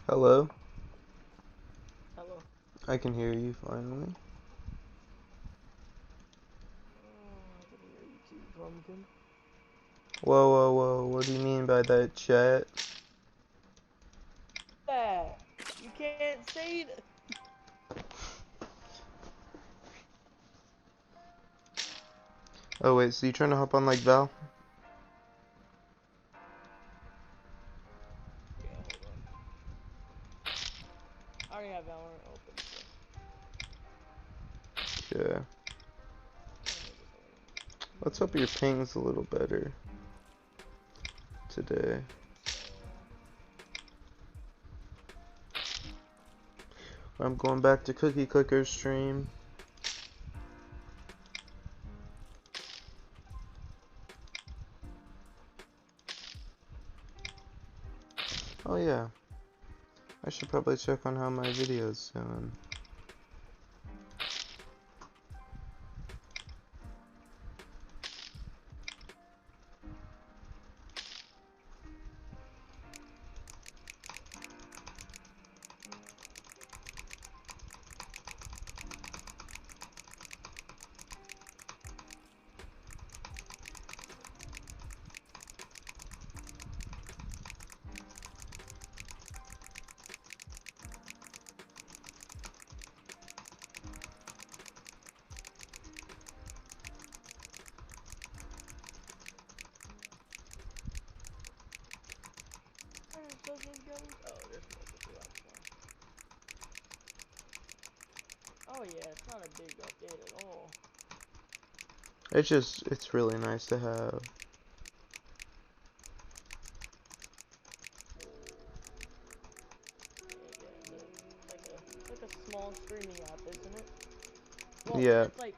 Hello? Hello. I can hear you finally. Oh, I can hear you too, bro. pumpkin. Whoa, whoa, whoa. What do you mean by that, chat? That you can't say that. Oh, wait, so you trying to hop on like Val? Yeah, hold on. I already have Valorant open. So. Yeah. Let's hope your ping's a little better today. I'm going back to Cookie Clicker stream. Oh yeah. I should probably check on how my video's doing. Oh yeah, it's not a big update at all. It's really nice to have. It's like a small streaming app, isn't it? Well, Yeah. like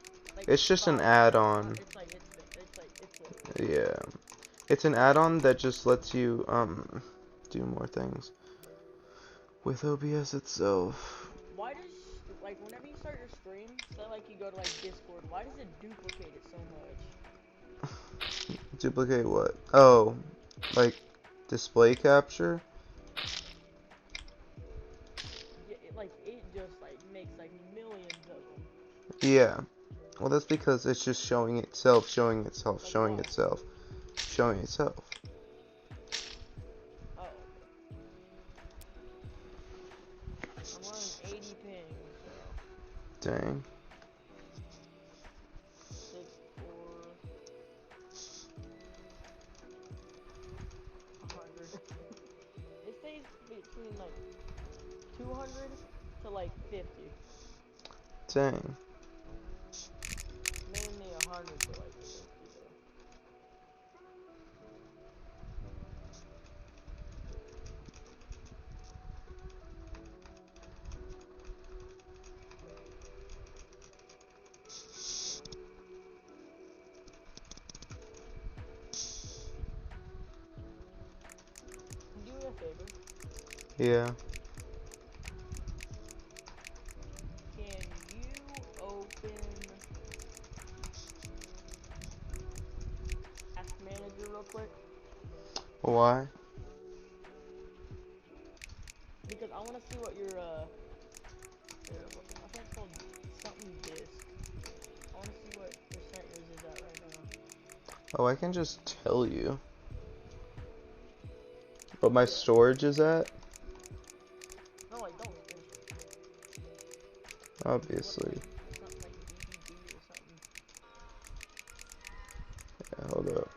It's just an Spotify. add-on. It's Yeah. It's an add-on that just lets you do more things with OBS itself. Why does like whenever you start your stream, say like you go to like Discord, why does it duplicate it so much? Duplicate what? Oh, like display capture? Yeah, it just like makes like millions of them. Yeah. Well, that's because it's just showing itself, showing itself, Like showing what? itself, showing itself. Oh. I'm running 80 ping, so. Dang. 6, 4, 100. It stays between like 200 to like 50. Dang. Mainly 100 to like 50 though. Can you do me a favor? Yeah. Can you open Task Manager real quick? Why? Because I want to see what your I think it's called something disk. I want to see what percent yours is at right now. Oh, I can just tell you. What my Yeah. storage is at? No, like don't screenshot. Obviously. Something like DVD or something. Yeah, hold up.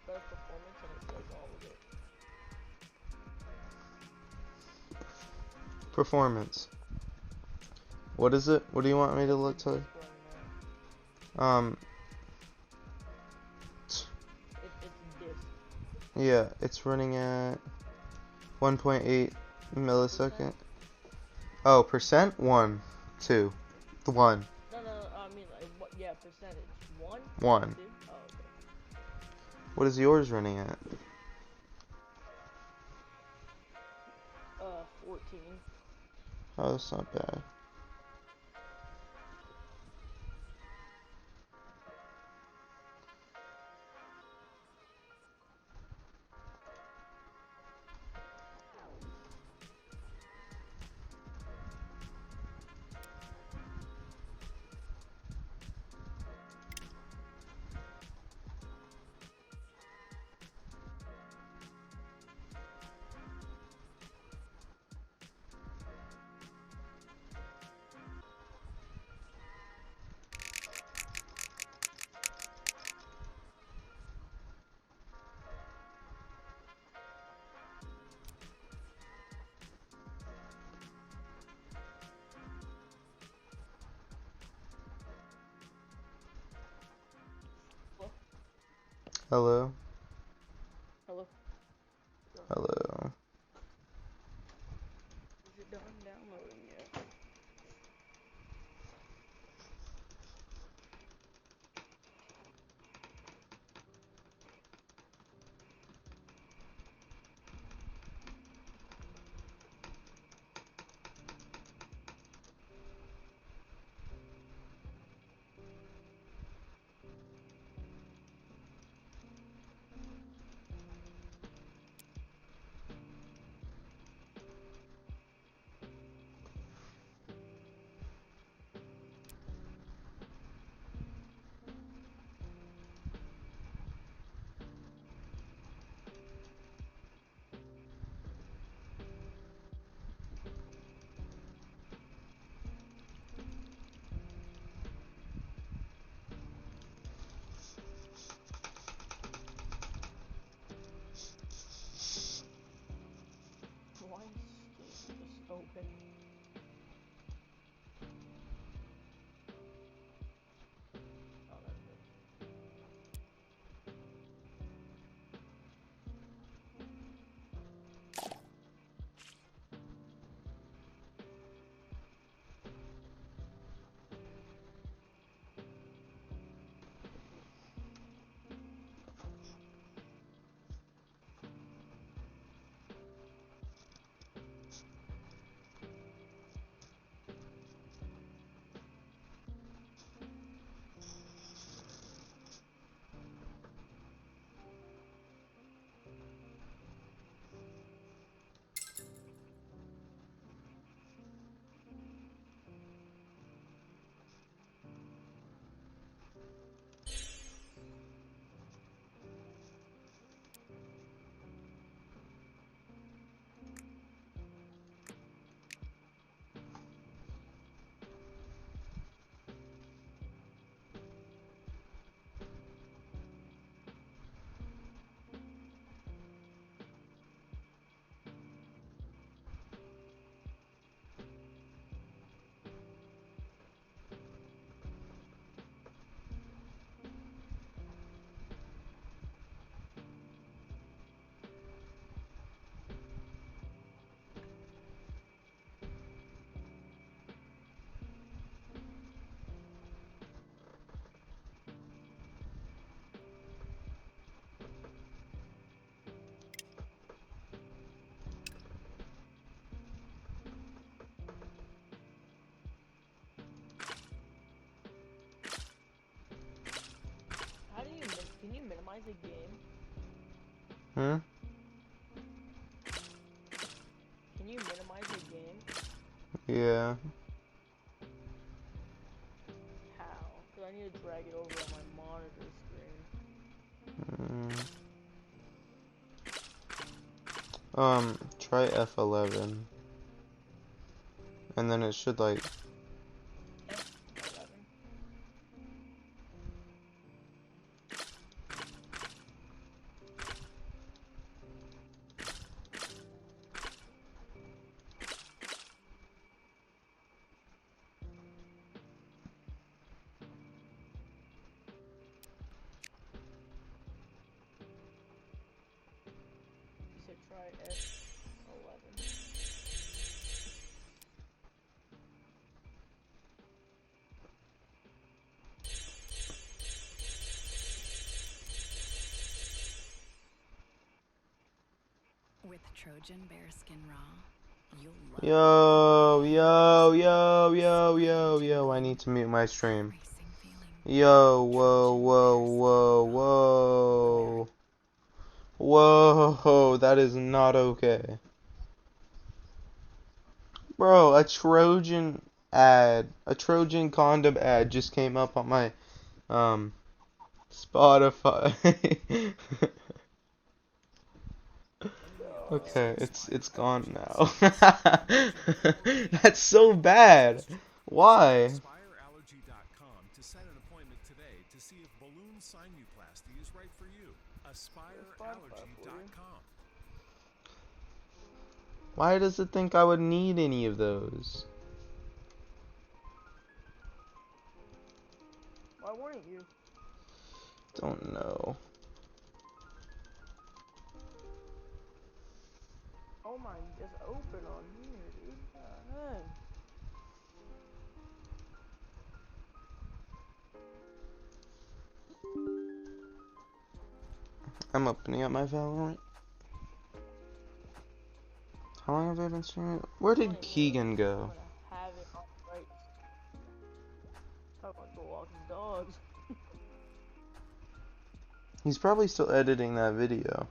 Better performance and it says all of it. Performance. What is it? What do you want me to look What's to? disk running at? It's disk. Yeah, it's running at 1.8 millisecond. Percent? Oh, percent? 1, 2, 1, No, I mean like what? Yeah, percentage. 1. 1. 2. Oh, okay. What is yours running at? 14. Oh, that's not bad. Hello? Hello. Hello. Is it done downloading yet? Why is Steam just open? Oh, that's it. How do you can you minimize a game? Hmm? Can you minimize a game? Yeah. How? Because I need to drag it over on my monitor screen. Try F11. And then it should like... F11. You said try F11. With Trojan Bearskin Raw, you'll love Yo, I need to mute my stream. racing feeling. Yo, whoa. Whoa, that is not okay. Bro, a Trojan condom ad just came up on my, Spotify. Okay, it's gone now. That's so bad. Why? AspireAllergy.com to set an appointment today to see if balloon sinuplasty is right for you. AspireAllergy.com. Why does it think I would need any of those? Why wouldn't you? Don't know. Oh my, just open on here, dude. Dang. I'm opening up my Valorant. How long have I been streaming? Where 20 did Keegan minutes. I'm go? gonna have it on right. I'm gonna go walk his dogs. He's probably still editing that video.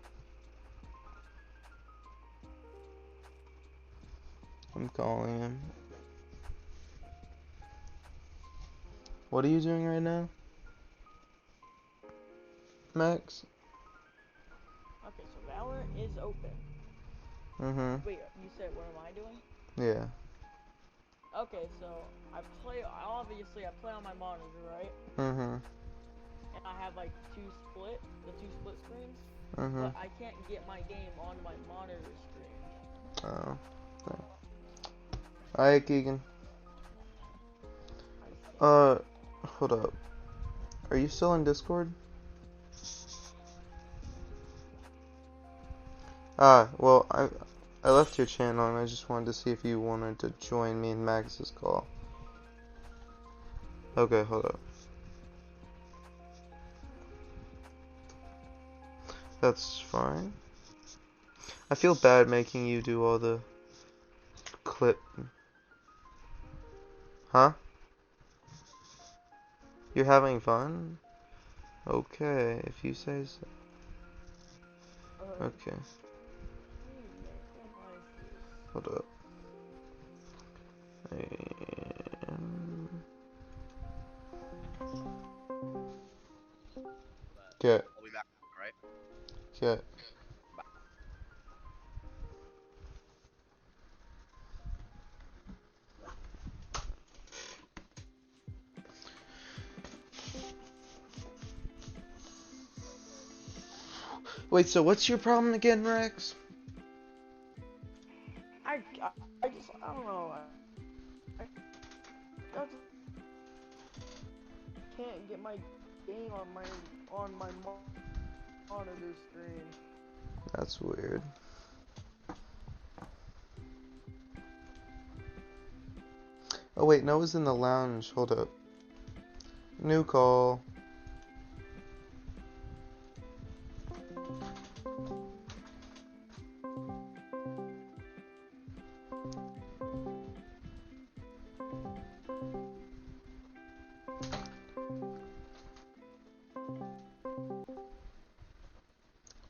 I'm calling him. What are you doing right now, Max? Okay, so Valorant is open. Mm-hmm. Wait, you said what am I doing? Yeah. Okay, so obviously I play on my monitor, right? Mm-hmm. And I have like the two split screens, Mm-hmm. but I can't get my game on my monitor screen. Oh. Alright, Keegan. I see. Hold up. Are you still in Discord? Well, I left your channel and I just wanted to see if you wanted to join me in Max's call. Okay, hold up. That's fine. I feel bad making you do all the clip. Huh? You're having fun? Okay, if you say so. Okay, What is this? hold up. Okay, I'll be back. All right. okay. Wait, so what's your problem again, Rex? I don't know. I just can't get my game on my monitor screen. That's weird. Oh wait, Noah's in the lounge. Hold up. New call.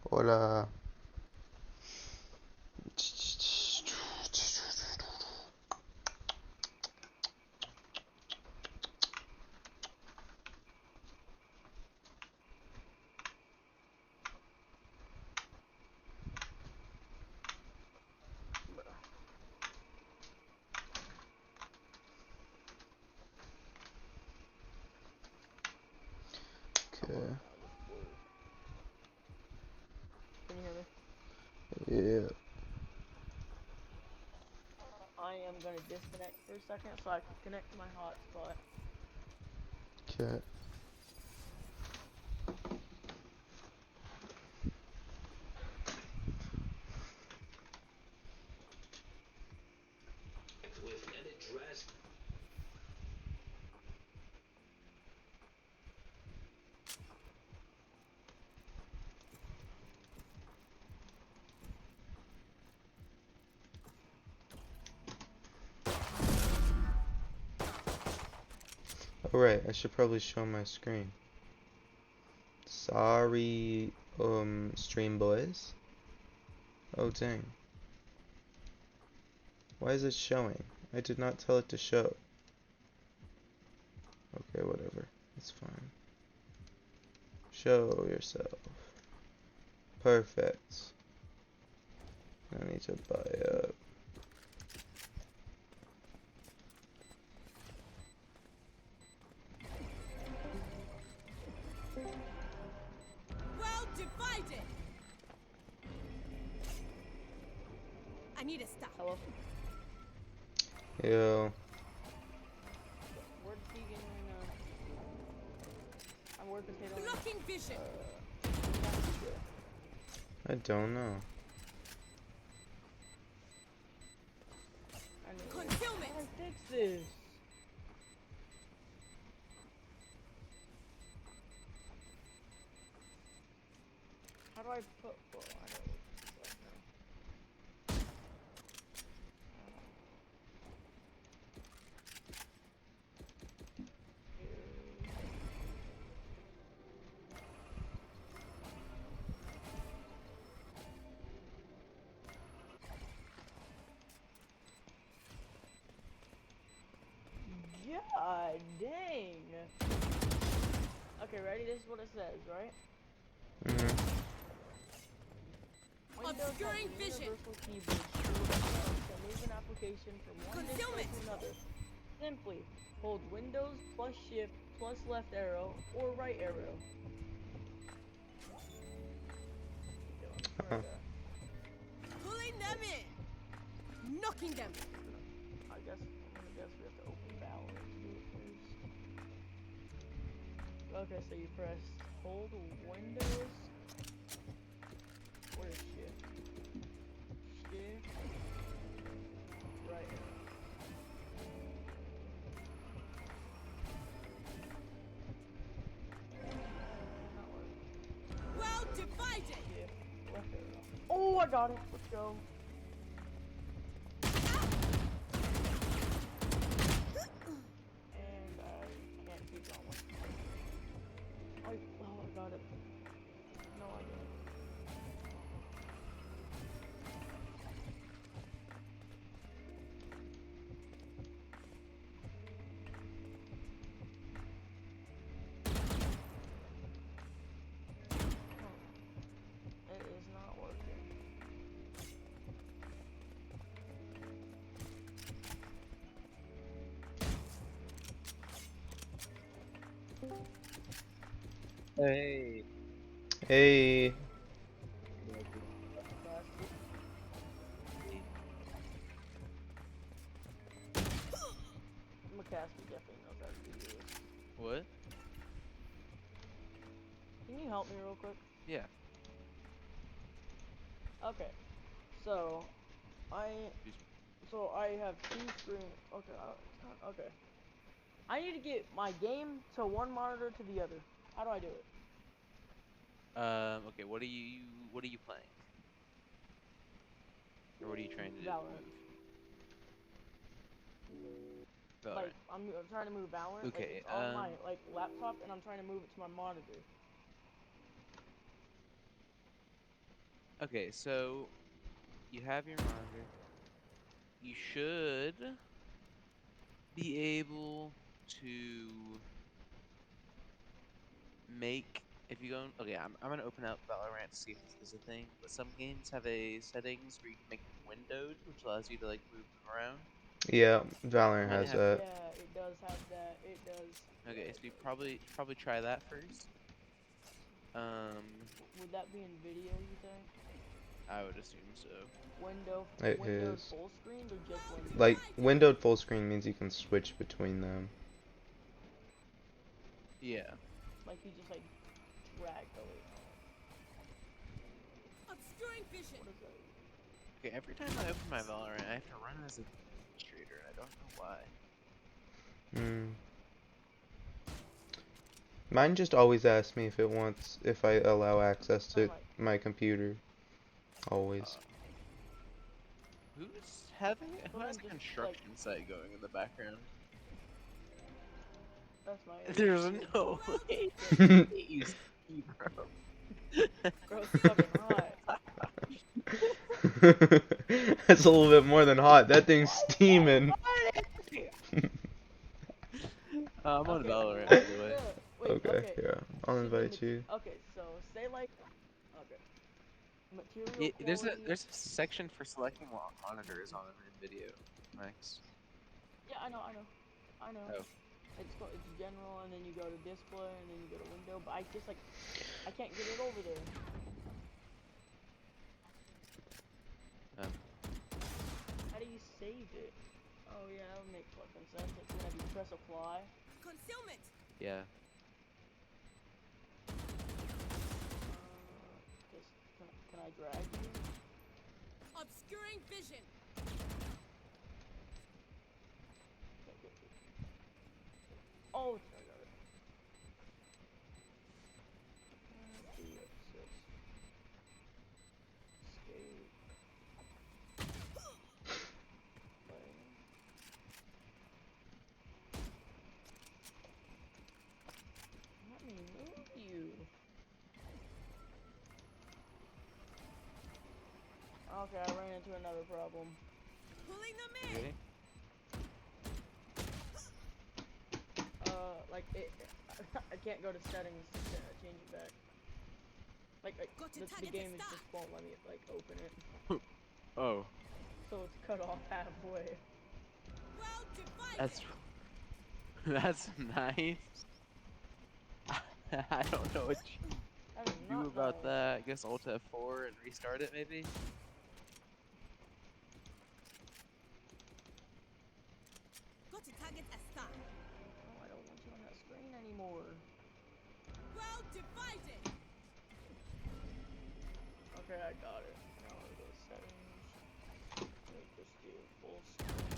Hola. Okay. Can you hear me? Yeah. I am gonna disconnect for a second so I can connect to my hotspot. Okay. Alright, I should probably show my screen. Sorry, stream boys. Oh dang. Why is it showing? I did not tell it to show. Okay, whatever. It's fine. Show yourself. Perfect. I need to buy up. Well divided. I need a stop. Hello? Yo. Where'd Keegan I'm working potato. Blocking vision. I don't know. this? How do I put? Well, I know what this is like now. God dang. Okay, ready? This is what it says, right? Mhm. Windows Obscuring has a vision. universal keyboard to move an application from one display Concealment. to another. Simply hold Windows plus Shift plus left arrow or right arrow. Huh. Pulling them in. Knocking them. I'm gonna guess we have to open Valorant to do it first. Okay, so you press hold Windows or Shift. Shift. Right arrow. Not working. Well divided. Shift. Left arrow. Oh, I got it. Let's go. And I can't keep going. Oh, I got it. No, I didn't. It is not working. Hey. Hey. McCaskey definitely knows how to do this. What? Can you help me real quick? Yeah. Okay. So, I have two screen. Okay. Okay. I need to get my game to one monitor to the other. How do I do it? Okay, what are you playing? Or what are you trying to Valorant. move? Like, Valorant. I'm trying to move Valorant. Like, Okay, it's on my laptop, and I'm trying to move it to my monitor. okay, so you have your monitor. You should be able to make if you go okay, I'm gonna open up Valorant to see if this is a thing, but some games have a settings where you can make them windowed, which allows you to like move them around. Yeah, Valorant Might has have that. Yeah, it does have that. It does. okay, Yeah, so it you does. probably try that first. Would that be in video, you think? I would assume so. It Windows is. full screen or just Windows? Like, windowed full screen means you can switch between them. Yeah. Like you just like drag the way. Obscuring vision. What is that? Okay, every time I open my Valorant, I have to run as an administrator, and I don't know why. Hmm. Mine just always asks me if I allow access to my computer. Always. Who Well, has then a just, construction site going in the background? That's my. There's no Well way. defended. Jeez, bro. Bro, it's fucking hot. That's a little bit more than hot. That thing's steaming. I'm on Okay, Valorant, what by is the way. Wait, Okay, okay. yeah. I'll So the invite you. Okay, so say like. Okay. Material There's quality. a section for selecting monitors on video, Max. Yeah, I know. Oh. It's general, and then you go to display, and then you go to window. But I just like, I can't get it over there. How do you save it? Oh yeah, that would make fucking sense. It's gonna be press apply. Concealment. Yeah. Can I drag you? Obscuring vision. Oh, I got it. F6. Escape. Play. Let me move you. Okay, I ran into another problem. Pulling them You ready? Like it, I can't go to settings to change it back. Like the game is just won't let me like open it, Oh, so it's cut off halfway. Well divided. that's that's nice. I don't know what you That is do not about nice. that. I guess Alt F4 and restart it maybe. Got to target a star. Oh, I don't want you on that screen anymore. Well divided. Okay, I got it. Now I go to settings. Make this do full screen.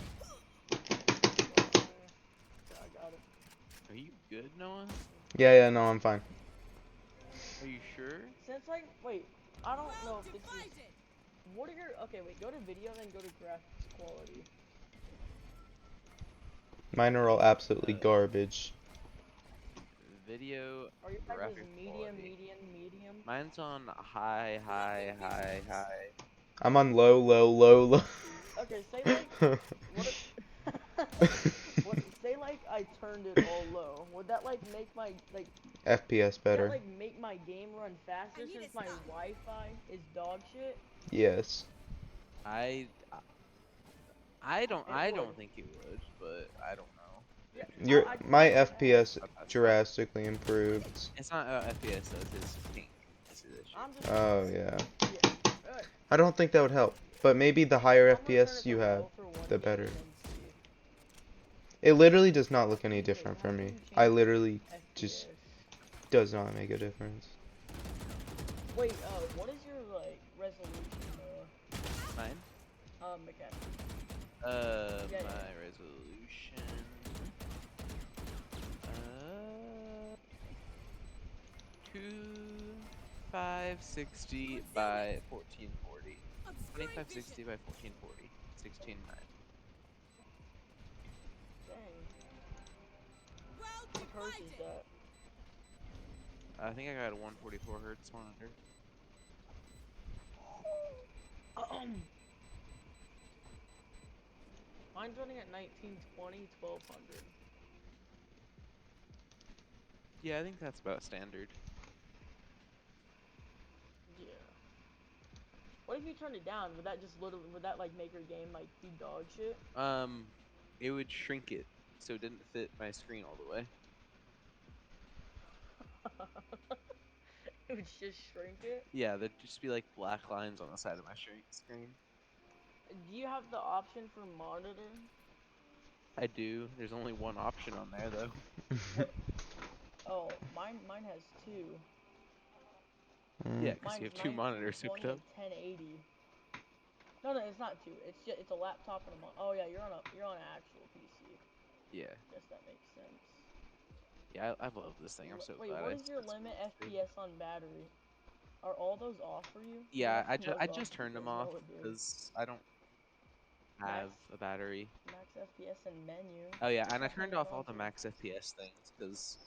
Okay, I got it. Are you good, Noah? Yeah, no, I'm fine. Are you sure? Since like, wait, I don't know Well if this is. divided. What are your? Okay, wait. Go to video, then go to graphics quality. Mine are all absolutely Uh, garbage. Video Are your guys' graphic medium, quality. medium? Mine's on high. I'm on low, low, low, low. Okay, say like what? What? Say like I turned it all low. Would that like make my like? FPS Would that better. like make my game run faster I need since a my stop. Wi-Fi is dog shit? Yes. I It would. don't think it would, but I don't know. Yeah, I just My wanted to FPS I'll pass it. drastically improved. It's not FPS though, it's ping. That's the issue. I'm just. Oh yeah. Yeah. Alright. I don't think that would help. But maybe the higher I'm gonna turn FPS it you to have, low for one the game better. and then see. It literally does not look any Okay, different how for do me. you I change literally FPS? just does not make a difference. Wait, what is your like resolution though? Mine? Mechanic. My yeah. resolution. 2560 by 1440. Obscuring 2560 vision. by 1440. 16:9. Dang. Well What hertz is divided. that? I think I got a 144 hertz monitor. Mine's running at 1920, 1200. Yeah, I think that's about standard. Yeah. What if you turned it down? Would that just literally, would that like make your game like be dog shit? It would shrink it so it didn't fit my screen all the way. It would just shrink it? Yeah, there'd just be like black lines on the side of my screen. Do you have the option for monitor? I do. There's only one option on there though. What? Oh, mine has two. Yeah, because you Mine's have two monitors hooked 1920 up. and 1080. No, it's not two. It's a laptop and a oh yeah, you're on an actual PC. Yeah. Guess that makes sense. Yeah, I love this thing. I'm so Wait, glad what I is your spent so limit much time. FPS on battery? Are all those off for you? You Yeah, left those I off just turned them because off Noah did. because I don't Max, have a battery. max FPS and menu. Oh yeah, and I What turned am I off all going the to? max FPS things because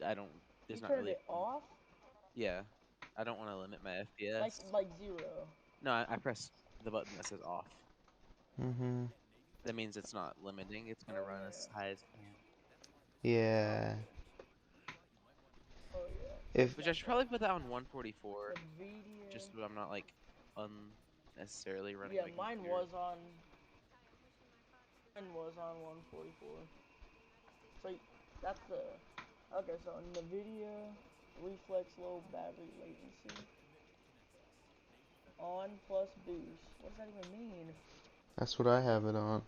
I don't. You There's not turned really. it off? Yeah, I don't want to limit my Like FPS. zero. No, I pressed the button that says off. Mhm. That means it's not limiting. It's gonna Oh run as yeah. high as it can. Yeah. Oh yeah. If Which I should probably put that on 144, Nvidia. just so I'm not like unnecessarily running Yeah, my mine computer. was on. Mine was on 144. So that's the. Okay, so Nvidia, reflex low battery latency. On plus boost. What does that even mean? that's what I have it on.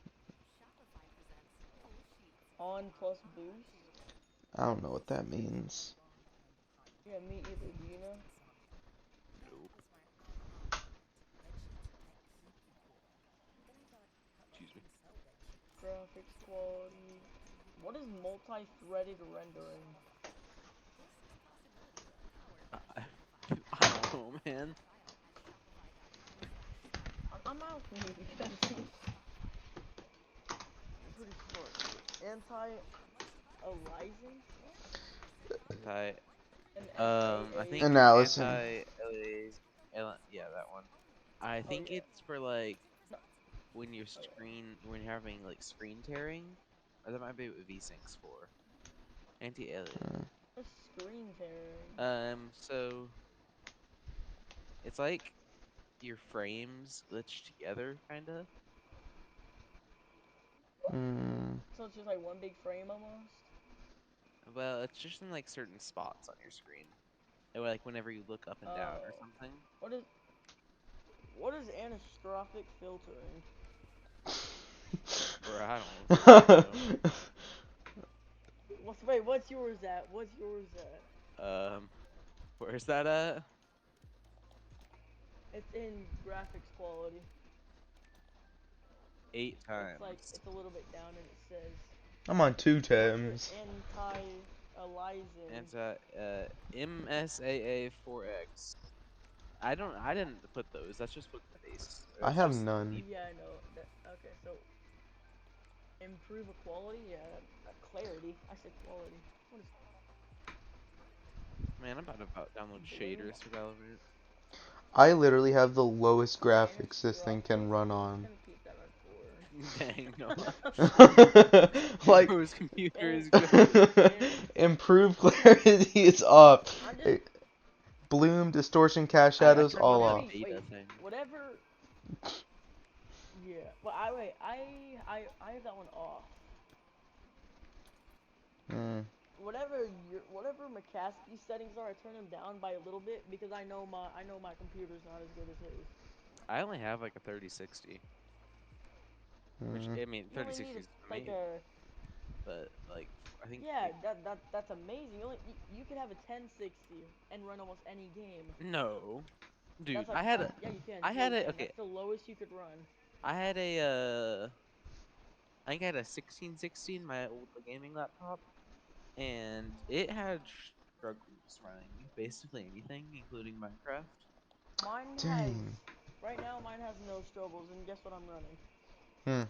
On plus boost? I don't know what that means. Yeah, me either. Do you know? Nope. Excuse me. Graphics quality. What is multi-threaded rendering? I, I don't know, man. I'm asking you because I'm pretty smart. Anti-aliasing? Anti. An I SAA. think Analysis. anti-aliasing. Yeah, that one. I Oh think yeah. it's for like No. when your Oh yeah. screen when you're having like screen tearing, or that might be what VSync's for. Anti-aliasing. What's screen tearing? So it's like your frames glitch together, kinda. Mm. So it's just like one big frame almost? Well, it's just in like certain spots on your screen. Like whenever you look up and down or Oh. something. What is anastrophic filtering? Or I don't know. What's yours at? What's yours at? Where's that at? It's in graphics quality. 8 It's like times. it's a little bit down and it says I'm on 2 what's your times. anti-aliasing? MSAA4X. I didn't put those. That's just what the base. I It's have just none. Yeah, I know. Okay, so improve equality. Yeah, clarity. I said quality. What is Man, I'm about to download bloom? shaders for Valorant. I literally have the lowest graphics this thing Anastrophic. can run I'm on. gonna keep that Dang, no. on 4. Like, Whose computer And is good? improved clarity is off. I'm just Bloom, distortion, cast I shadows, heard all that's a off. beta thing. whatever. Yeah. Well, I have that one off. Mm. Whatever McCaskey settings are, I turn them down by a little bit because I know my computer's not as good as his. I only have like a 3060. Which, Mm. I mean, You only 3060 need is like amazing. a But, like, I think. yeah that's amazing. You could have a 1060 and run almost any game. No. Dude, That's like yeah you can. I Yeah had you a. can. Okay. That's the lowest you could run. I had I think I had a 1660 in my old gaming laptop. And it had struggles running basically anything, including Minecraft. Mine has Dang. right now. Mine has no struggles, and guess what I'm running? Hmm.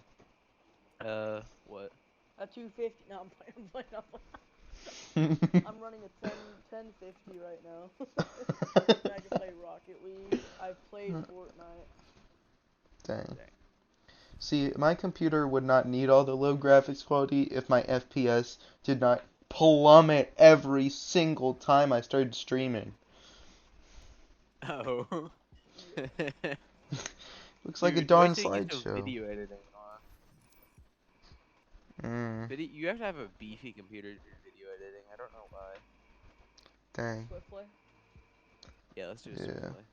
What? A 250. No, I'm playing. I'm running a 1050 right now. And I can play Rocket League. I've played Fortnite. Dang. Dang. See, my computer would not need all the low graphics quality if my FPS did not plummet every single time I started streaming. Oh. Looks like a Dude, wait darn till you get to slideshow. video editing on. Mm. You have to have a beefy computer to do video editing. I don't know why. Dang. Swiftly. Yeah, let's do it Yeah. swiftly.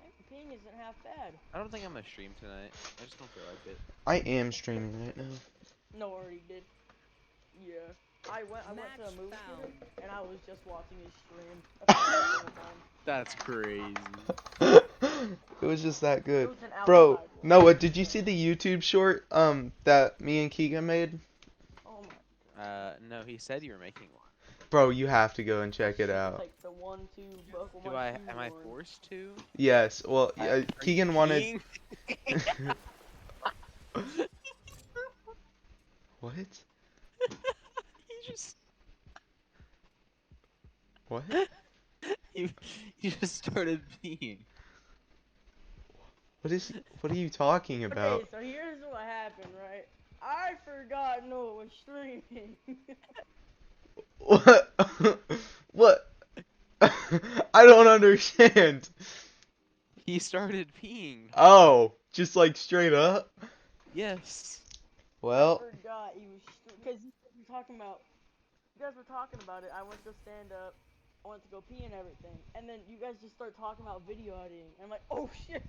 Hey, the ping isn't half bad. I don't think I'm gonna stream tonight. I just don't feel like it. I am streaming right now. No, already did. Yeah. I went to a movie theater and I was just watching his stream. That's my every single time. That's crazy. It was just that It good. was an Bro, outside one. Noah, did you see the YouTube short that me and Keegan made? Oh my god. No, he said you were making one. Bro, you have to go and check it Shit, out. like the 1, 2, buckle Do my I? shoes Am I on. forced to? Yes. Well, Are you Keegan wanted. peeing? What? You just What? you you just started peeing. What are you talking Okay, about? so here's what happened, right? I forgot Noah was streaming. What? What? I don't understand. He started peeing. Oh, just like straight up? Yes. Well, I forgot he was because you guys were talking about it. I went to stand up. I went to go pee and everything, and then you guys just start talking about video editing. And I'm like, oh shit.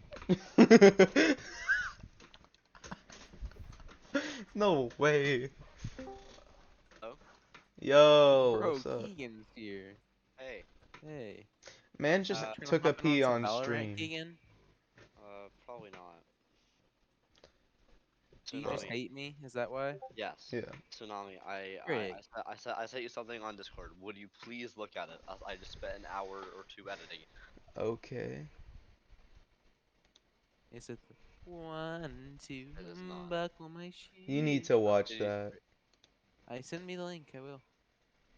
no way. Oh, Yo, Bro, what's up? Keegan's here. hey. Hey. Man just Trying to took a hop in on pee some on Valorant, stream. Keegan? Probably not. Do you just Tsunami. hate me? Is that why? Yes. Yeah. Tsunami. Great. I sent you something on Discord. Would you please look at it? I just spent an hour or two editing it. Okay. Is it the 1, 2, It is not. buckle my shoes? You need to watch Did you- that. I send me the link. I will.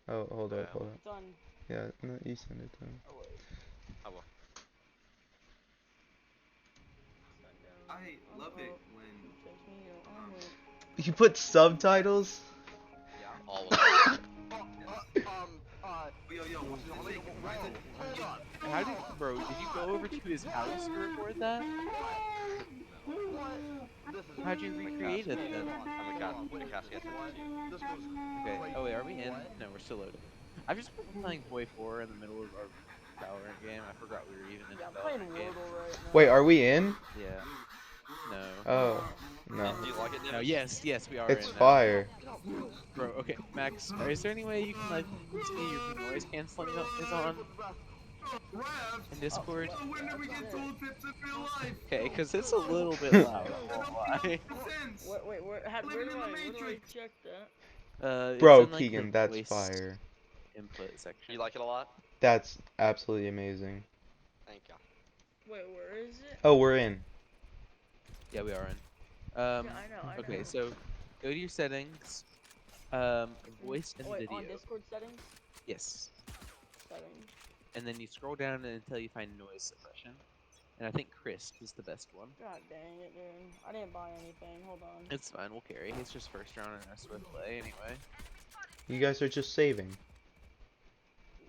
Oh, hold Okay, up, hold up. It's on. Yeah, no, you send it to him. Oh wait. I will. Sundown. I love it Oh, when touch me, you don't want it. You put subtitles? Yeah. All of it. yo, what's the link? Hold on. How did, bro? Did you go over to his house to record that? This is How'd you recreate it then? I'm a cast against it. Okay. Oh wait, are we in? No, we're still loading. I've just been playing Boy 4 in the middle of our Valorant game. I forgot we were even in Yeah, the I'm playing Valorant game. Wordle right now. Wait, are we in? Yeah. No. Oh, no. Do you like it, No. Dennis? Yes, we are. It's in now. fire. Bro, okay, Max, is there any way you can like see your noise canceling is on in Discord? When did we get told tips in real life? Okay, because it's a little bit loud. I won't lie. Wait, where do I check that? It's Bro, in, like, the Keegan, that's voice fire. input section. You like it a lot? That's absolutely amazing. Thank you. Wait, where is it? Oh, we're in. Yeah, we are in. Yeah, I know. Okay, so go to your settings, voice and Wait, video. on Discord settings? Yes. Settings. And then you scroll down until you find noise suppression. And I think crisp is the best one. God dang it, dude. I didn't buy anything. Hold on. It's fine, we'll carry. It's just first round in a swift play anyway. You guys are just saving.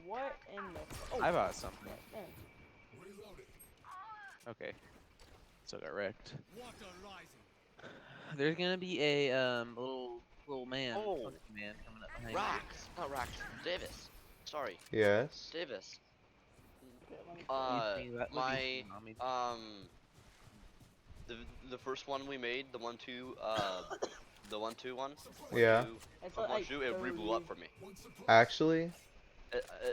What in the? Oh, I bought something. man. Okay. So got wrecked. There's gonna be a little man, Oh. funky man coming up behind Rax, not Rax. Davis. Sorry, Yes. Davis. Okay, let me. The first one we made, the 1-2, the 1-2 one. Yeah. It's From like 1-2, it re-blew up for me. Actually?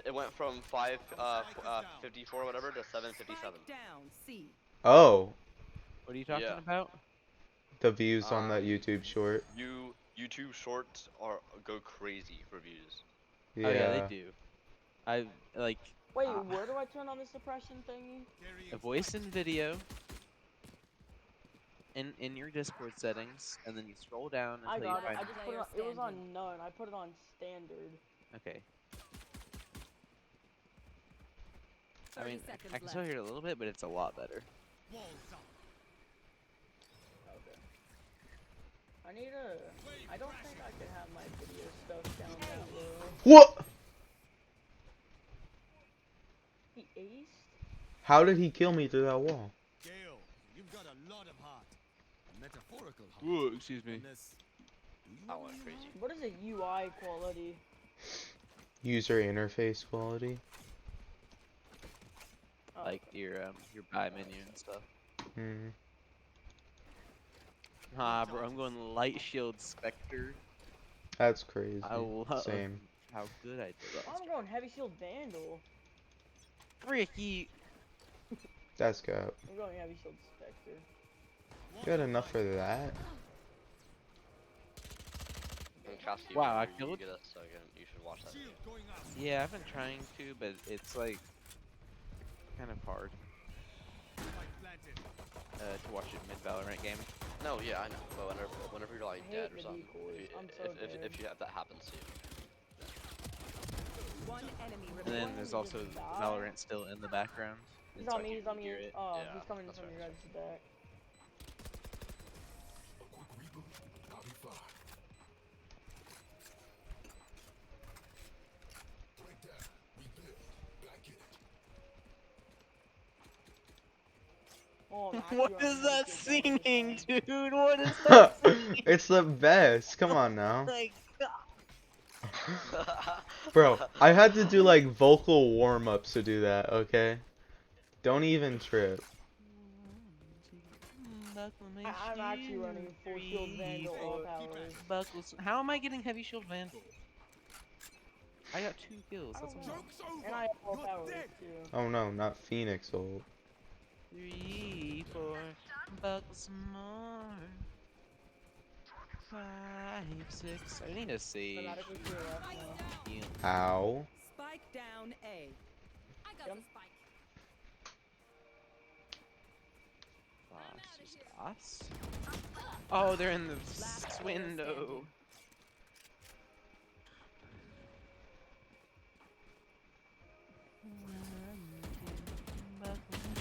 It went from 54 whatever to 757. Down, C. Oh. What are you talking Yeah. about? The views on that YouTube short. YouTube shorts go crazy for views. Yeah. Oh yeah, they do. I like Wait, where do I turn on the suppression thingy? a voice and video in your Discord settings, and then you scroll down I until you got it. find. I just put it on. It was on none. I put it on standard. Okay. I 30 mean, seconds I can still hear it a little bit, but it's a lot better. Okay. I need a. I don't think I can have my video stuff down that low. What? He aced? How did he kill me through that wall? Gale, you've got a lot of heart. A metaphorical heart. Whoa, excuse me. That went crazy. What is a UI quality? User interface quality. Oh, Like your buy menu and stuff. Hmm. Ah, bro, I'm going light shield specter. That's crazy. I love Same. how good I did that. I'm going heavy shield vandal. Freaky. That's cap. I'm going heavy shield specter. You got enough for that? Wow, I you killed- get a second, you should watch that video. Yeah, I've been trying to, but it's like kind of hard to watch a mid Valorant game. No, yeah, I know. But whenever you're like I dead hate or the something, decoys. I'm so dead. if you have that happens to you. One enemy And remaining. then there's also Valorant still in the background. He's and so on I me, can he's on me. hear it. Oh, Yeah, he's coming that's from right, your that's guys' back. Oh, I'm actually What running is heavy that shield vandal singing, this time. dude? What is that singing? It's the best. Come on now. Like, Bro, I had to do like vocal warm-ups to do that, okay? Don't even trip. I'm actually running full shield vandal all powers. Buckles. How am I getting heavy shield vandal? I got 2 kills. That's I don't amazing. know. And I have all powers too. Oh no, not Phoenix ult. 3, 4, buckles more. 5, 6. I need a sage. Automatically to your left now. Heal. Ow. Spike down A. I got Yep. the spike. Us? Oh, they're in the Last player window.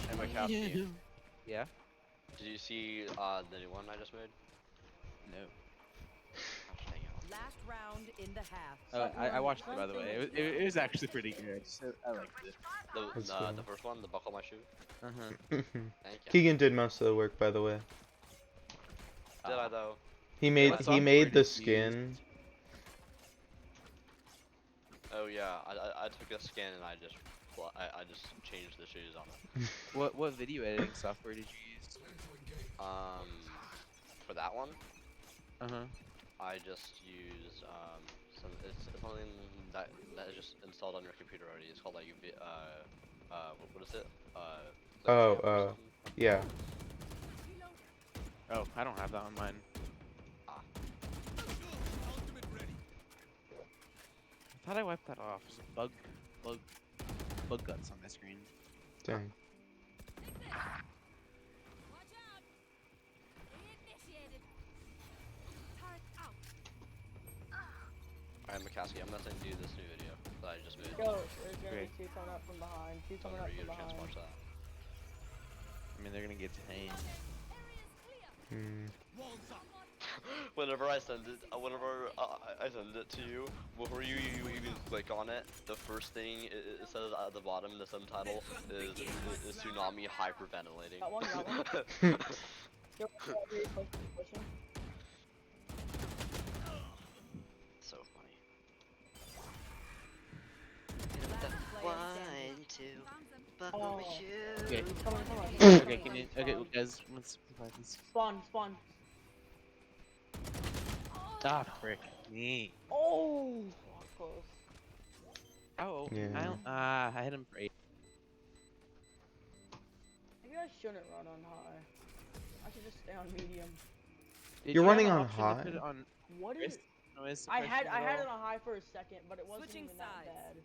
Hey, Mikowski, Yeah? did you see the new one I just made? No. Gosh, dang it. Last round in the half. Oh, I Second watched it round, by the way. something. It was actually pretty good. So I liked it. That's The cool. first one, the buckle my shoe. Uh-huh. Thank you. Keegan did most of the work, by the way. Did I though? He made What he software made the did you skin. Oh yeah, I took a skin and I just changed the shoes on it. What video editing software did you use? For that one, Uh-huh. I just used it's something that is just installed on your computer already. It's called like what is it? Click Oh, Cam or something? Yeah. Oh, I don't have that on mine. Ah. I thought I wiped that off. There's a bug guts on my screen. Dang. Watch out. Initiated. Turret out. Alright, Mikowski, I'm gonna send you this new video that I just made. Yo, there's gonna Great. be two coming up from behind. Two coming Whenever up you from get a chance to behind. watch that. I mean, they're gonna get tamed. Area's clear. Whenever I send it, I send it to you, before you even click on it, the first thing it says at the bottom in the subtitle is tsunami hyperventilating. Got one. Yo, pushing. So funny. Oh. Okay. Come on. Okay, can you? Okay, guys, let's provide this. Spawn. Ah, frick me. Oh, close. Oh, Yeah. I hit him for 8. Maybe I shouldn't run on high. I should just stay on medium. Did You're you have running an on option to put it high? on What is? wrist noise I had suppression at it all? on high for a second, but it wasn't Switching even that sides. bad.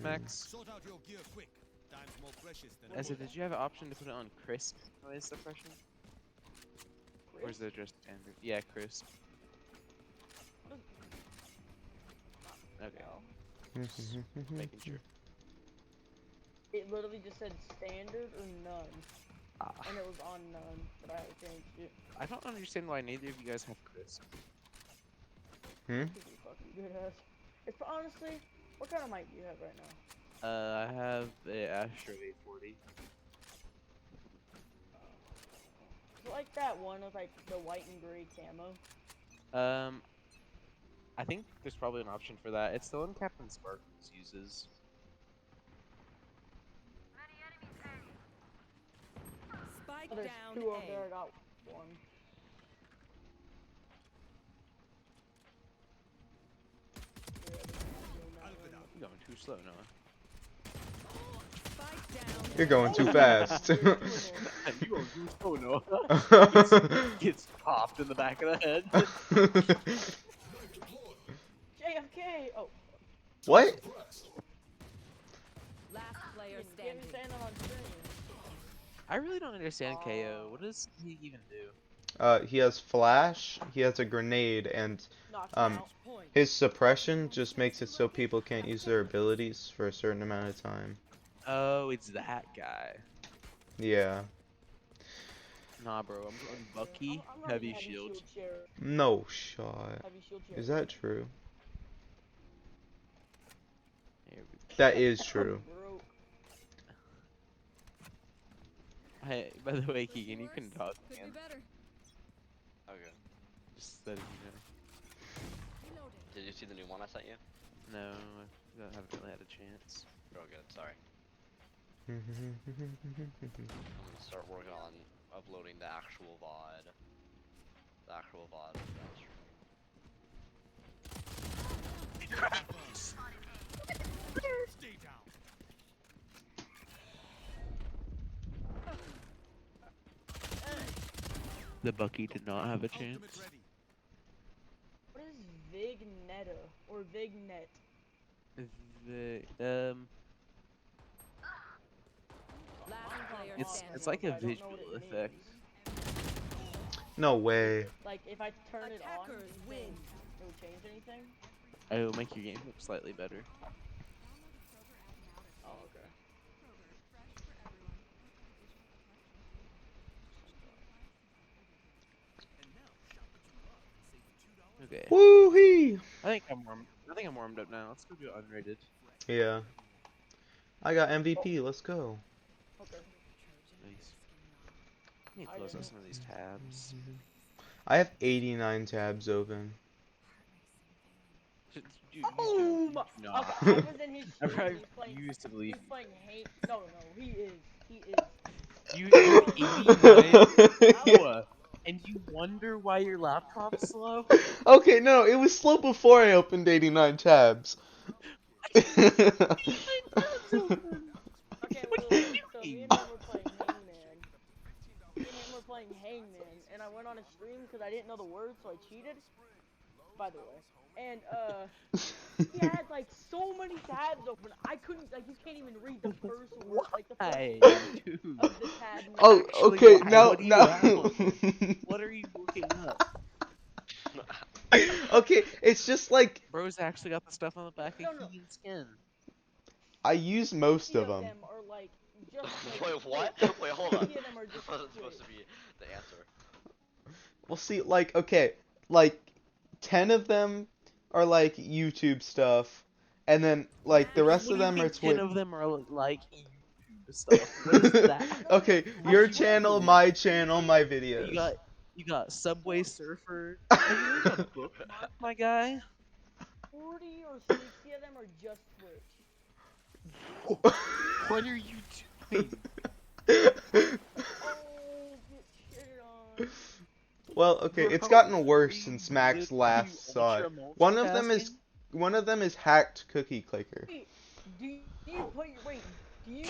Max, Sort out your gear quick. Time's more precious than I said, did you have an option to put it on crisp noise suppression? Or is it just standard? Yeah, crisp. Okay, No. making sure. It literally just said standard or none, Ah. and it was on none, but I had changed it. I don't understand why neither of you guys have crisp. Pretty fucking good ass. It's honestly, what kind of mic do you have right now? I have a Astro 840. Is it like that one with like the white and gray camo? I think there's probably an option for that. It's the one Captain Sparkles uses. Spike Oh, there's down two over A. there. I got one. You're going too slow, Noah. Spike down. You're going too fast. You going too slow, Noah. Gets popped in the back of the head. JFK. Oh, What? Last player can't standing. be saying that on stream. I really don't understand KO. What does he even do? He has flash, he has a grenade, and Knocked Um, out. Point. his suppression just makes it so people can't use their abilities for a certain amount of time. Oh, it's that guy. Yeah. Nah, bro. I'm going Bucky, I'm running heavy shield. chair. No shot. Heavy shield chair. Is that true? Here we go. That is true. Bro, Hey, by the way, Keegan, you can talk Could again. be better. Okay. Just letting you know. Reloading. Did you see the new one I sent you? No, I haven't really had a chance. Oh, good. Sorry. I'm gonna start working on uploading the actual VOD. The actual VOD. of that stream. Stay down. The Bucky did not have a chance. What is Vignetta or Vignet? The Last player it's standing. like a I don't know what visual it effect. means. No way. Like if I turn it on, Attackers it win. would change anything? It will make your game look slightly better. Oh, okay. Okay. Woo-hee! I think I'm warmed up now. Let's go do unrated. Yeah. I got MVP. Let's go. Okay. Nice. I need to I close out didn't. some of these tabs. I have 89 tabs open. You Oh my! nah. Okay, I was in his I stream. probably He's playing. refuse to believe He's playing hate. No, he is. He is. you. You have 89. Noah, and you wonder why your laptop's slow? Okay, no, it was slow before I opened 89 tabs. Okay, What well, are you look. So me doing? and him were playing Hangman. Me and him were playing Hangman, and I went on a stream because I didn't know the words, so I cheated. By the way, and he had like so many tabs open. I couldn't like you can't even read the first word, like the first Why, letter dude? of the tab name. Oh, Actually, okay, why? now, What do you now. have open? What are you looking up? Okay, it's just like, Bro's actually got the stuff on the back No, of no. Keegan's skin. I use most 50 of them. are like just like Wait, what? Wait, hold on. 50 of them are just This wasn't supposed Twitch. to be the answer. Well, see, like, okay, like, 10 of them are like YouTube stuff, and then, like, the rest What of do you them are mean 10 Twitch. of them are like YouTube stuff? What is that? Okay, What your do you channel, mean? my channel, my You videos. got Subway Surfer. Have you learned a bookmark, my guy? 40 or 60 of them are just Twitch. What are you doing? Oh, get shit on. Well, okay, it's Bro, gotten are worse you since Max last saw it. ultra One of them is multitasking? hacked cookie clicker. Wait, do you put your wait? Do you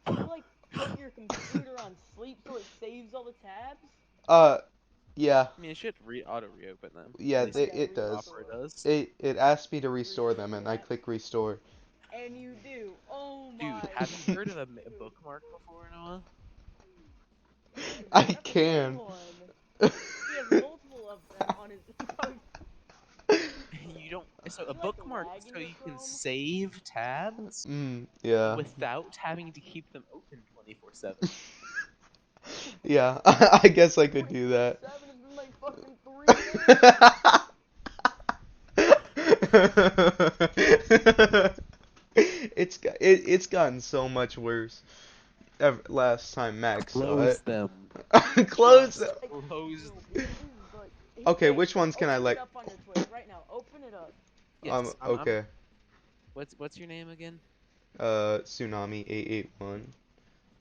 like put your computer on sleep so it saves all the tabs? Yeah, I mean, it should auto reopen them. yeah, At least it the does. Opera does. It asked me to restore them, and I Restore. click restore. And you do. Oh Dude, my. have you heard of a bookmark before, Noah? I That's a good can. one. He has multiple of them on his. You don't. So Do a you like bookmark lag is in so your you can Chrome? save tabs Yeah. without having to keep them open 24/7. Yeah, I guess I could do that. 7 has been like fucking 3 days. It's gotten so much worse. Last time Max saw Close it. them. Close Just them. close. This is like. Okay, Hey, which ones can I open like? it up on your Twitch right now. Open it up. Yes. Okay. What's your name again? Tsunami 881.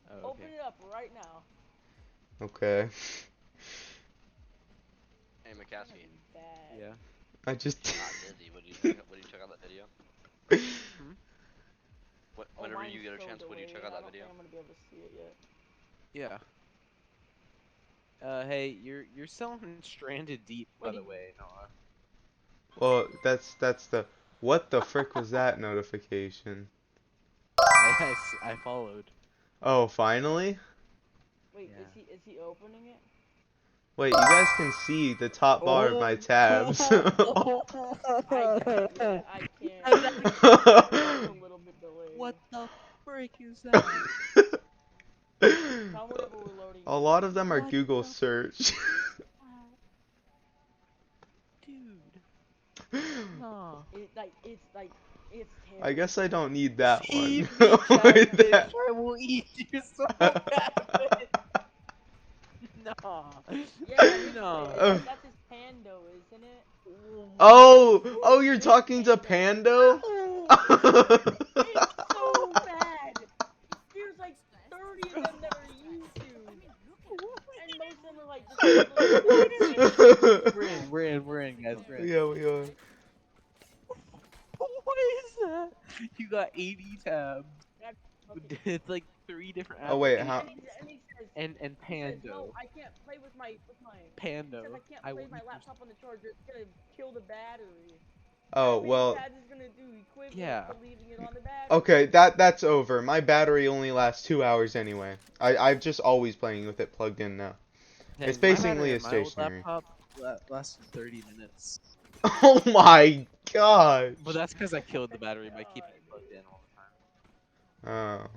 Oh, okay. Open it up right now. Okay. Hey, McCaskey. Bad. Yeah. I just. Not dizzy. Would you check out that video? Whenever Mine's you get a so chance, would you check out delayed, I that don't video? think I'm gonna be able to see it yet. Yeah. Hey, you're selling Stranded Deep, by the way, Noah. Well, that's the. What the frick was that notification? I followed. Oh, finally? Wait, Yeah. is he opening it? Wait, you guys can see the top bar of my tabs. I can't. It's a little bit delayed. What the frick is that? Tell me whenever we're loading. A lot of them are What Google the search. Dude. No. It's terrible. I guess I don't need that one. Feed me With catfish, that. I will eat you some catfish. No. Yeah, No. that's his Pando, isn't it? Oh, you're talking to Pando? It's so bad. There's like 30 of them that are YouTube, and most of them are like just We're in, guys. We're in. Yeah, we are. What is that? You got 80 tabs. It's like 3 different Oh wait, applications. how? And he's and It says, Pando. no, I can't play with my Pando. It says I can't I play will my use- laptop on the charger. It's gonna kill the battery. Oh, How many well, tabs is gonna do equivalent Yeah. to leaving it on the battery? okay, that's over. My battery only lasts 2 hours anyway. I'm just always playing with it plugged in now. Hey, It's my basically battery a on my old stationary. laptop lasted 30 minutes. Oh my gosh. But that's because I killed the Oh my battery by keeping it God. plugged in all the time.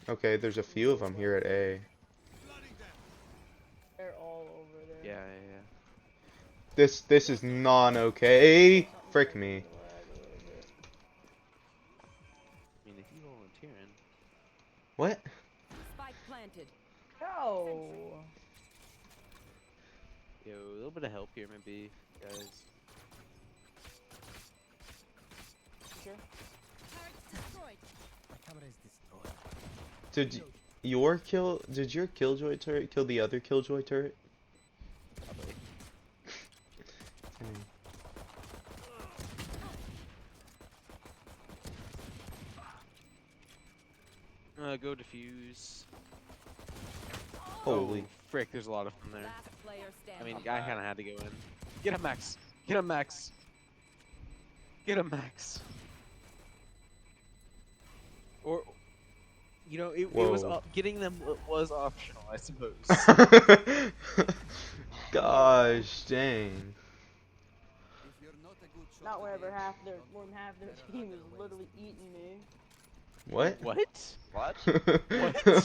Oh. Okay, there's a few of them here at A. They're all over there. Yeah, yeah, yeah. This is non-okay. Something's Frick making me. lag a little bit. I mean, if you volunteering. What? Spike planted. No. Yo, a little bit of help here, maybe, guys. Sure. Did your killjoy turret kill the other killjoy turret? Probably. Dang. Go defuse. Holy. Oh, frick, there's a lot of them there. Last player I standing. mean, guy kind of had to go in. Get him, Max. Get him, Max. Get him, Max. Or, you know, it was Whoa. getting them was optional, I suppose. Gosh, dang. Not whenever more than half their team is literally eating me. What? What? What?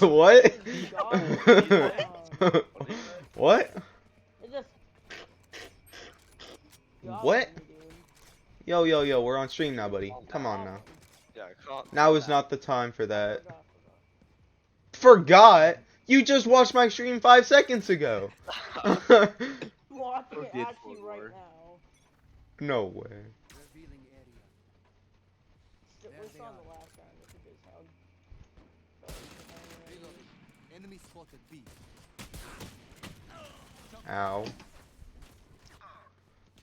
What? God, What? it just. What? God, dude. Yo, we're on stream now, buddy. Come on now. Yeah, calm Now is down. not the time for that. Forgot. Forgot? You just watched my stream 5 seconds ago. Watching Or it did actually for right more. now. No way. We saw in the last round. Look at this. How. Enemy spotted B. Ow.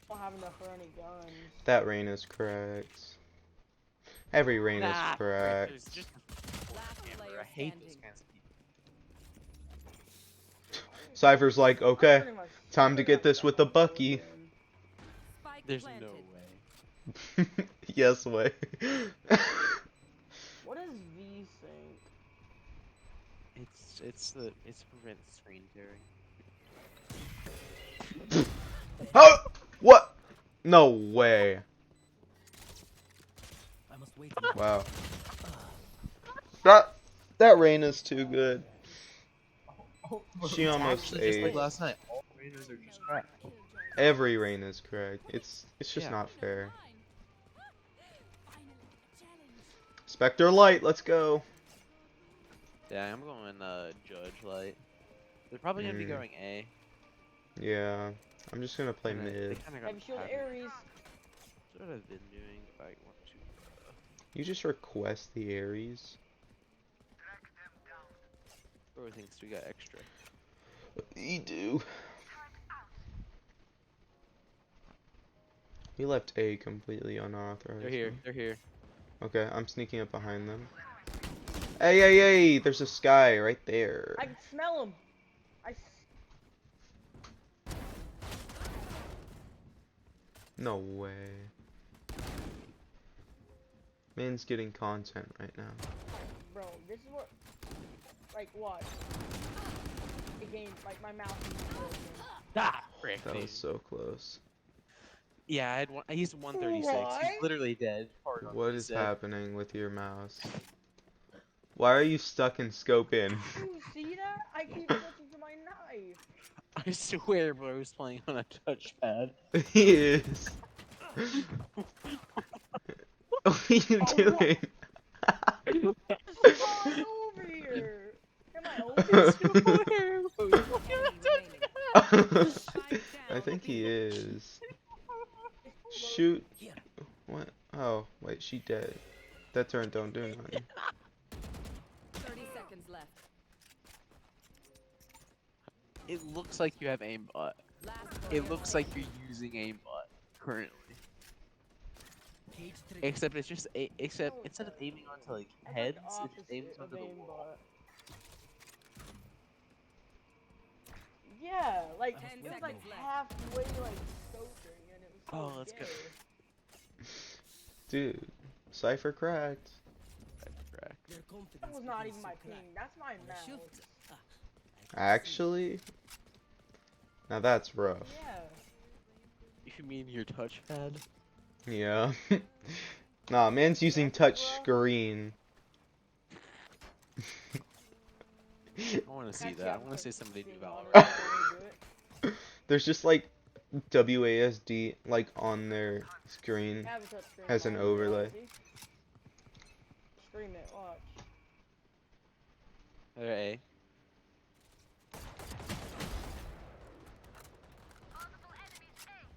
Don't have enough for any guns. That rain is cracked. Every rain Nah, is frick, cracked. there's just Last player I hate those standing. kinds of people. Cypher's like, okay, Pretty much- time to pretty get this much with the done with Bucky. it. Spike There's planted. no way. Yes way. What is V-Sync? It's to prevent screen tearing. Oh! What? No way. I must wait. Wow. That rain is too good. She almost Actually, just like aged. last night, all raiders are just crap. Every rain is cracked. It's just Yeah. not fair. Spectre Light, let's go. Yeah, I'm going Judge Light. They're probably gonna be going A. Yeah. I'm just gonna play Kinda- They mid. kind of got Heavy shield pattern. Ares. That's what I've been doing. If I want to. You just request the Ares. Bro thinks we got extra. You do. We left A completely unauthorized. They're here. They're here. Okay, I'm sneaking up behind them. Hey, there's a Sky right there. I can smell him. No way. Man's getting content right now. Bro, this is what. Like, watch. Again, like, my mouth is broken. Ah, frick. That dude. was so close. Yeah, I had one. He's 136. What? He's literally dead. Hard on What is reset. happening with your mouse? Why are you stuck in scope in? You see that? I keep switching to my knife. I swear, bro, I was playing on a touchpad. He is. What are you doing? Spawn over here. Am I over? I think he is. Shoot. What? Oh, wait, she dead. That turret don't do nothing. 30 seconds left. It looks like you have aimbot. Last It player looks like you're using aimbot currently. Except it's just except No, instead of it's aiming onto like like heads, the it just aims opposite of onto the wall. aimbot. Yeah, like 10 it was like seconds left. halfway like scoping and it was so Oh, let's gay. go. Dude, Cypher cracked. Crack. That was not even my ping. That's my mouse. Actually, now that's rough. Yeah. You mean your touchpad? Yeah. Nah, man's using That's touch rough. screen. I want to see Actually, that. I I'm want to see somebody do being Valorant. honest, I wanna do it. There's just like WASD like on their screen I have a touch screen as on an mine, overlay. see? Stream it, watch. Okay.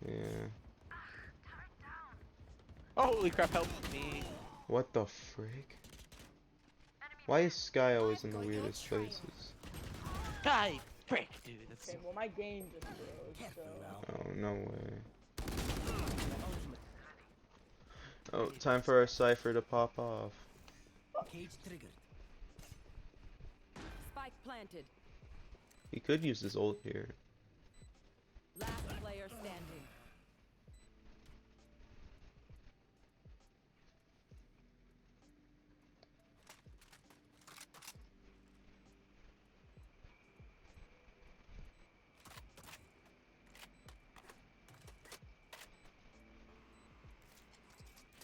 Yeah. Holy crap! Help me! What the frick? Why is Sky always in the weirdest places? Die! Frick, dude. That's Okay, well my game just froze, so. Oh, no way. Oh, time for our Cypher to pop off. Spike planted. He could use his ult here. Last player standing.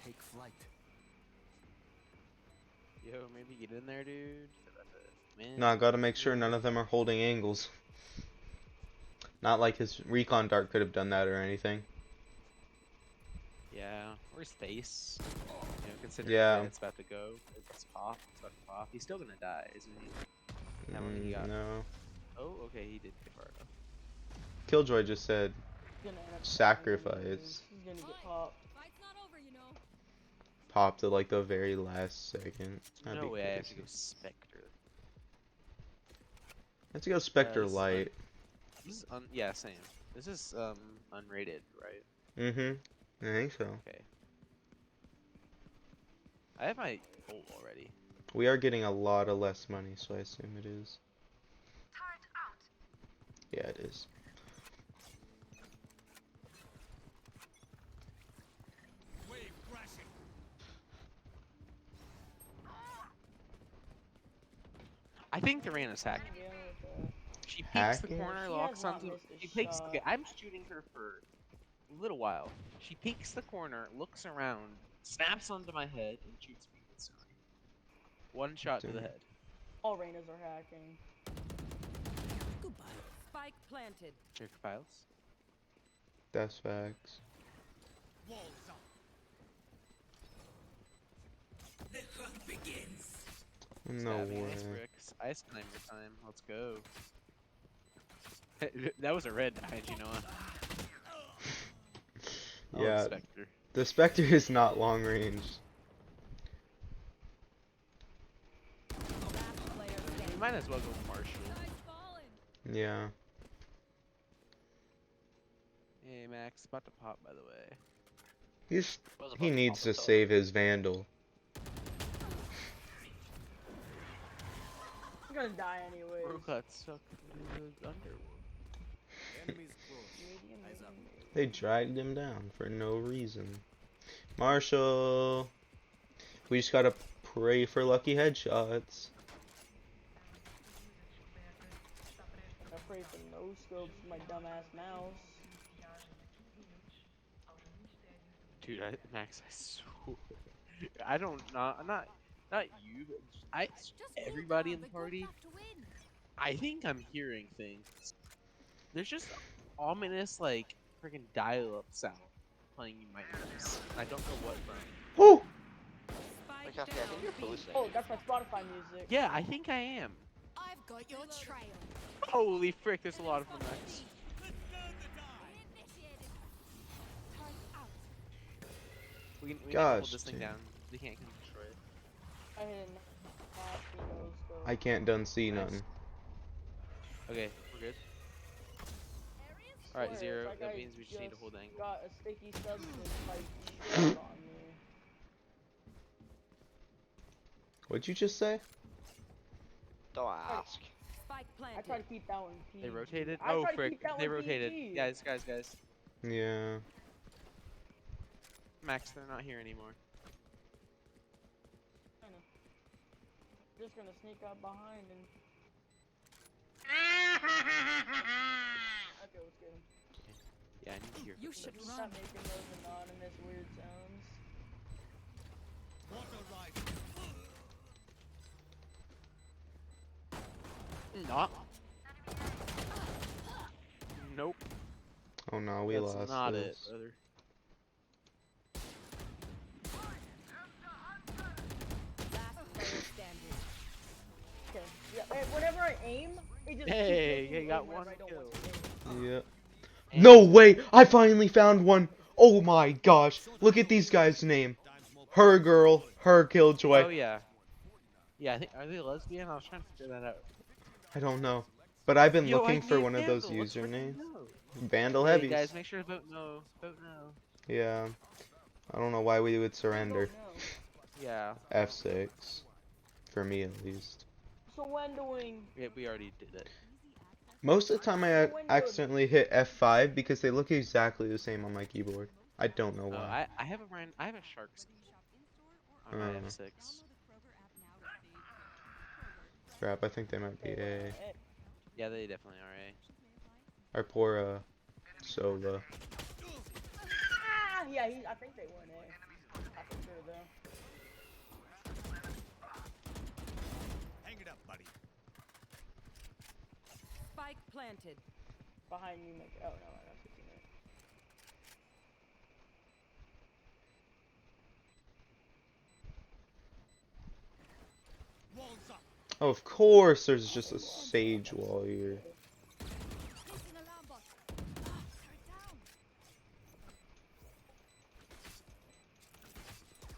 Take flight. Yo, maybe get in there, dude. Man. Nah, gotta make sure none of them are holding angles. Not like his recon dart could have done that or anything. Yeah, or his face. You know, considering Yeah. that it's about to go. It's pop. It's about to pop. He's still gonna die, isn't he? How many he got? No. Oh, okay, he did get far enough. Killjoy just said He's gonna end up sacrifice. He's gonna get popped. Fight's not over, you know. Popped at like the very last second. That'd No be way, I have to crazy. go Spectre. Let's go Spectre this is Light. This is yeah, same. This is unrated, right? Mm-hmm. I think so. Okay. I have my ult already. We are getting a lot of less money, so I assume it is. Yeah, it is. I think the Reyna's hacking. I'm dealing with that. She peeks the Hacking? corner, She locks has not onto. missed a She peeks. shot. Okay, I'm shooting her for a little while. She peeks the corner, looks around, snaps onto my head, and shoots me instantly. One shot to the Damn. head. All Reynas are hacking. Spike planted. Check files. That's facts. No Stabbing way. ice bricks. Ice climber time. Let's go. That was a red behind you, Noah. Oh, Yeah, Spectre. the Spectre is not long range. Last player You standing. might as well go Marshall. Yeah. Hey, Max. About to pop, by the way. He needs to save his Vandal. He's gonna die anyways. Bro got stuck in the underworld. Enemies close. Eyes up. They dragged him down for no reason. Marshall. We just gotta pray for lucky headshots. I pray for no scopes for my dumbass mouse. Dude, Max, I swear. I don't, not you, but everybody in the party, I think I'm hearing things. There's just ominous, like, freaking dial-up sound playing in my ears. I don't know what from. Woo! Like, I think you're hallucinating. Oh, that's my Spotify music. Yeah, I think I am. I've got your trail. Holy frick, there's a lot of them, Max. We can hold Gosh, this thing dude. down. They can't destroy it. I hit a nasty no scope. I can't done see Nice. nothing. Okay, we're good. Swear, Alright, Zero, it's like that I means we just need to hold angle. got a sticky substance like shit on me. What'd you just say? Don't ask. Spike I planted. try to keep that one PG. They rotated. I Oh try to frick! keep that They one rotated. PG. Guys. Yeah. Max, they're not here anymore. Just gonna sneak up behind and. Okay, let's get him. Yeah, I need to hear. You should footsteps. Stop making those anonymous weird sounds. Not. Nope. Oh no, we That's lost not it, this. brother. Last player standing. Okay. Yeah. Whenever I aim, it just. Hey, keeps you making got aim whenever one I don't kill. want to aim. Yeah. No way! I finally found one! Oh my gosh! Look at these guys' name. Her girl, her killjoy. Oh yeah. Yeah, I think are they lesbian? I was trying to figure that out. I don't know. But I've been Yo, looking I for need one of those Vandal, let's freaking usernames. go. Vandal Hey heavies. guys, make sure to vote no. Vote no. Yeah. I don't know why we would surrender. Yeah. F6. For me at least. So when doing. Yeah, we already did it. Most of the time I accidentally hit F5 because they look exactly the same on my keyboard. I don't know Oh, why. I have a shark on my F6. Crap, I think they might be A. Yeah, they definitely are A. Our poor, Sova. Ah, yeah, I think they won A. I for sure though. Hang it up, buddy. Spike planted. Behind you, make. Oh no, that's what you meant. Walls up. Oh, of course there's just a sage wall here. Placing alarm bot. Turret down.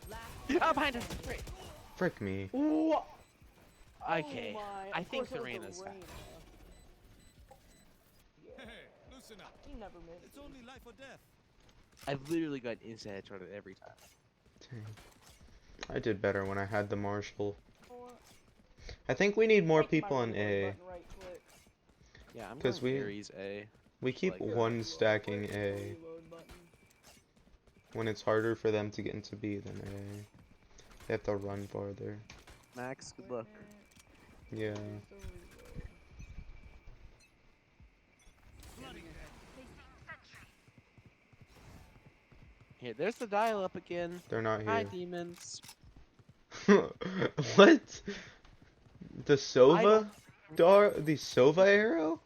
Last Ah, behind us! Great. Frick me. Ooh. Okay, Oh my. I Of think course it was Serena's the back. Reyna. Yeah. Hey, loosen up. He never missed. It's only life or death. I've literally got instant headshot at every time. Dang. I did better when I had the Marshall. Or- I think we need more Make my people in reload A. button right click. Yeah, I'm 'Cause going we- Ares A. We keep Like- one stacking A. Reload button. When it's harder for them to get into B than A. They have to run farther. Max, good luck. Yeah. Here, there's the dial up again. They're not Hi, here. demons. What? The I Sova? The Sova arrow?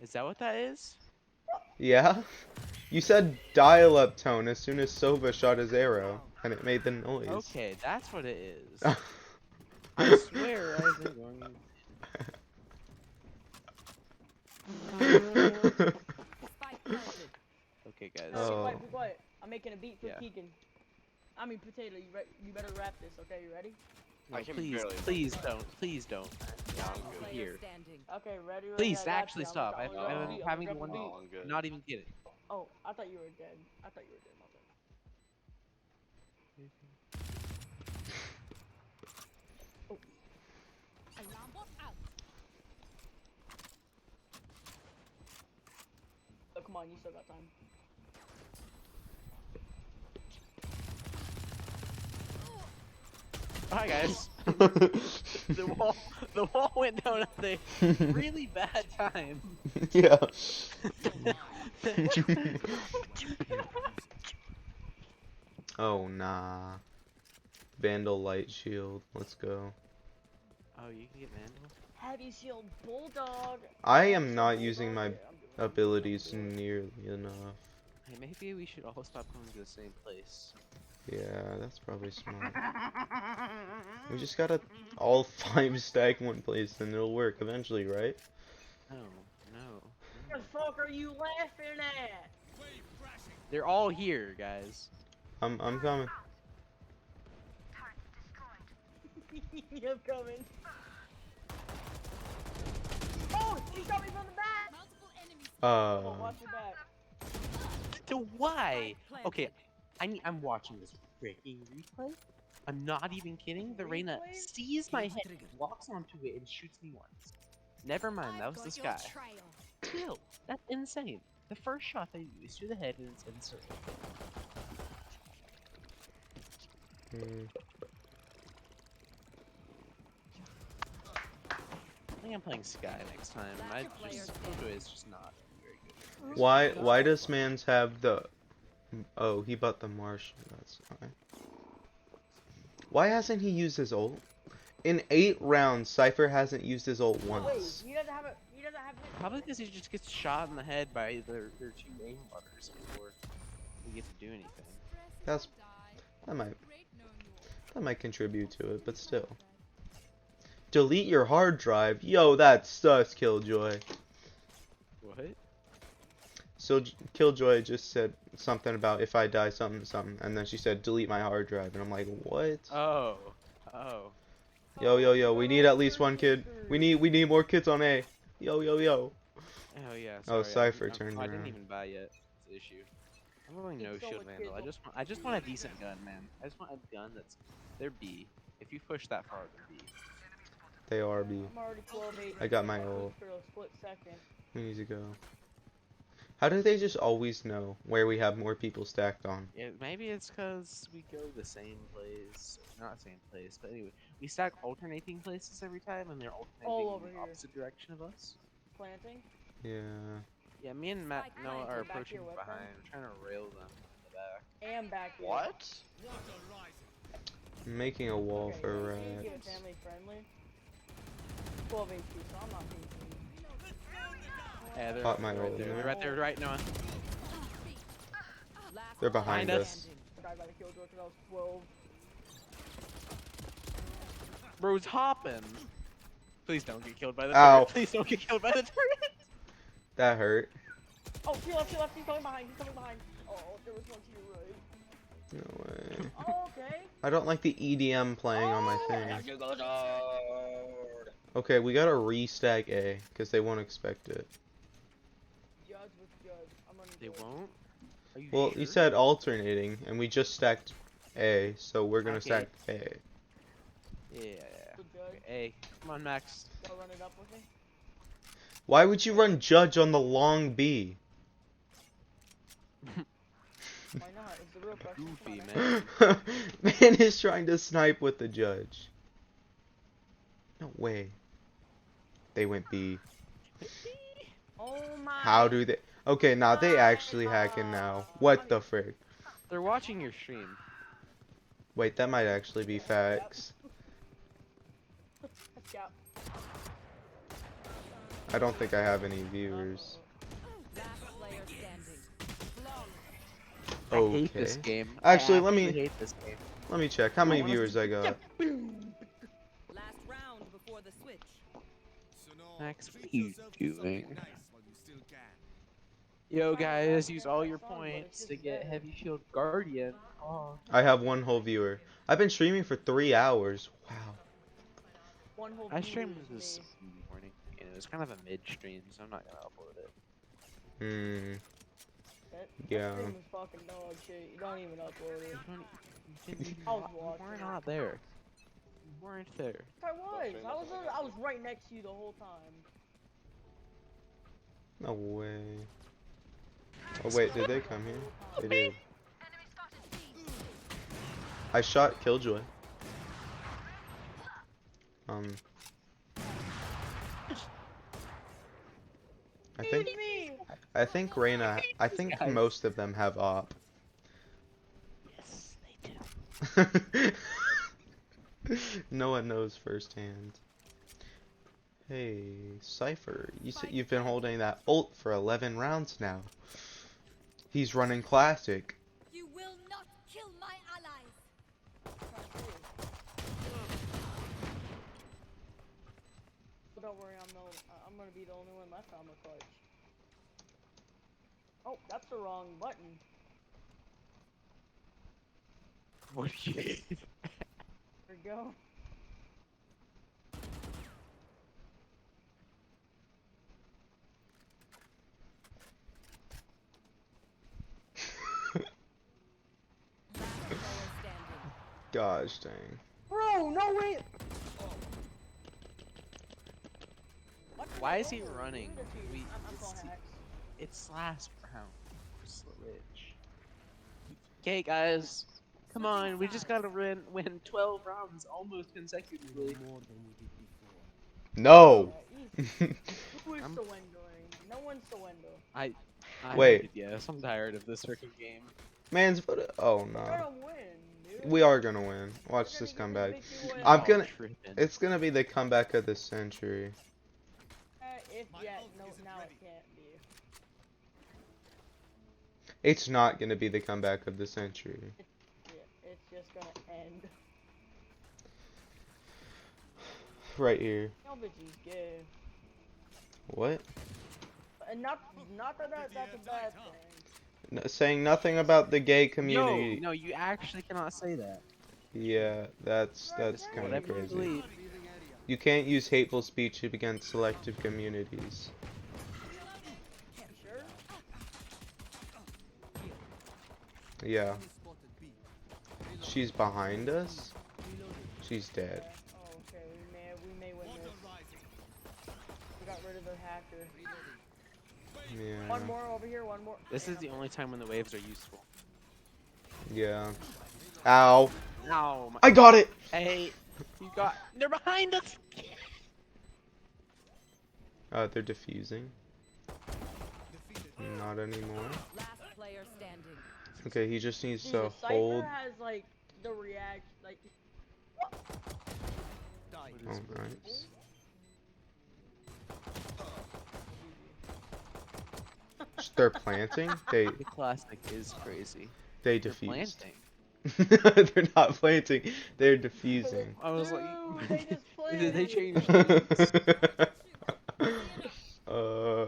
Is that what that is? Yeah? You said dial-up tone as soon as Sova shot his arrow, and it made the noise. Okay, that's what it is. I swear I've been going. Spike planted. Okay, guys. Be Oh. quiet, be quiet. I'm making a beat for Yeah. Keegan. I mean, Potato, you better rap this, okay? You ready? No, I can please, barely- please don't. Please don't. Last I'm player here. standing. Okay, ready? Please, I got actually you. stop. I'm gonna I'm beat, having I'm one gonna Oh, I'm good. not even get it. Oh, I thought you were dead. I thought you were dead, my bad. Alarm bot out. Oh, come on, you still got time. Hi, guys. The wall went down at a really bad time. Yeah. Oh, nah. Vandal light shield. Let's go. Oh, you can get Vandal? Heavy shield bulldog. I Heavy am shield not using my bulldog? Yeah, I'm doing it. abilities nearly enough. Hey, maybe we should all stop going to the same place. Yeah, that's probably smart. We just gotta all 5 stack one place and it'll work eventually, right? No. What the fuck are you laughing at? They're all here, guys. I'm coming. I'm coming. Oh, he shot me from the back. Multiple enemies. Oh, watch your back. To why? Spike Okay, planted. I'm watching this freaking replay. I'm not even kidding. The Reyna sees my head, walks onto it, and shoots me once. Never mind, that was this guy. Still, that's insane. The first shot they use to the head and it's insert. I think I'm playing Sky next time. Killjoy is just not very good. Why does Mans have the... Oh, he bought the Marshall. That's fine. Why hasn't he used his ult? In 8 rounds, Cypher hasn't used his ult once. Wait, he doesn't have it. He doesn't have it. Probably because he just gets shot in the head by their 2 aim butters before he gets to do anything. That might contribute to it, but still. Delete your hard drive? Yo, that's sus, Killjoy. What? So Killjoy just said something about if I die something something, and then she said delete my hard drive, and I'm like, what? Oh. Yo, we need at least one kid. We need more kids on A. Yo. Oh yeah. Sorry, Oh, Cypher turned I around. didn't even buy yet. It's the issue. I'm going no so shield much vandal. I just want a decent gun, man. I just want a gun that's they're B. If you push that far, they're B. They are B. I'm already 12-8. I got my ult. For a split second. We need to go. How do they just always know where we have more people stacked on? Yeah, maybe it's because we go the same place. Not same place, but anyway. We stack alternating places every time, and they're alternating in the opposite direction of us. Planting? Yeah. Yeah, me and Matt Noah are Back approaching here, behind. We're trying to rail them in the back. And back here. What? I'm making a wall Okay, for you need to get rats. it family friendly. 12 HP, so I'm not thinking. Yeah, they're Pop my right ult there. in They're there. right there, right now. They're behind Behind us. I died by the killjoy because I was 12. Bro's hopping. Please don't get killed by the Ow. turret. Please don't get killed by the turret. That hurt. Oh, he left, he's coming behind, Oh, there was one to your right. No way. Oh, okay. I don't like the EDM playing on my thing. Okay, we gotta restack A, because they won't expect it. Judge with judge. I'm running They judge. won't? Are you Well, sure? you said alternating, and we just stacked A, so we're gonna Okay. stack A. Yeah. Good judge. Hey, come on, Max. Y'all run it up with me? Why would you run Judge on the long B? Why not? It's the real question. Goofy, Come on, man. Man is trying to snipe with the Judge. No way. They went B. Oh my. How do they... Okay, now they actually hacking now. What the frick? They're watching your stream. Wait, that might actually be facts. Let's go. I don't think I have any viewers. Last player standing. I hate this Okay. game. Actually, I let me- absolutely hate this game. Let me check. How many wanna viewers I got? Last round before the switch. Max, what are you doing? Yo, guys, use all your points to get Heavy Shield Guardian. Oh. I have one whole viewer. I've been streaming for 3 hours. Wow. One whole I view streamed is this me. morning, and it was kind of a mid-stream, so I'm not gonna upload it. That Yeah. stream is fucking dog shit. You don't even upload it. You didn't I was you watching. were not there. You weren't there. I was right next to you the whole time. No way. Oh wait, did they come here? They did. I shot Killjoy. I think Reyna. I think most of them have op. Yes, they do. No one knows firsthand. Hey, Cypher, you've been holding that ult for 11 rounds now. He's running classic. You will not kill my allies. But don't worry, I'm gonna be the only one left on the clutch. Oh, that's the wrong button. What do you mean? There we go. Last player standing. Gosh dang. Bro, no way. Why is he running? I'm calling hacks. It's last round. Switch. Okay, guys. Come on, we just gotta win 12 rounds almost consecutively. No. Yeah, easy. Who is I'm- surrendering? No one's surrendering. I Wait. voted yes. I'm tired of this freaking game. Man's oh We're no. gonna win, dude. We are gonna win. We're Watch gonna this get comeback. victory royale. I'm Y'all gonna. tripping. It's gonna be the comeback of the century. If yeah, no, now it can't be. It's not gonna be the comeback of the century. Yeah, it's just gonna end. Right here. No, bitch, he's gay. What? And not that's a bad thing. Saying nothing about the gay community. No, you actually cannot say that. Yeah, that's kind Whatever of you crazy. believe. You can't use hateful speech against selective communities. Sure. Yeah. She's behind us. She's dead. Yeah. Oh, okay. We may win this. We got rid of the hacker. Yeah. One more over here. One more. This is the only time when the waves are useful. Yeah. Ow. No, my I got it. hey, they're behind us. They're defusing. Not anymore. Last player standing. Okay, he just needs Dude, to the hold. Cypher has like the react like. Oh, nice. They're planting. They The classic is crazy. they They're defused. planting. They're not planting. They're defusing. I was Dude, like, they just did they planted. change?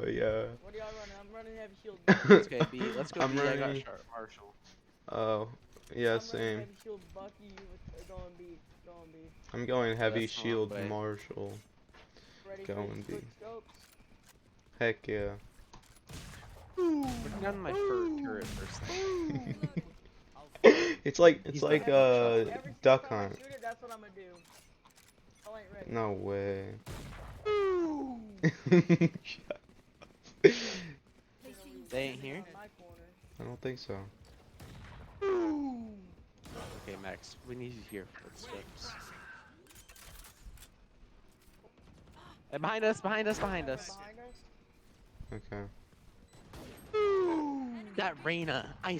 Yeah. What are y'all running? I'm running heavy shield. Okay, B. Let's go I'm B. I got running. Marshall. Oh, yeah, I'm running same. heavy shield. Bucky, you going B. Going B. I'm going heavy That's the wrong shield way. Marshall. Ready Going for B. quick scopes? Heck yeah. Putting down my fur turret first thing. It's like He's like Every single duck time I hunt. shoot it, that's what I'm gonna do. I ain't ready. No way. They ain't here? On my corner. I don't think so. Okay, Max. We need you here for footsteps. And behind us! Behind us! Behind us! Behind us? Okay. That Reyna! I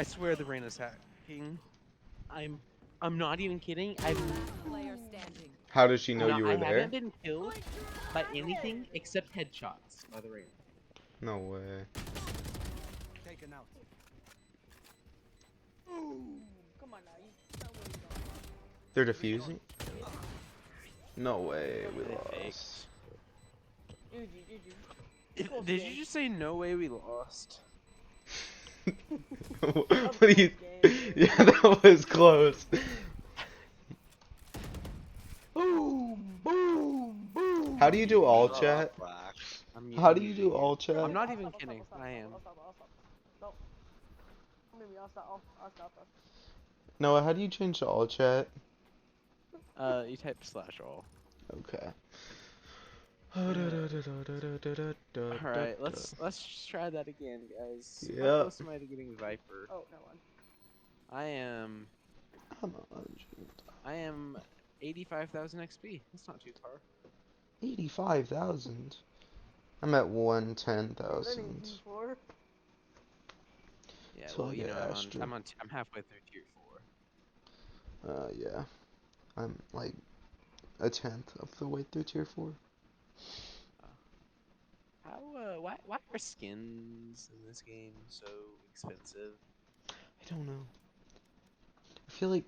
swear the Reyna's hacking. I'm not even kidding. Player standing. How does she know you were I there? haven't been killed by anything except headshots by the Reyna. No way. Taken out. Come on now. You tell where you're going. They're defusing? No way, we They lost. GG. Did you just say no way we lost? What do you? Yeah, that was close. Boom, boom, boom. How do you do all Shut chat? up, Wax. How do you do all chat? I'm not even kidding. I am. I'll stop. Nope. Maybe I'll stop. I'll stop. Noah, how do you change to all chat? You type /all. Okay. Alright, let's try that again, guys. Yeah. How close am I to getting Viper? Oh, no one. I am 85,000 XP. That's not too far. 85,000. I'm at 110,000. Yeah, So well, you I know, get Astra. I'm halfway through tier 4. Yeah. I'm like a tenth of the way through tier 4. Why are skins in this game so expensive? I don't know. I feel like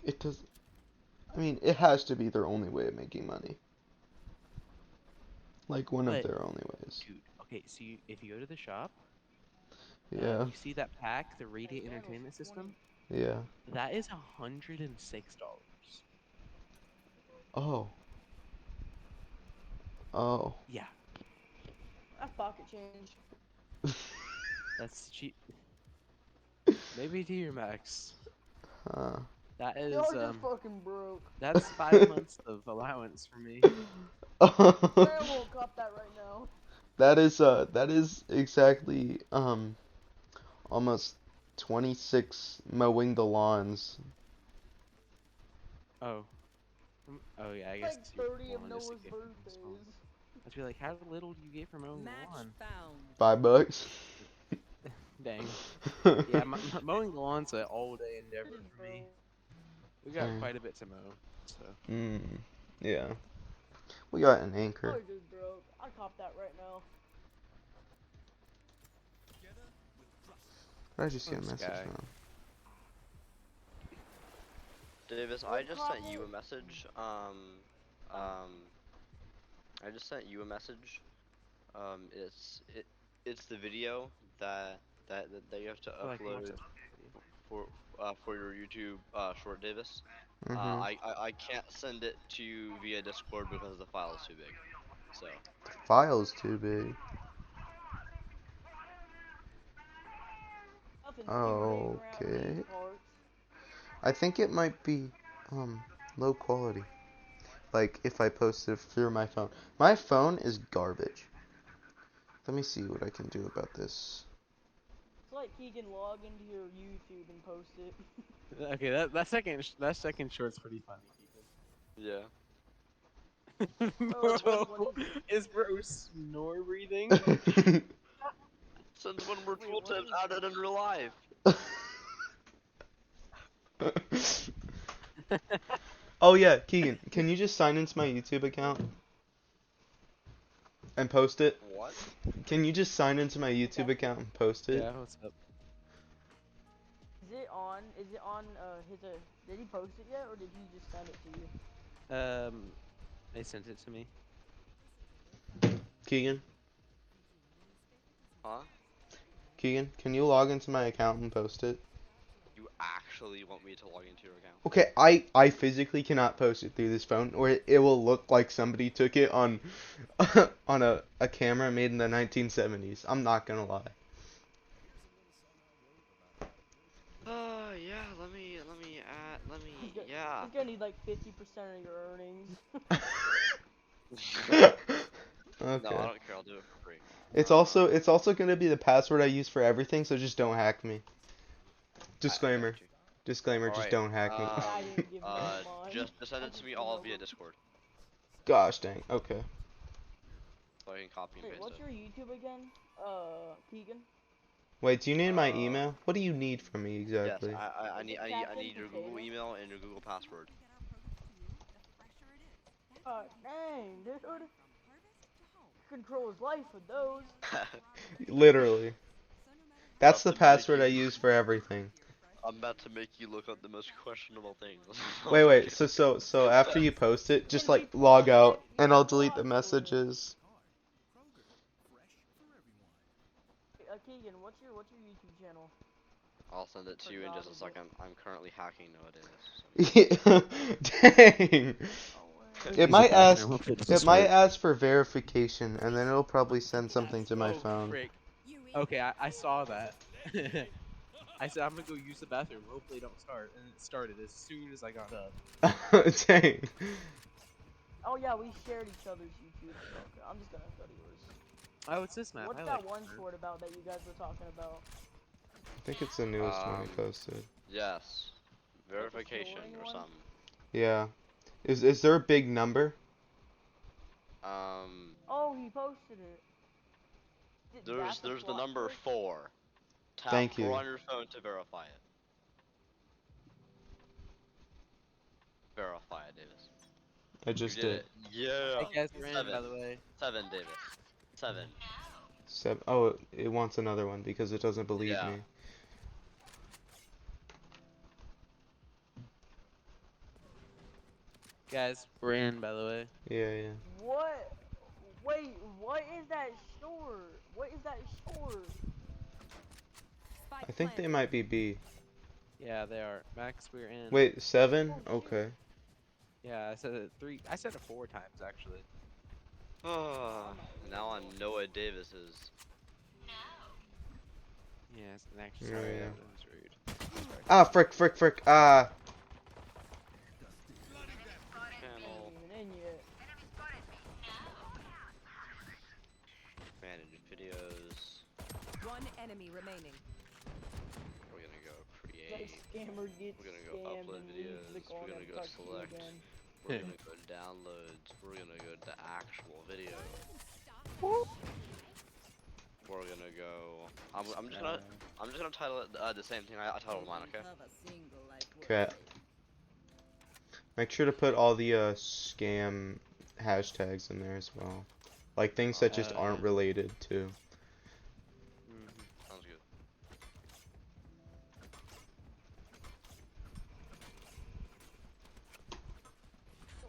it does. I mean, it has to be their only way of making money. Like one of But- their only ways. Dude, okay, so if you go to the shop, Yeah. you see that pack, the Radiant Entertainment System? Yeah. That is $106. Oh. Oh. Yeah. That's pocket change. That's cheap. Maybe to your max. Huh. That is Y'all just fucking broke. that's 5 months of allowance for me. Man, I won't cop that right now. That is exactly almost 26 mowing the lawns. Oh. Oh yeah, I guess Like two 30 of lawn just to Noah's get from this phone. birthdays. I'd be like, how little do you get from mowing the lawn? $5. Dang. Yeah, mowing the lawn's an all-day endeavor for me. We got Dang. quite a bit to mow, so. Yeah. We got an anchor. Y'all just broke. I'd cop that right now. Did I just get a This message guy. now? Davis, I just sent you a message. I just sent you a message. It's the video that you have to I feel like I watched upload for your YouTube short, Davis. Mm-hmm. I can't send it to you via Discord because the file is too big. So The file's too big. Nothing's too big around Okay. these parts. I think it might be low quality. Like if I post it through my phone. My phone is garbage. Let me see what I can do about this. It's like he can log into your YouTube and post it. Okay, that second short's pretty funny, yeah. Oh, Bro, what is bro snore breathing? Since when were Wait, tool what tips is added in real life? Oh yeah, Keegan, can you just sign into my YouTube account and post it? What? Can you just sign into my YouTube account and post it? Yeah, what's up? Is it on? Is it on his did he post it yet or did he just send it to you? They sent it to me. Keegan? Huh? Keegan, can you log into my account and post it? You actually want me to log into your account? Okay, I physically cannot post it through this phone, or it will look like somebody took it on on a camera made in the 1970s. I'm not gonna lie. Yeah, let me yeah. He's gonna need like 50% of your earnings. No, I Okay. don't care. I'll do it for free. It's also gonna be the password I use for everything, so just don't hack me. Disclaimer. got you. Disclaimer, just Alright, don't hack me. I didn't give him mine. just send it to me all via Discord, Gosh dang. Okay. so I can copy and Wait, paste what's it. your YouTube again? Keegan? Wait, do you need my email? What do you need from me Yes, exactly? I need Captain your Google Potato? email and your Google password. Dang, dude. Control his life with those. Literally. That's the About to make password you- I use for everything. I'm about to make you look up the most questionable things. Wait. So after you post it, just like log out, and I'll delete the messages. Keegan, what's your YouTube channel? I'll send it to you in just a second. I'm currently hacking nowadays. So. Dang. It Use might the ask. bathroom, hopefully it doesn't It might start. ask for verification, and then it'll probably send something to my Oh, phone. frick. Okay, I saw that. I said I'm gonna go use the bathroom. Hopefully it don't start, and it started as soon as I got up. Dang. Oh yeah, we shared each other's YouTube. Okay, I'm just gonna go to yours. Oh, it's this map. What's I that like one it. short about that you guys were talking about? I think it's the newest one I posted. Yes. Verification snoring or one? something. Yeah. Is there a big number? Oh, he posted it. That's a There's the plot number twist? 4. Tap Thank 4 you. on your phone to verify it. Verify it, Davis. I just You did did. it. Yeah. Hey guys, we're in, 7. by the way. 7, Davis. 7. Oh, it wants another one because it doesn't believe Yeah. me. Guys, we're in, by the way. Yeah. What? Wait, what is that short? What is that short? I think they might be B. Yeah, they are. Max, we're in. Wait, 7? Okay. Yeah, I said it 3. I said it 4 times actually. Now I know what Davis is. Yes, and actually, Yeah, sorry, yeah. that was rude. Sorry. Ah, frick. Channel. Ain't even in yet. Manage videos. One enemy remaining. We're gonna go That create. scammer gets We're gonna go scammed upload and leaves the videos. call, We're gonna never go talks to you select. again. We're gonna go downloads. We're gonna go to actual video. We're gonna go. I'm just gonna title it the same thing I titled mine. Okay. Okay. Make sure to put all the scam hashtags in there as well. Like things that just aren't related to. Sounds good.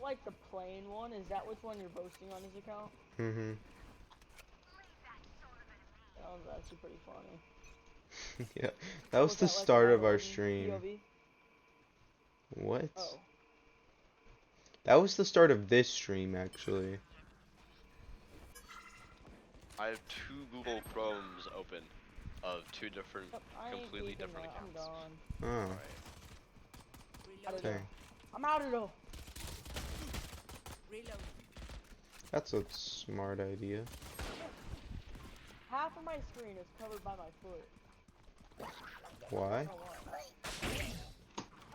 Like the plain one, is that which one you're posting on his account? Mm-hmm. That one's actually pretty funny. Yeah, that was the start of our stream. POV? What? Oh. That was the start of this stream, actually. I have 2 Google Chromes open of 2 different, completely different accounts. I'm done. Oh. Out of Okay. there. I'm out of there. That's a smart idea. Half of my screen is covered by my foot. Why? I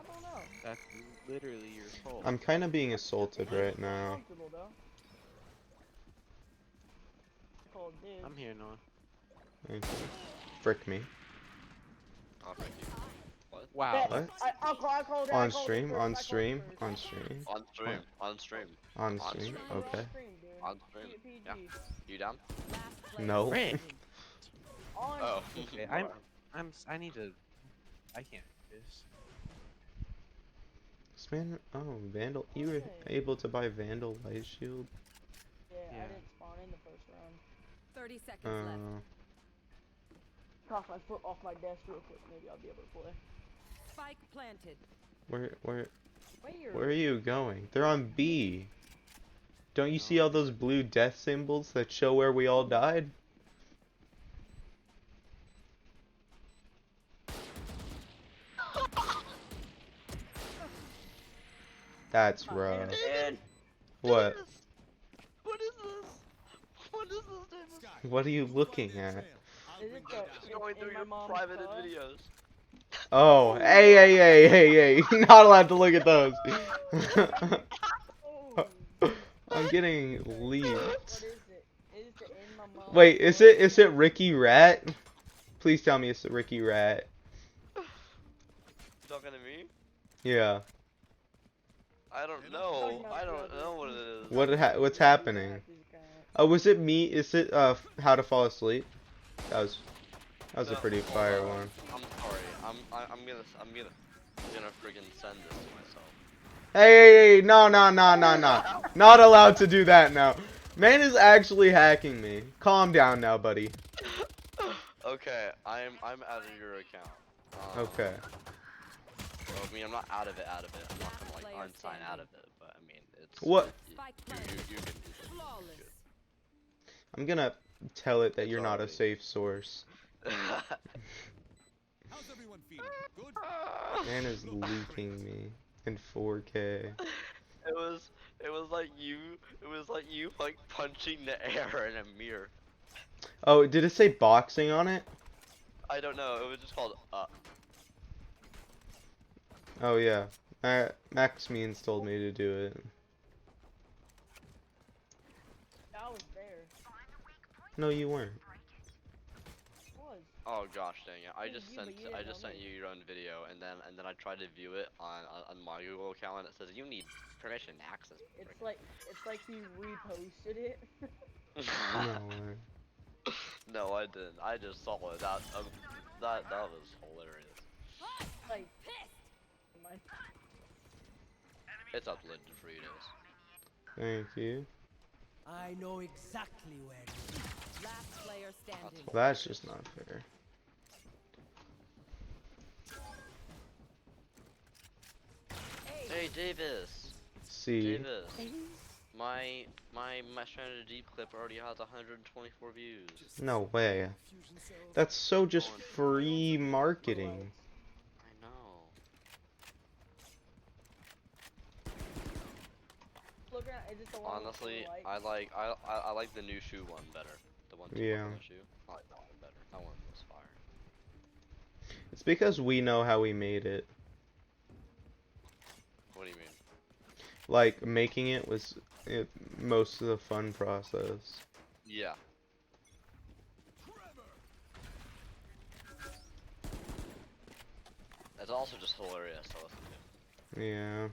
don't know. That's literally your fault. I'm kind of being assaulted right now. Comfortable though. Cold dude. I'm here, Noah. Thank you. Frick me. Oh, thank you. What? Wow. What? I called it. On stream? On stream? On stream? On stream. On stream. On stream? Okay. On stream. Yeah. You down? No. Frick. Oh. Okay, I need to. I can't do this. Spin. Oh, Vandal. You were able to buy Vandal Light Shield? Yeah, I didn't spawn in the first round. 30 seconds left. Cough my foot off my desk real quick. Maybe I'll be able to play. Spike planted. Where are you going? They're on B. Don't you see all those blue death symbols that show where we all died? That's rough. What? What is this? What is this, David? What are you looking at? Is it Just going through your private videos. Oh, hey, you're not allowed to look at those. I'm getting leaked. What is it? Is it in my mom's Wait, is it Ricky Rat? Please tell me it's Ricky Rat. You talking to me? Yeah. I don't know. I don't know what it is. What's happening? Oh, was it me? Is it How to Fall Asleep? That was a pretty fire one. I'm sorry. I'm gonna friggin' send this to myself. Hey, no. Not allowed to do that now. Man is actually hacking me. Calm down now, buddy. Okay, I'm out of your account. Okay. Well, I mean, I'm not out of it. I'm not gonna like unsign out of it, but I mean, it's What? You can do it. I'm gonna tell it that you're not a safe source. How's everyone feeling? Good? Man is leaking me in 4K. It was like you like punching the air in a mirror. Oh, did it say boxing on it? I don't know. It was just called Oh yeah. Max Means told me to do it. I was there. No, you weren't. Oh gosh, dang it! I just sent you your own video, and then I tried to view it on my Google account, and it says you need permission to access. It's like you reposted it. No way. No, I didn't. I just saw it. That was hilarious. Like, It's uploaded for you guys. Thank you. I know exactly where. Last player standing. That's just not fair. Hey, Davis. See. Davis. My Stranded Deep clip already has 124 views. No way. That's so just Oh, free marketing. I know. Look at is it the one with Honestly, the I like the new shoe one better. The one to Yeah. work on the shoe. I like that one better. That one was fire. It's because we know how we made it. What do you mean? Like, making it was most of the fun process. Yeah. It's also just hilarious to listen to. Yeah.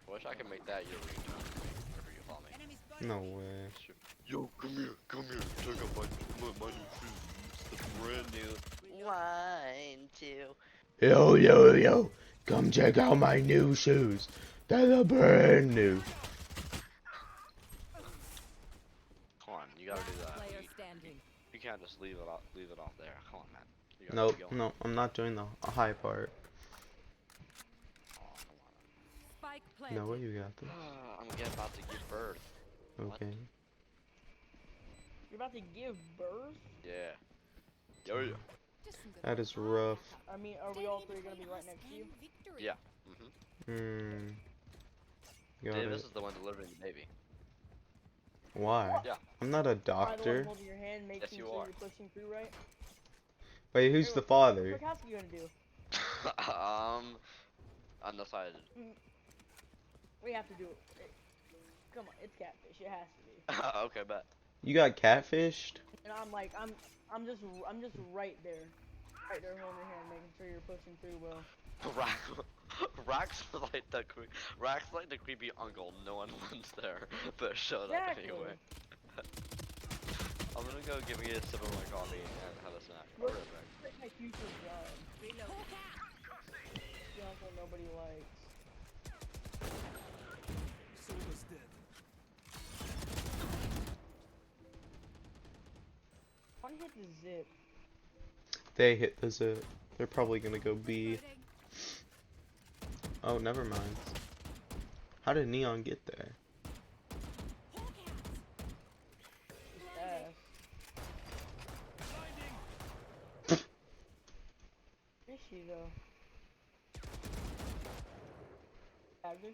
I wish I could make that your ringtone. Whenever you call me. No way. Yo, come here, check out my new shoes. The brand new 1, 2. Yo, come check out my new shoes. They're brand new. Come on, you gotta do that. You can't just leave it off there. Come on, man. You gotta Nope, keep going. no, I'm not doing the high part. Oh, come on. Spike No way, planted. you got this. I'm about to give birth. Okay. You're about to give birth? Yeah. Yo, yeah. That is rough. I mean, are we all three gonna be right next to you? Yeah. Got Dave, it. this is the one delivering the baby. Why? Yeah. I'm not a Am I the one doctor. holding your hand, making Yes, you sure are. you're pushing through, right? Wait, who's the father? What task are you gonna do? Undecided. We have to do it. Come on, it's catfish. It has to be. Okay, bet. You got catfished? And I'm like, I'm just right there holding your hand, making sure you're pushing through, bro. Rax like the creepy uncle no one wants there, but showed Exactly. up anyway. I'm gonna go give me a sip of my coffee and have a snack. Look, I'll be right back. it's like my future job. The uncle nobody likes. Silver's dead. I wanna hit the zip. They hit the zip. They're probably gonna go B. Oh, never mind. How did Neon get there? Is she though? Tagged her?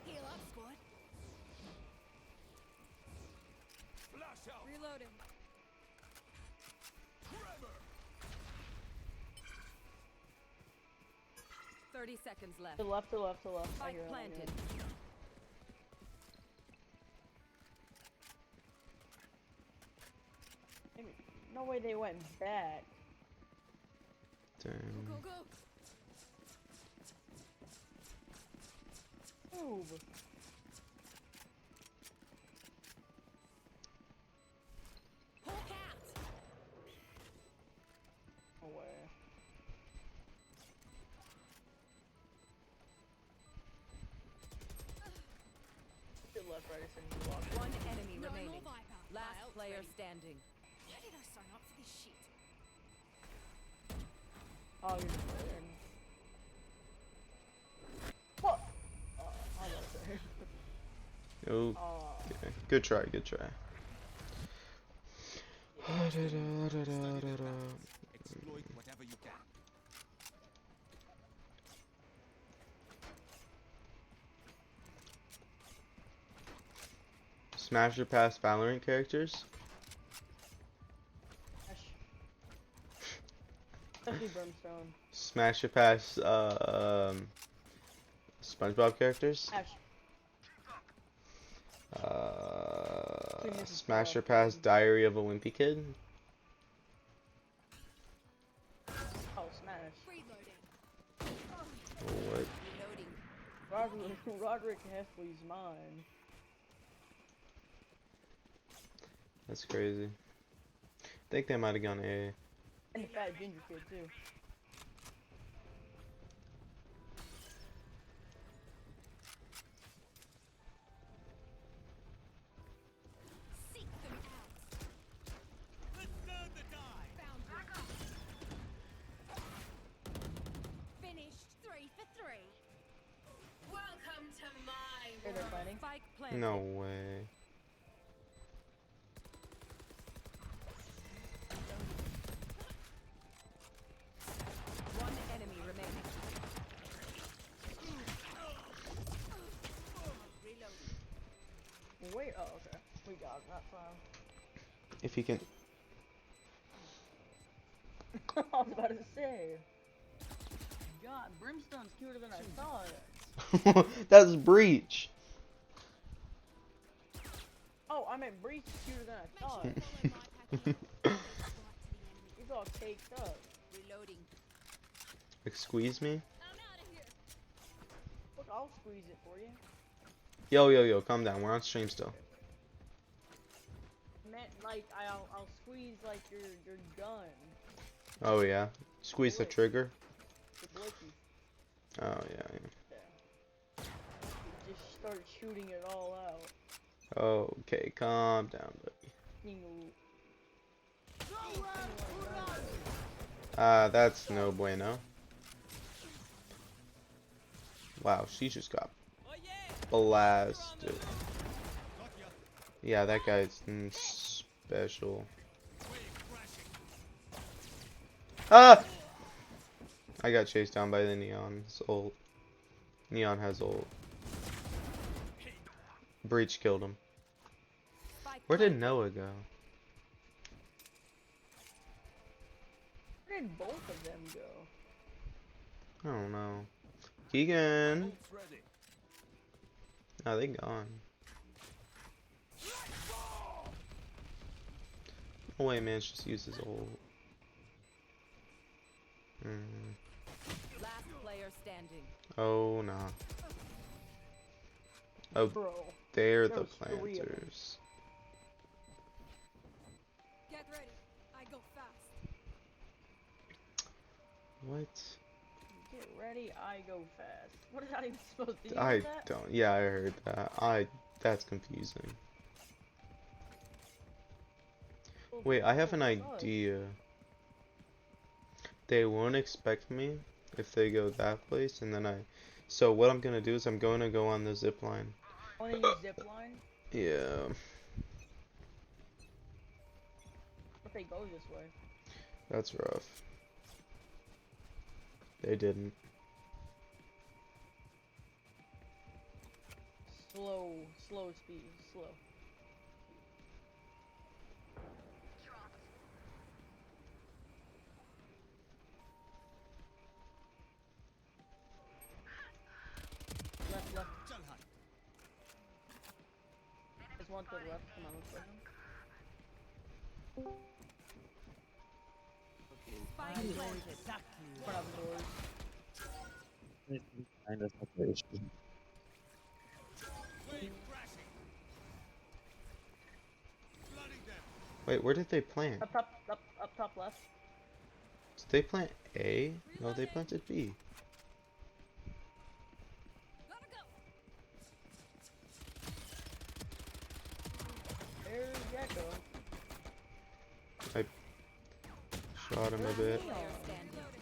Heal up, squad. Reloading. 30 seconds left. To left, to left, to left. I Spike hear it, I hear planted. it. No way they went back. Damn. Go, go, go. Move. Hawk out. No way. Good left, right, as soon as you walk. One enemy No remaining. more Viper. Last My ult's player ready. standing. Why did I sign up for this shit? Oh, you're just there. What? I love it. Oh, okay. Good try, good try. Exploit whatever you can. Smash or pass Valorant characters? Especially Brimstone. Smash or pass SpongeBob characters? Ash. Smash or pass Diary of a Wimpy Kid? Oh, smash. Reloading. What? Reloading. Roderick Heffley's mine. That's crazy. I think they might have gone A. And the fat ginger kid too. Seek them out. Let's turn the tide. Found you. me. Spike planted. No way. One enemy remaining. Wait, oh, okay. We got him that time. If you can. I was about to say. God, Brimstone's cuter than I thought. That's Breach. Oh, I meant Breach is cuter than I thought. He's all caked up. Reloading. Like, squeeze me? I'm out of here. Look, I'll squeeze it for you. Yo, calm down. We're on stream still. I meant like I'll squeeze like your gun. Oh, yeah. Squeeze the Blick. trigger? The blicky. Oh, yeah. Yeah. Just start shooting it all out. Okay, calm down, buddy. That's no bueno. Wow, she just got blasted. Yeah, that guy's special. Ah! I got chased down by the Neon's ult. Neon has ult. Breach killed him. Where did Noah go? Where did both of them go? I don't know. Keegan! Oh, they gone. Oh wait, man, just use his ult. Last player standing. Oh, nah. Oh, Bro. they're There the was 3 of them. planters. Get ready. I go fast. What? Get ready, I go fast. What is that even supposed to do? I That? don't. Yeah, I heard that. That's confusing. Wait, I have an idea. They won't expect me if they go that place, and then so what I'm gonna do is I'm going to go on the zip line. Wanna use zipline? Yeah. But they go this way. That's rough. They didn't. Slow speed, slow. Left. There's one to the left, come on, let's go. Spike planted. Front of the doors. Kind of separation. Wait, where did they plant? Up top left. Did they plant A? No, they planted B. Gotta go. There's Gecko. Shot him a bit. Neon.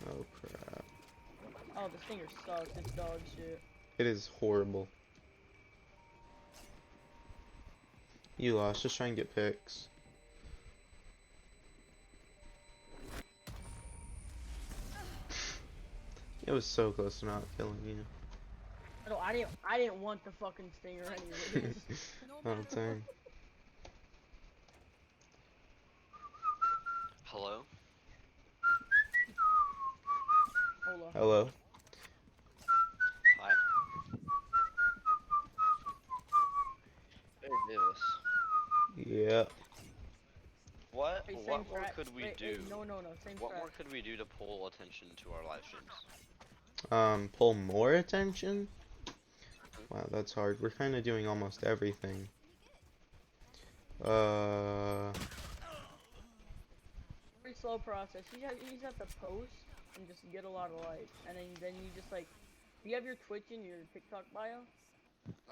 Oh crap. Oh, the stinger sucks. It's dog shit. It is horrible. You lost. Just try and get picks. It was so close to not killing you. No, I didn't want the fucking stinger anyways. Oh dang. Hello? Hold on. Hello. Hi. Hey, Davis. Yeah. What Hey, more same strat. could we Wait, do? no, same What strat. more could we do to pull attention to our live streams? Pull more attention? Wow, that's hard. We're kind of doing almost everything. Pretty slow process. You just have to post and just get a lot of likes, and then you just like, do you have your Twitch in your TikTok bio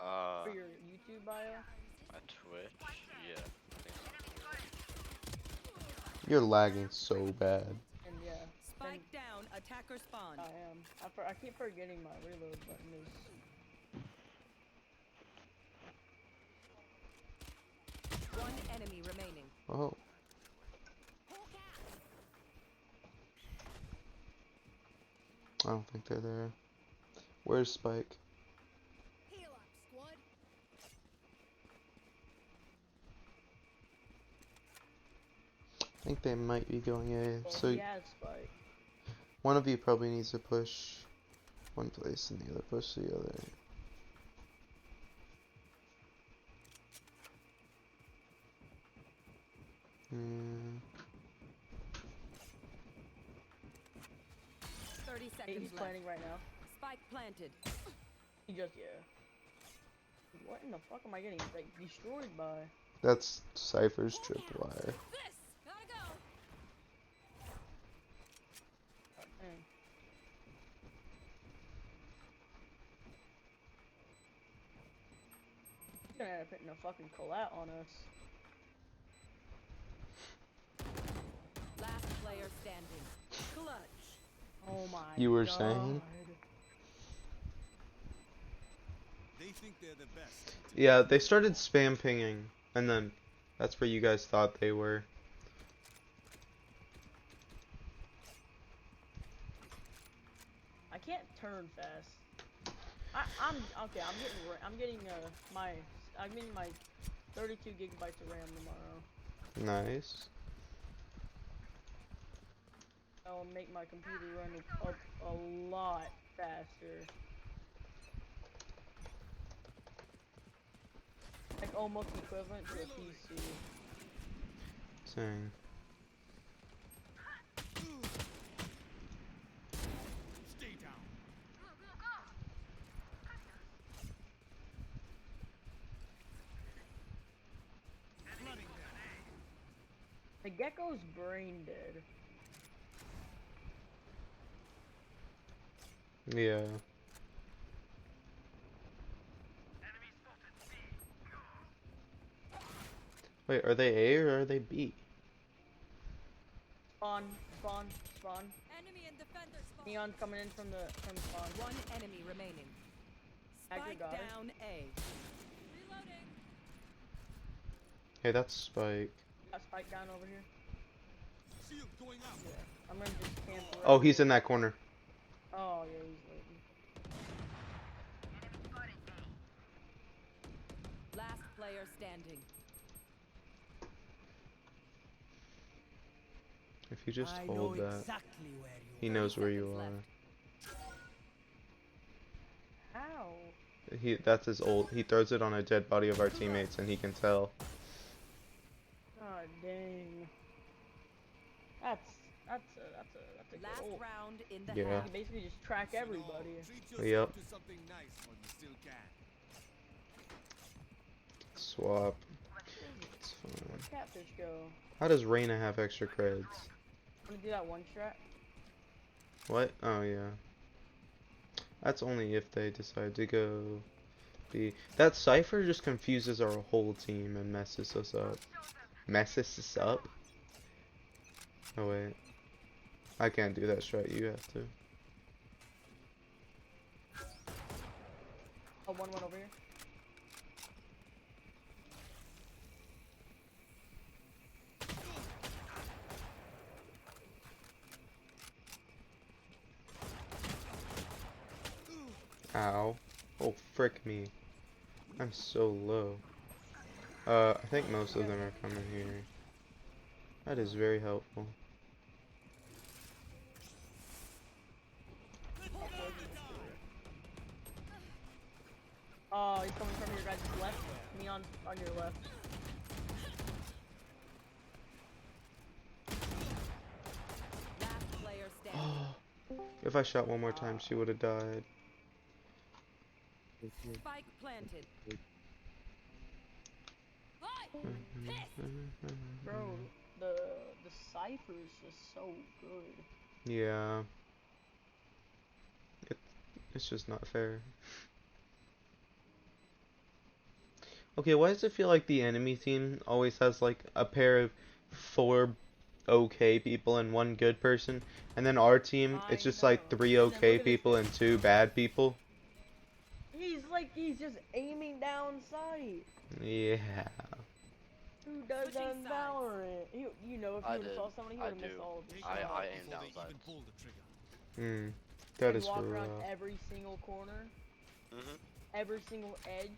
or your YouTube bio? My Twitch? Yeah. I think so. You're lagging so bad. And yeah. Spike down. Attacker spawn. I am. I keep forgetting my reload button is. One enemy remaining. Oh. I don't think they're there. Where's Spike? Heal up, squad. I think they might be going A. Well, So he has Spike. one of you probably needs to push one place and the other push the other. Hmm. 30 Hey, seconds he's left. planning right now. Spike planted. He just, yeah. What in the fuck am I getting, like, destroyed by? That's Cypher's tripwire. This gotta go. God dang. He's gonna end up hitting a fucking collat on us. Last player standing. Clutch. Oh my You were God. saying? They think they're the best. Yeah, they started spam pinging, and then that's where you guys thought they were. I can't turn fast. I'm okay. I'm getting my 32 gigabytes of RAM tomorrow. Nice. That'll make my computer run up a lot faster. Like almost equivalent to a PC. Same. Stay down. The gecko's brain dead. Yeah. Wait, are they A or are they B? Spawn. Enemy and defender spawn. Neon's coming in from spawn. One enemy remaining. Hacker Spike got it. down A. Reloading. Hey, that's Spike. Got Spike down over here. Shield going out. Yeah. I'm gonna just cancel. Oh, he's in that corner. Oh yeah, he's waiting. Last player standing. If you just hold that, he 30 knows where you seconds are. left. How? That's his ult. He throws it on a dead body of our teammates, and he can tell. God dang. That's a good Last ult. round in the Yeah. You half. can basically just track everybody. Treat Yep. yourself to something nice while you still can. Swap. It's fine. Where'd Catfish go? How does Reyna have extra creds? I'm gonna do that one strat. What? Oh, yeah. That's only if they decide to go B. That Cypher just confuses our whole team and messes us up. Messes us up? Oh, wait. I can't do that strat. You have to. Oh, one over here. Ow. Oh, frick me. I'm so low. I think most of them are coming here. That is very helpful. Oh, he's coming from your guys' left. Neon's on your left. Last player standing. If I shot one more time, she would have died. Spike planted. Bro, the Cypher is just so good. Yeah. It's just not fair. Okay, why does it feel like the enemy team always has like a pair of 4 okay people and 1 good person, and then our team, it's just like 3 okay people and 2 bad people? He's just aiming down sight. Yeah. Who does that in Valorant? You know, if you I would have did. saw somebody, he I would have missed do. all of them. I aim before down they even sights. pull the trigger. That And is walk rough. around every single corner, Mhm. every single edge,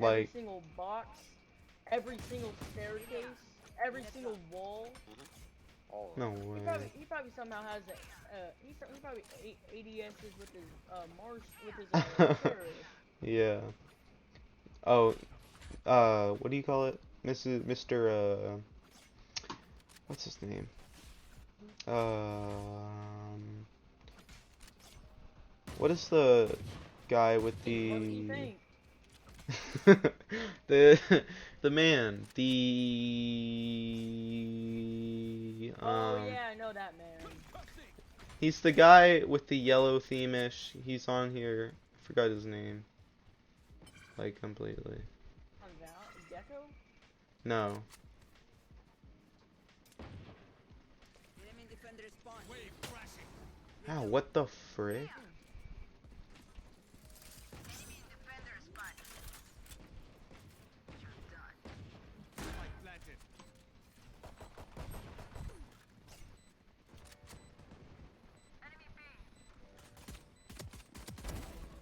every Like, single box, every single staircase, every single wall. All no right. way. He probably somehow has he probably ADSs with his terrorist. Yeah. Oh, what do you call it? Mr. What's his name? What is the guy with What do you the think? the the man, the Oh yeah, I know that man. he's the guy with the yellow theme-ish. He's on here. I forgot his name. Like completely. On Gecko? No. Wave crashing. Ow, what the frick? Spike planted.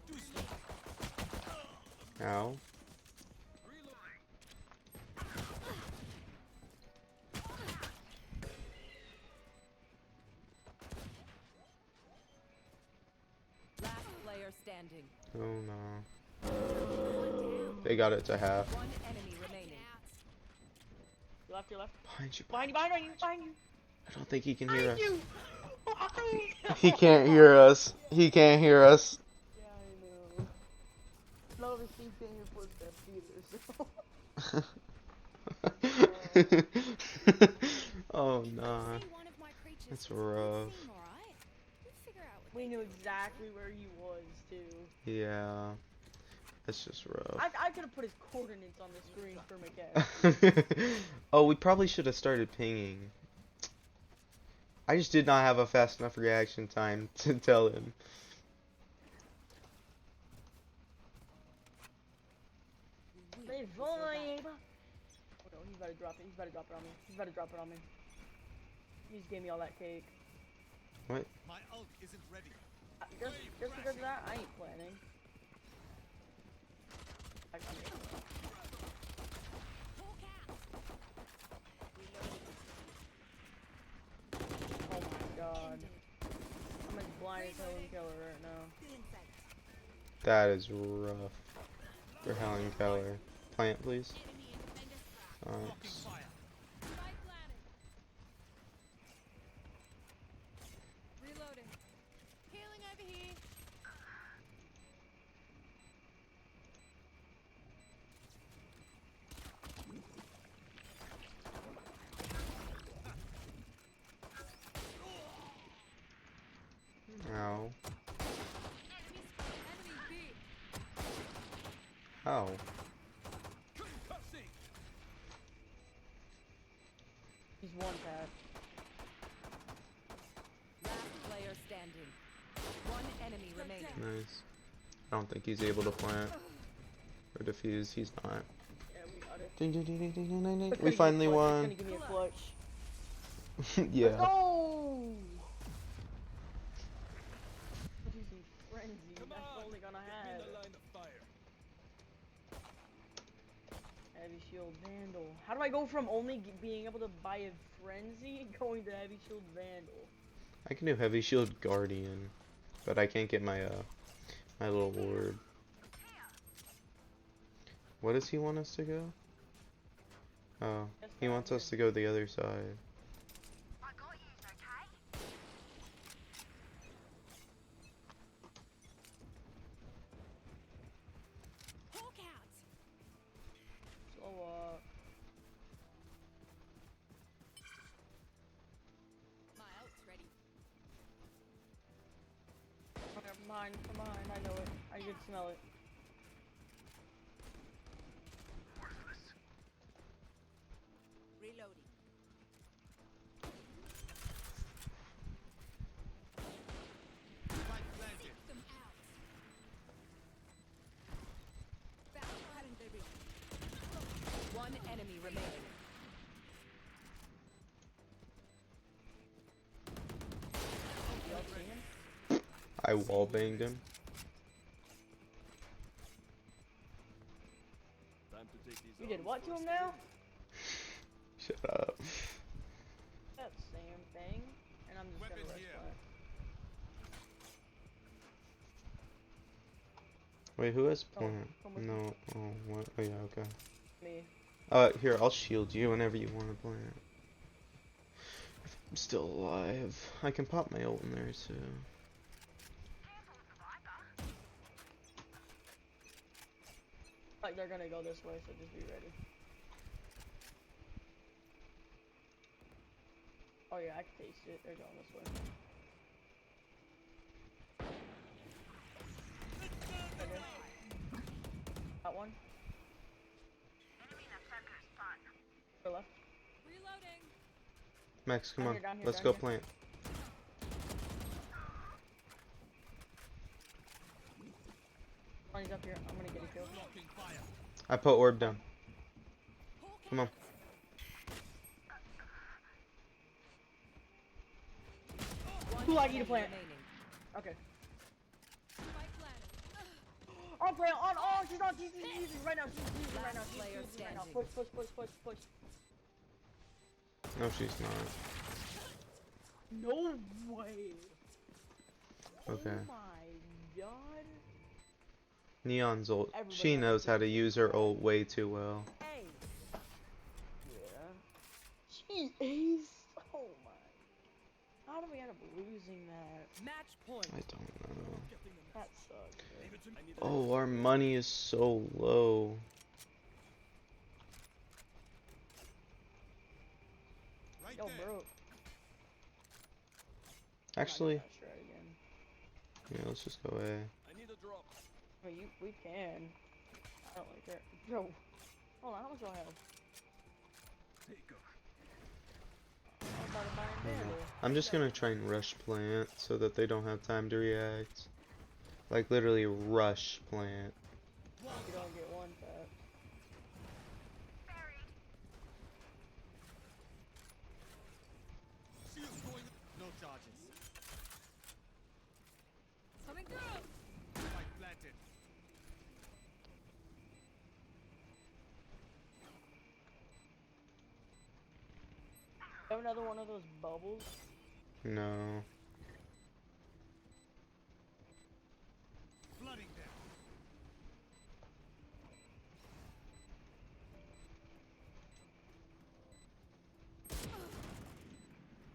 Too slow. Ow. Last player standing. Oh no. They got it to half. One enemy remaining. Your left. Behind you. Behind you. I don't think he can hear us. You. He can't hear us. He can't hear us. Yeah, I know. None of his team can't hear footsteps either, so. Oh nah. That's rough. We knew exactly where he was, too. Yeah. That's just rough. I could have put his coordinates on the screen for McCaffrey. Oh, we probably should have started pinging. I just did not have a fast enough reaction time to tell him. They volley. Oh no, he's about to drop it. He's about to drop it on me. He just gave me all that cake. What? My ult isn't ready. Just because of that, I ain't planning. Oh my god. I'm as blind as Helen Keller right now. That is rough. For Helen Keller. Plant, please. Thanks. Reloading. Healing over here. Ow. Enemy B. Ow. He's one tap. Last player standing. One enemy remaining. Nice. I don't think he's able to plant. Or defuse. He's not. Yeah, we got it. Ding, ding, ding, ding, ding, ding, ding. It's We gonna finally give me a clutch. won. It's gonna give me a clutch. Yeah. Let's go! I'm using frenzy. That's only gonna have heavy shield vandal. How do I go from only being able to buy a frenzy going to heavy shield vandal? I can do heavy shield guardian, but I can't get my my little ward. What does he want us to go? Oh, he wants us to go the other side. Hawk out. So, My ult's ready. never mind, come on, I know it. I can smell it. Reloading. Spike planted. Them out. Back cutting the ring. One enemy remaining. I wallbanged him. You did what to him now? Shut up. That same thing. And I'm just gonna Weapon rush here. plant. Wait, who has Come- plant? come with me. No. Oh, what? Oh, yeah, okay. Me. Here, I'll shield you whenever you want to plant. If I'm still alive. I can pop my ult in there, too. Like they're gonna go this way, so just be ready. Oh yeah, I can taste it. They're going this way. Right there. That one. To the left. Reloading. Max, come Down on. here, down here, Let's down go here. plant. Oh, he's up here. I'm gonna get a kill. Blocking fire. I put orb down. Come on. Too laggy to plant. Okay. Spike planted. On plant. On. Oh, she's on. She's using right now. She's using right now. She's Player using right now. standing. Push, push, push, push, push. No, she's not. No way. Okay. Oh my god. Neon's ult. Everybody She has knows to how to do use her ult way too well. Yeah. She aced. Oh my. How do we end up losing that? Match point. I don't know. That sucks. Man. Oh, our money is so low. Right Yo, there. bro. Actually, I'm not gonna try again. yeah, let's just go A. Wait, we can. I don't like it. Yo. Hold on, how much do I have? I'm about to buy a Yeah. bandle. I'm just gonna try and rush plant so that they don't have time to react. Like literally rush plant. You don't get one tap. Shields going. No charges. Coming through. Spike planted. Have another one of those bubbles? No. Flooding them.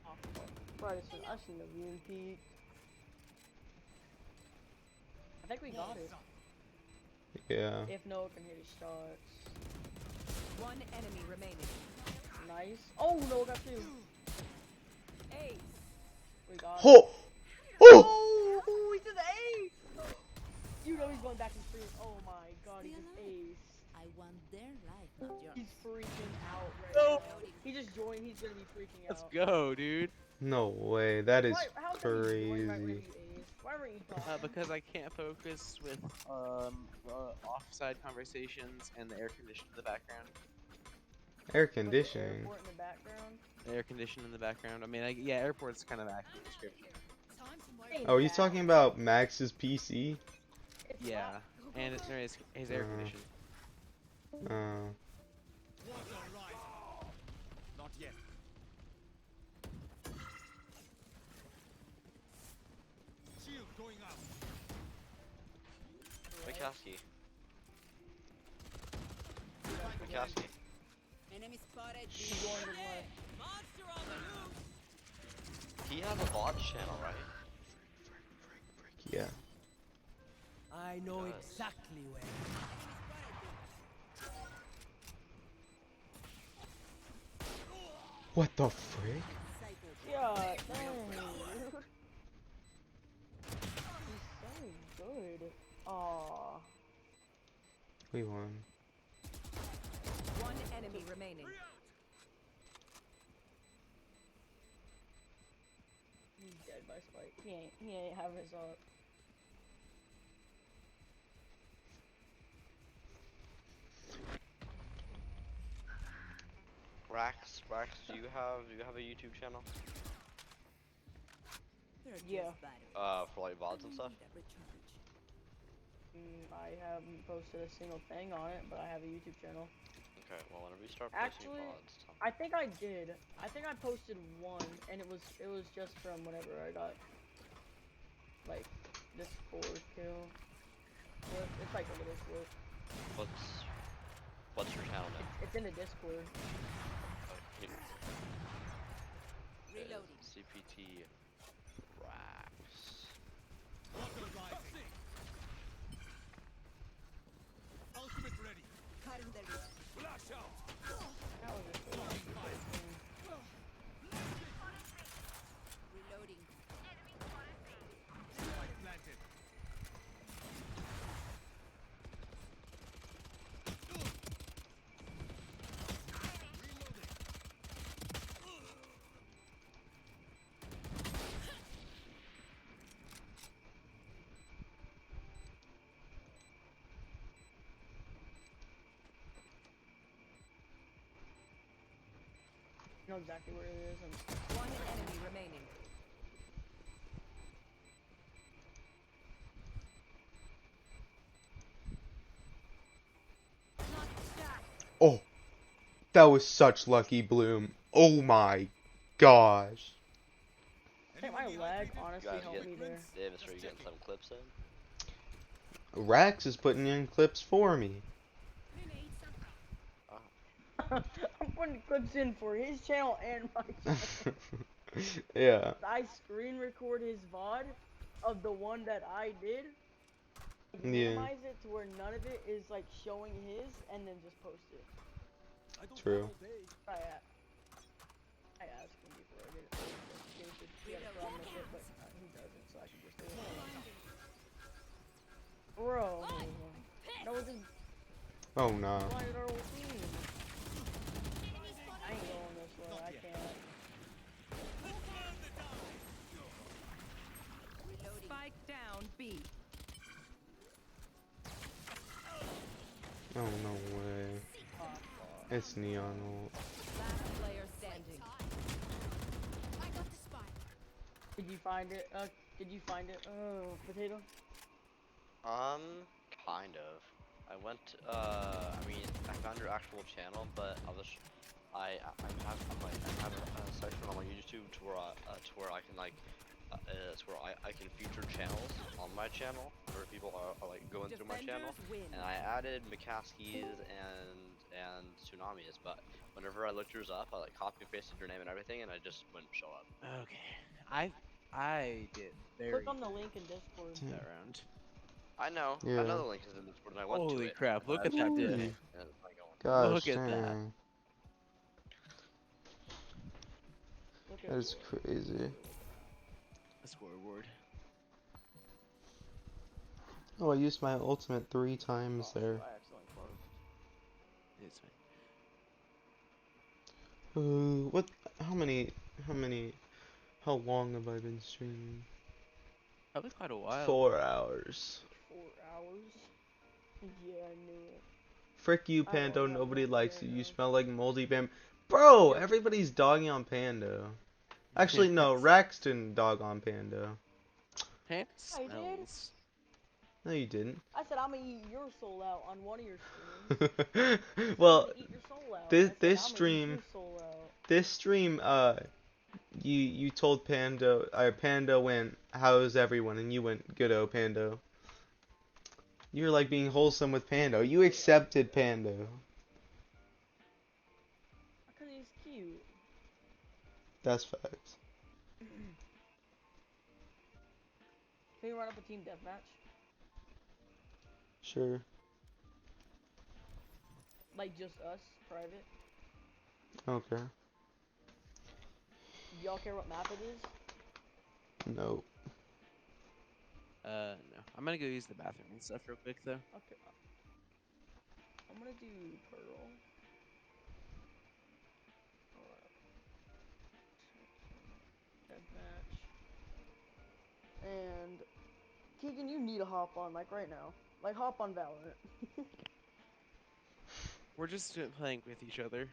Oh, right, I shouldn't have even peeked. I think we got it. Yeah. If Noah can hit his shots. One enemy remaining. Nice. Oh, Noah got two. Ace. We got it. Oh! Oh! Oh, he did the ace! You know he's going back and free. Oh my god, he just aced. I want their life, not yours. He's freaking out right No. now. He just joined, he's gonna be freaking Let's out. go, dude. No way. That is How come he joined right when crazy. he aced? Why were you talking? Because I can't focus with offside conversations and the air condition in the background. Air Put the conditioning. airport in the background. The air condition in the background. I mean, yeah, airport's kind of accurate description. Ain't Oh, are you bad. talking about Max's PC? It's Yeah, loud. and it's his air condition. One's on right. Not yet. Shield going up. McCaskey. Spike McCaskey. Enemy spotted. He's going to the left. Monster on the loose. He has a VOD channel, right? Yeah. I know Does. exactly where. What the frick? Yeah, dang. He's so good. Aww. We won. One enemy remaining. He's dead by Spike. He ain't having his up. Rax, do you have a YouTube channel? Yeah. For like VODs and stuff? I haven't posted a single thing on it, but I have a YouTube channel. Okay, well whenever you start posting Actually, VODs, tell me. I think I did. I think I posted one, and it was just from whenever I got like this 4 kill clip. It's like a little clip. What's your channel name? It's in the Discord. Reloading. CPT Rax. Water rising. Ultimate ready. Flash out. That was just Reloading. Spike planted. know exactly where it is. And One enemy remaining. Oh, that was such lucky bloom. Oh my gosh. I think my lag honestly guys helped me there. Davis, are you getting some clips in? Rax is putting in clips for me. I'm putting clips in for his channel and my channel. Yeah. I screen record his VOD of the one that I did. Yeah. Minimize it to where none of it is like showing his, and then just post it. True. I asked him before I did it. He had a problem with it, but he doesn't, so I can just do it. Bro, that was just Oh no. blinded our whole team. I ain't going this way. I can't. Spike down B. Oh no way. It's neon ult. Last player standing. I got the spike. Did you find it? Potato? Kind of. I went, I mean, I found your actual channel, but I have a section on my YouTube to where I can like, it's where I can feature channels on my channel where people are like going through my channel, and I added McCaskey's and Tsunamis, but whenever I looked yours up, I like copy and pasted your name and everything, and I just wouldn't show up. Okay. I did very Click on the link in Discord. that round. I know. Yeah. I know the link is in Discord, and I went to Holy it. crap, look at I that added diff. your name, and it's not going. Gosh Look at that. dang. Look at That is what? crazy. A scoreboard. Oh, I used my ultimate 3 times there. I accidentally closed. It's fine. What? How long have I been streaming? Probably quite a while. 4 hours. 4 hours? Yeah, I knew it. Frick you, I don't Pando. have Nobody much likes you. right You now. smell like moldy bam. Bro, Yep. everybody's dogging on Pando. Actually, no. Rax didn't dog on Pando. Pant I did. smells. No, you didn't. I said I'm gonna eat your soul out on one of your streams. Well, Eat your soul out. this I said, this "I'ma eat stream, your soul out." this stream, you told Pando, Pando went, how's everyone? And you went, good-o, Pando. You were like being wholesome with Pando. You accepted Pando. Because he's cute. That's facts. Can you run up a team deathmatch? Sure. Like just us, private. Okay. Do y'all care what map it is? No. No. I'm gonna go use the bathroom and stuff real quick though. Okay. I'm gonna do Pearl. Deathmatch. And Keegan, you need to hop on like right now. Like hop on Valorant. We're just playing with each other.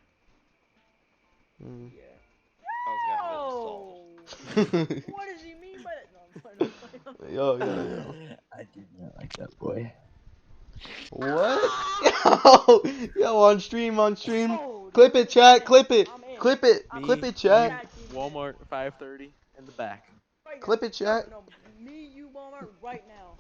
Mm. Yeah. I was gonna Oh! hit install. What does he mean by that? No, Yo. I did not like that boy. What? Yo, yo, on stream, on stream. Oh, Clip it, chat. Clip it. I'm in. Clip it. I'm Clip Me, in. it, I'm you, chat. tag teaming in. Walmart 530 in the back. Right now. Clip it, No, chat. no, me, you, Walmart, right now.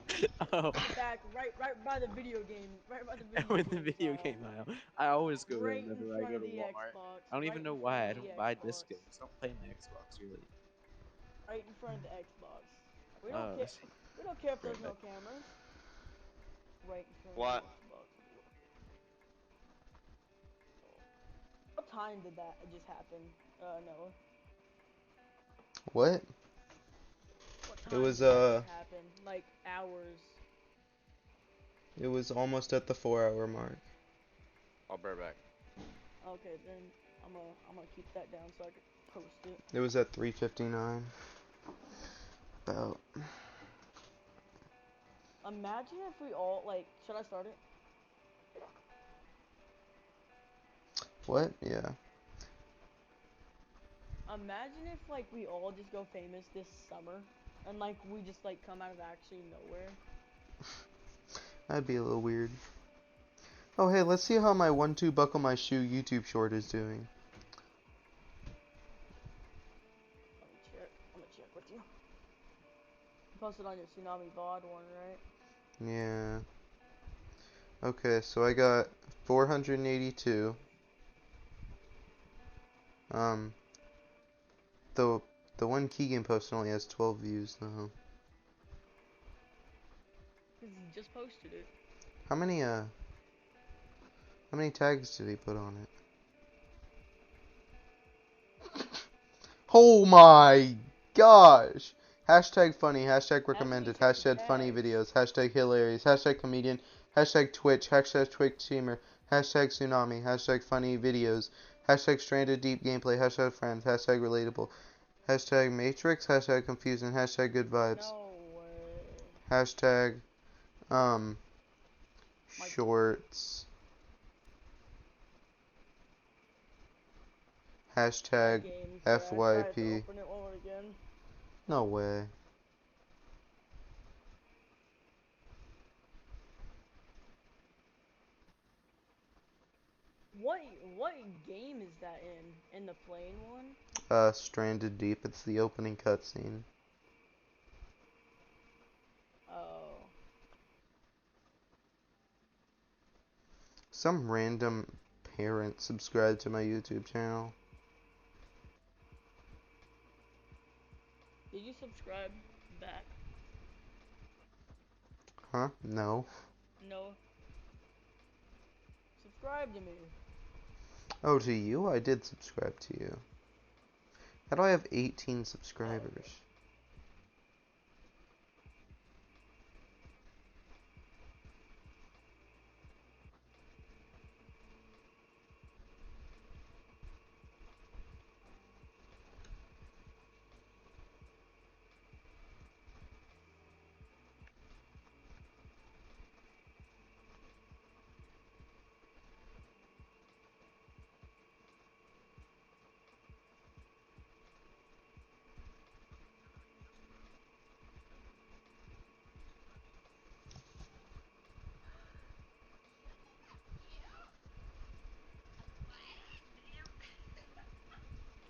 Oh, In the back, right by the video game, right by the video with the game video aisle. game aisle. I always go there Right in whenever I front go of to the Walmart. Xbox. I don't Right even know in front why. of I the don't buy disc Xbox. games. I don't play my Xbox really. Right in front of the Xbox. We don't Oh, I care. see. We don't care if there's Right no back. cameras. Right in front What? of the Xbox. What time did that just happen, Noah? What? What It time was did that just happen? Like hours. it was almost at the 4 hour mark. I'll be right back. Okay, then I'm gonna keep that down so I can post it. It was at 3:59. About. Imagine if we all like. Should I start it? What? Yeah. Imagine if like we all just go famous this summer, and like we just like come out of actually nowhere. That'd be a little weird. Oh, hey, let's see how my 1-2 buckle my shoe YouTube short is doing. Let me check. I'm gonna check with you. You posted on your Tsunami VOD one, right? Yeah. Okay, so I got 482. Um, the the one Keegan posted only has 12 views though. Cause he just posted it. How many tags did he put on it? Oh my gosh! Hashtag funny, hashtag recommended, hashtag funny videos, hashtag hilarious, hashtag comedian, hashtag Twitch, hashtag Twitch streamer, hashtag tsunami, hashtag funny videos, hashtag stranded deep gameplay, hashtag friends, hashtag relatable, hashtag matrix, hashtag confusing, hashtag good vibes, No way. hashtag, My shorts, my hashtag game crashed. I had to FYP. open it one again. No way. What what game is that in? In the plane one? Stranded deep, it's the opening cutscene. Oh. Some random parent subscribed to my YouTube channel. Did you subscribe back? Huh? No. No. Subscribe to me. Oh, to you? I did subscribe to you. How do I have 18 Oh, subscribers? okay.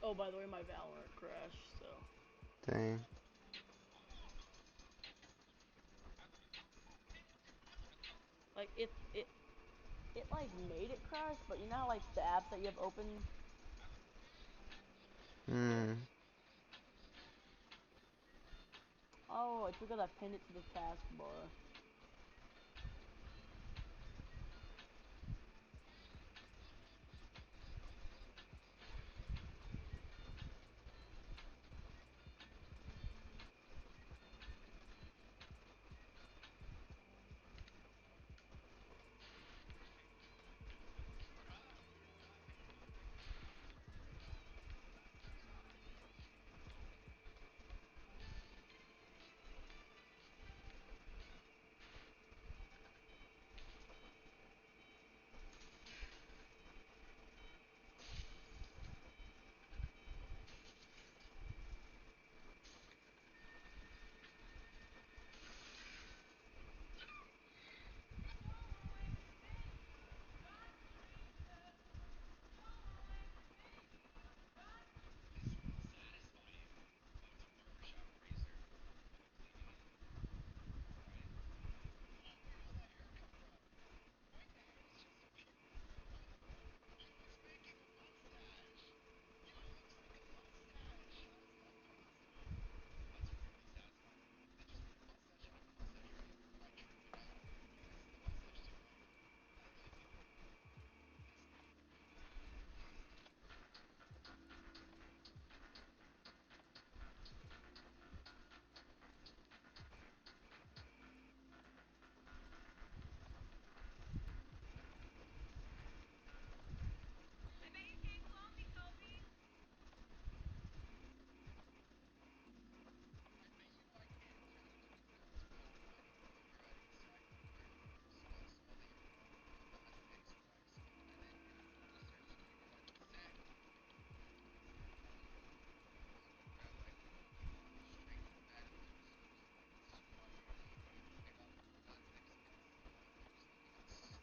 Oh, by the way, my Valorant crashed, so. Dang. Like, it like made it crash, but you know how, like, the apps that you have open? Hmm. Oh, it's because I pinned it to the taskbar.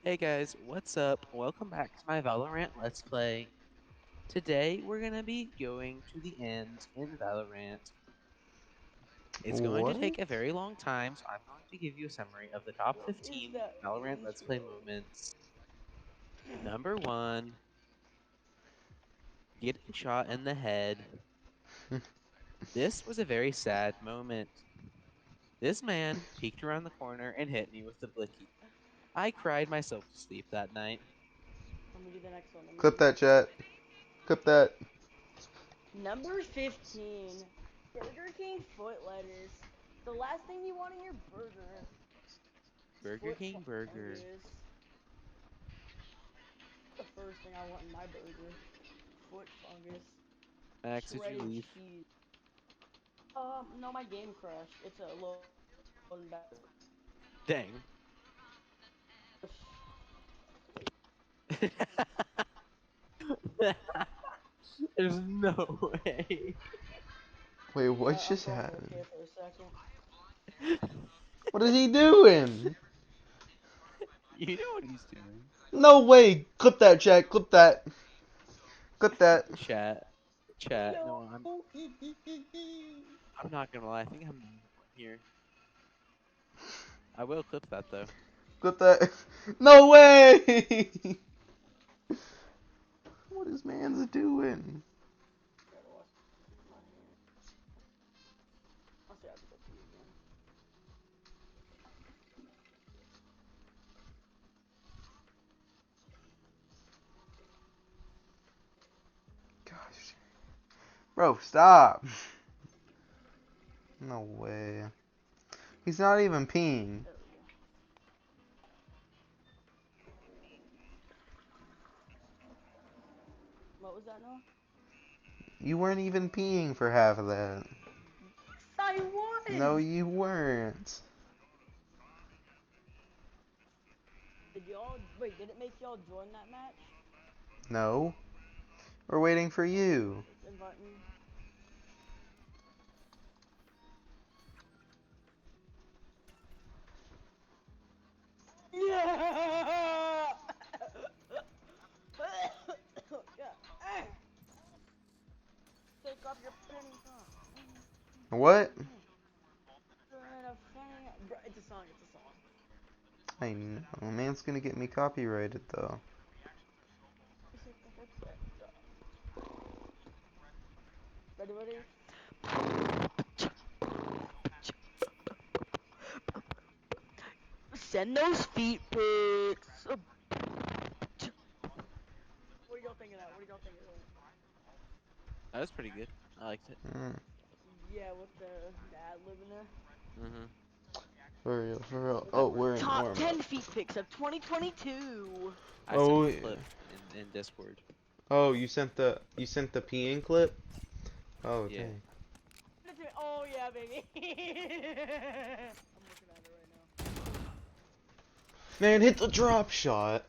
Hey guys, what's up? Welcome back to my Valorant Let's Play. Today we're gonna be going to the end in Valorant. It's going to What? take a very long time, so I'm going to give you a summary of the top What is 15 that Valorant Let's Play intro? moments. Number 1, getting shot in the head. This was a very sad moment. This man peeked around the corner and hit me with the blicky. I cried myself to sleep that night. Let me do the next one. Let me Clip do that, chat. Clip that. Number 15. Burger King foot lettuce. The last thing you want in your burger is Burger foot King burger. fungus. The first thing I want in my burger. Foot fungus. Max, did you Shredded leave? cheese. No, my game crashed. It's a loading back. Dang. There's no way. Wait, what I'm just probably happened? okay for a second. What is he doing? You know what he's doing. No way! Clip that, chat. Clip that. Clip that. Chat. Chat. No. No, I'm not gonna lie. I think I'm the only one here. I will clip that though. Clip that. No way! What is man's doing? Gotta wash my hands. I'll say I have to go pee again. Gosh. Bro, stop. No way. He's not even peeing. There we go. What was that, Noah? You weren't even peeing for half of that. I was! No, you weren't. Did it make y'all join that match? No. We're waiting for you. Invite me. Yeah! Yeah. Take off your penny top. What? It's a song, it's a song. I know. Man's gonna get me copyrighted though. Ready, ready? Send those feet pics. What do y'all think of that? What do y'all think of that? That was pretty good. I liked it. Mm. Yeah, with the ad lib in there. Mhm. For real, for real. Oh, we're in Top warm 10 up. feet pics of 2022. I sent Oh, the yeah. clip in Discord. Oh, you sent the peeing clip? Oh, Yeah. dang. Oh yeah, baby. I'm looking at it right now. Man, hit the drop shot.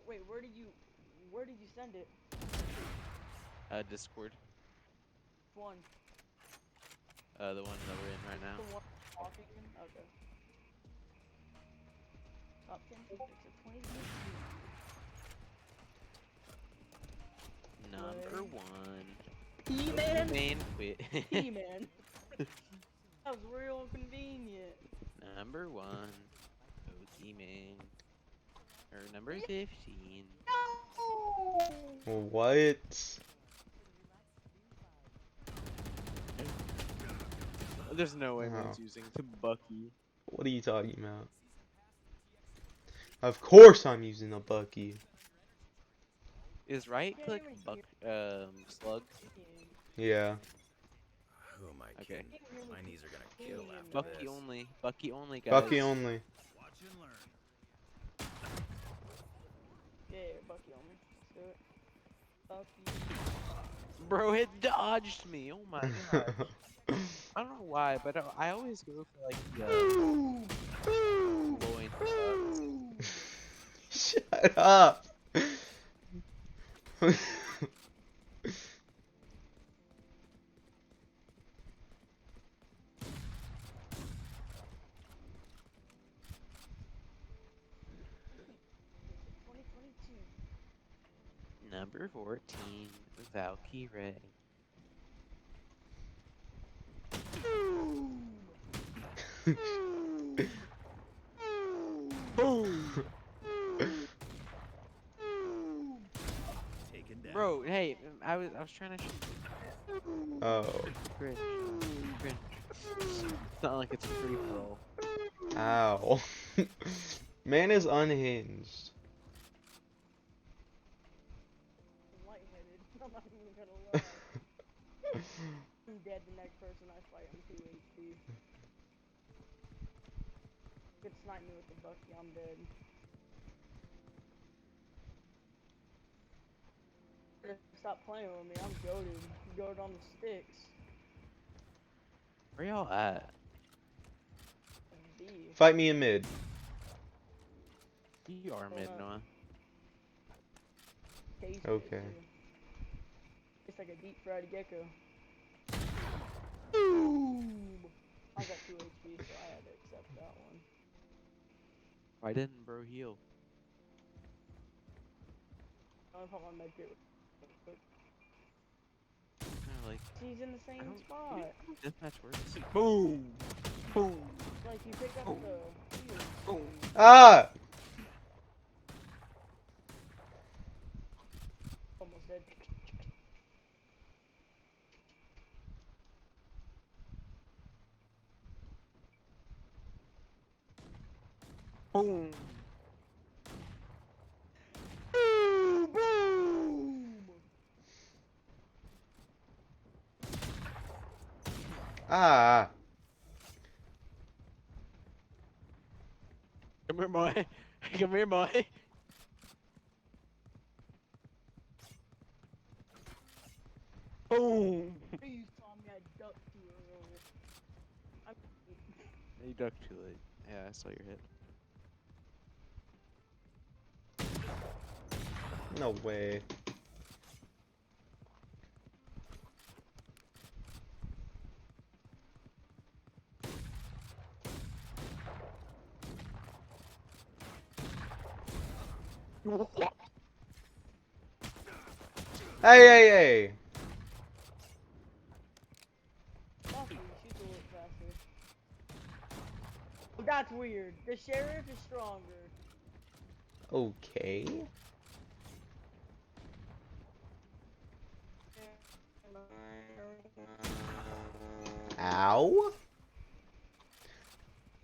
Wait, where did you send it? Discord. One. The one that we're in right The now. one talking? Okay. Top 10 feet pics of 2022. Number 1. P-Man? Main quit. P-Man. That was real convenient. Number 1. Pokemon. Or number 15. No! What? There's no way Oh. man's using the Bucky. What are you talking about? Of course I'm using a Bucky. Is right click slug? Yeah. Who am I Okay. kidding? My knees are gonna kill after Bucky this. only. Bucky only, guys. Bucky only. Watch and learn. Yeah, Bucky only. Let's do it. Bucky. Bro, it dodged me. Oh my god. I don't know why, but I always go for like the loin. Shut up. Number 14, Valkyrie. Boom! Taken down. Bro, hey, I was trying to shoot. Oh. Cringe. Cringe. It's not like it's a free for all. Ow. Man is unhinged. I'm lightheaded. I'm not even gonna lie. I'm dead the next person I fight. I'm 2 HP. Could snipe me with the Bucky. I'm dead. Stop playing with me. I'm goated. Goated on the sticks. Where y'all at? B. Fight me in mid. You are mid, Noah. Taste it, Okay. too. It's like a deep fried gecko. Boom! I got 2 HP, so I had to accept that one. Why didn't bro heal? I'm gonna put my med kit. Like, He's in the I same don't. spot. Deathmatch works. Boom! Boom! Like you pick up the heal. Boom! Ah! Almost dead. Boom! Boom! Boom! Ah! Come here, boy. Come here, boy. Boom! You saw me, I ducked too early. You ducked too late. Yeah, I saw your hit. No way. Hey, hey, hey! Buffy, she's a little faster. That's weird. The sheriff is stronger. Okay. Ow?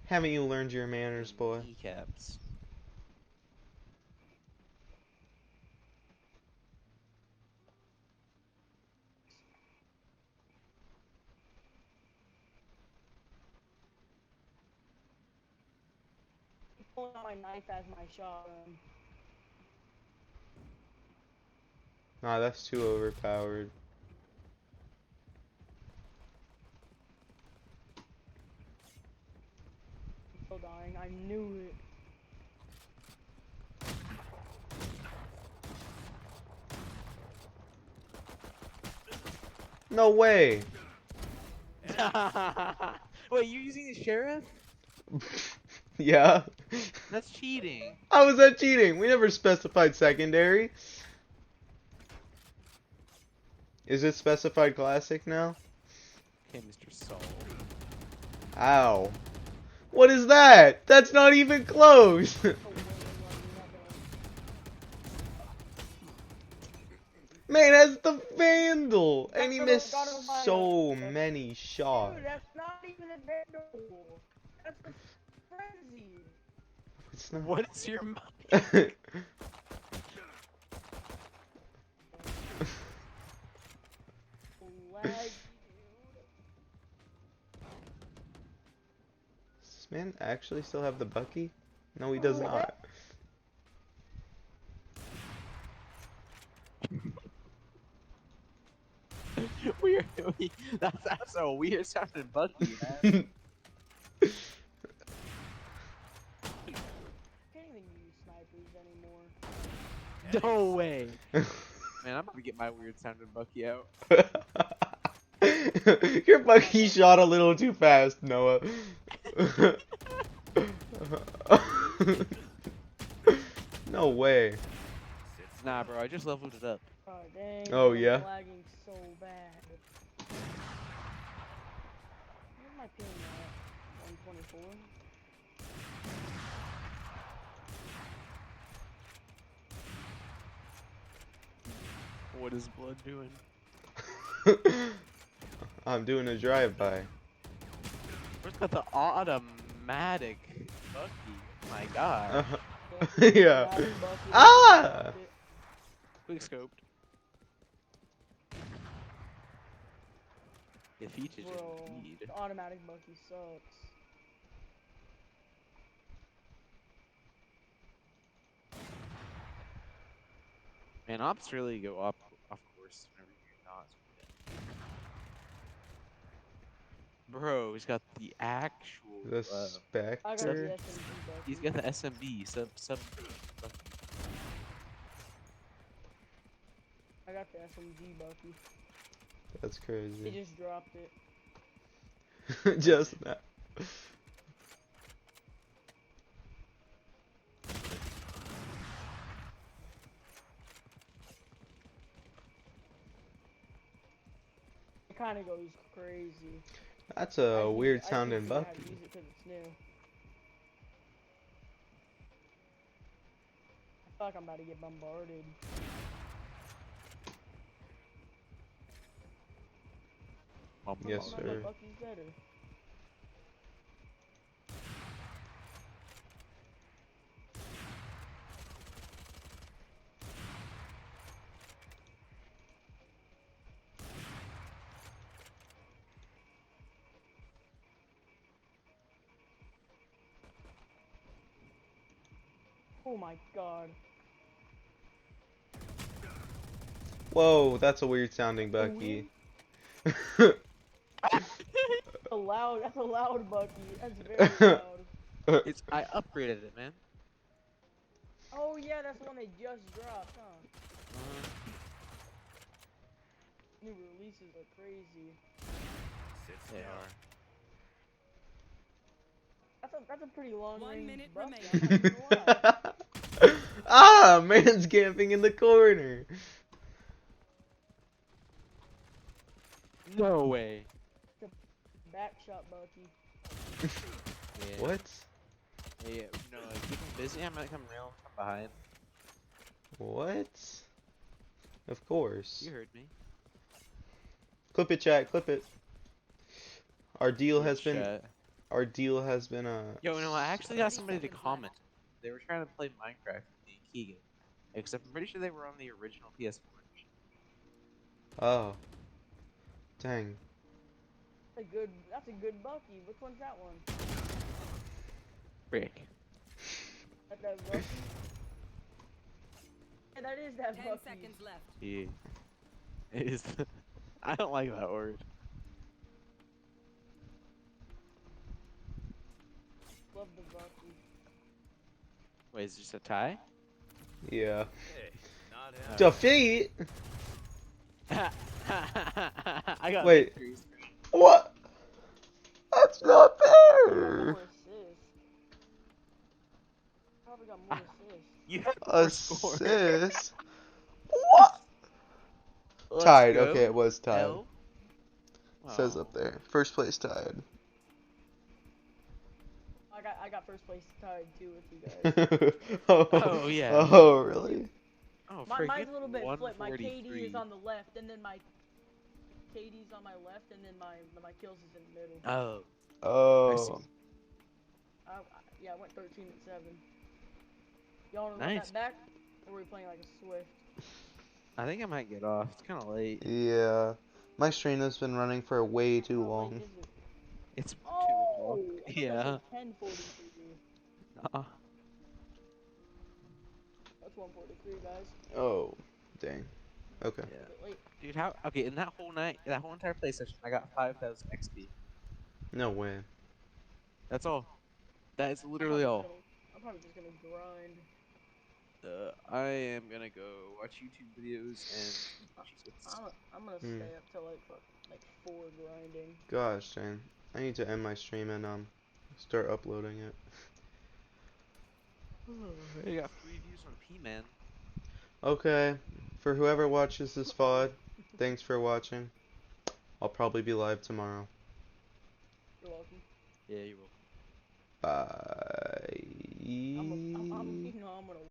Haven't you learned your manners, boy? Kneecaps. Pulling out my knife as my shotgun. Nah, that's too overpowered. I'm still dying. I knew it. No way! Wait, you're using the sheriff? Yeah. That's cheating. How was that cheating? We never specified secondary. Is it specified classic now? Okay, Mr. Saul. Ow. What is that? That's not even close! Man, that's the Vandal! And he missed so many shots. Dude, that's not even a vandal. That's the frenzy. It's not. What is your mic? Laggy, dude. Does this man actually still have the Bucky? No, he does not. Weird. That's a weird sounding Bucky, man. Can't even use snipers anymore. No way. Man, I'm about to get my weird sounding Bucky out. Your Bucky shot a little too fast, Noah. No way. Nah, bro, I just leveled it up. Oh dang, Oh, dude, yeah? I'm lagging so bad. Where's my ping at? 124? What is blood doing? I'm doing a drive-by. Where's got the automatic Bucky? Oh my god. Yeah. Automatic bucket, Ah! dropped it. Quick scoped. Defeated Bro, indeed. the automatic bucky sucks. Man, ops really go off course whenever you're not. Bro, he's got the actual. The I got the Spectre? SMG bucky. He's got the SMB sub. I got the SMG bucky. That's They crazy. just dropped it. Just now. It kind of goes crazy. That's I a just need weird to- I just need to sounding figure out how to Bucky. use it 'cause it's new. I feel like I'm about to get bombarded. Yes, No, sir. Bucky's better. Oh my god. Whoa, that's a weird sounding Bucky. That's a loud Bucky. That's very loud. It's I upgraded it, man. Oh yeah, that's the one they just dropped, huh? New releases are crazy. They are. That's a pretty long 1 range minute Bucky. remaining. I'm not even gonna lie. Ah, man's camping in the corner. No way. Back shot Bucky. Yeah. What? Yeah, no, like, keep him busy. I might come real from behind. What? Of course. You heard me. Clip it, chat. Clip it. Our deal Good has been. shot. Our deal has been. Yo, no, I actually got 30 somebody to seconds comment. They were trying to play Minecraft with me and Keegan. Except I'm pretty sure they were on the original PS4 version. Oh. Dang. That's a good Bucky. Which one's that one? Frick. That Bucky? Yeah, that is that 10 Bucky. seconds left. Yeah. It is. I don't like that word. Love the Bucky. Wait, is it just a tie? Yeah. Hey, not happy. Defeat. I got Wait. victories. What? That's not I got fair. more assists. Probably got more assists. You had more score. Assist. What? Let's Tied. go. Okay, it was tied. L. Says up there. First place tied. I got first place tied too with you guys. Oh, yeah. Oh, really? Oh, Mine's a little bit flipped. My KD 143. is on the left, and then my KD's on my left, and then my kills is in the middle. Oh. Oh. Yeah, I went 13 and 7. Y'all wanna run Nice. that back, or are we playing like a Swift? I think I might get off. It's kind of late. Yeah. My stream has been running for way too How late long. is it? It's 2 Oh, o'clock. I thought Yeah. that said 10:43. That's 1:43, guys. Oh, dang. Okay. Yeah. A bit late. Dude, how? Okay, in that whole night, that whole entire play session, I got 5,000 XP. No way. That's all. That is I'm literally all. probably just gonna grind. I am gonna go watch YouTube videos and Jesus. I'm gonna Hmm. stay up till like 4 grinding. Gosh, dang. I need to end my stream and start uploading it. I got 3 views on P-Man. Okay, for whoever watches this VOD, thanks for watching. I'll probably be live tomorrow. You're welcome. Yeah, you will. Bye. I'm gonna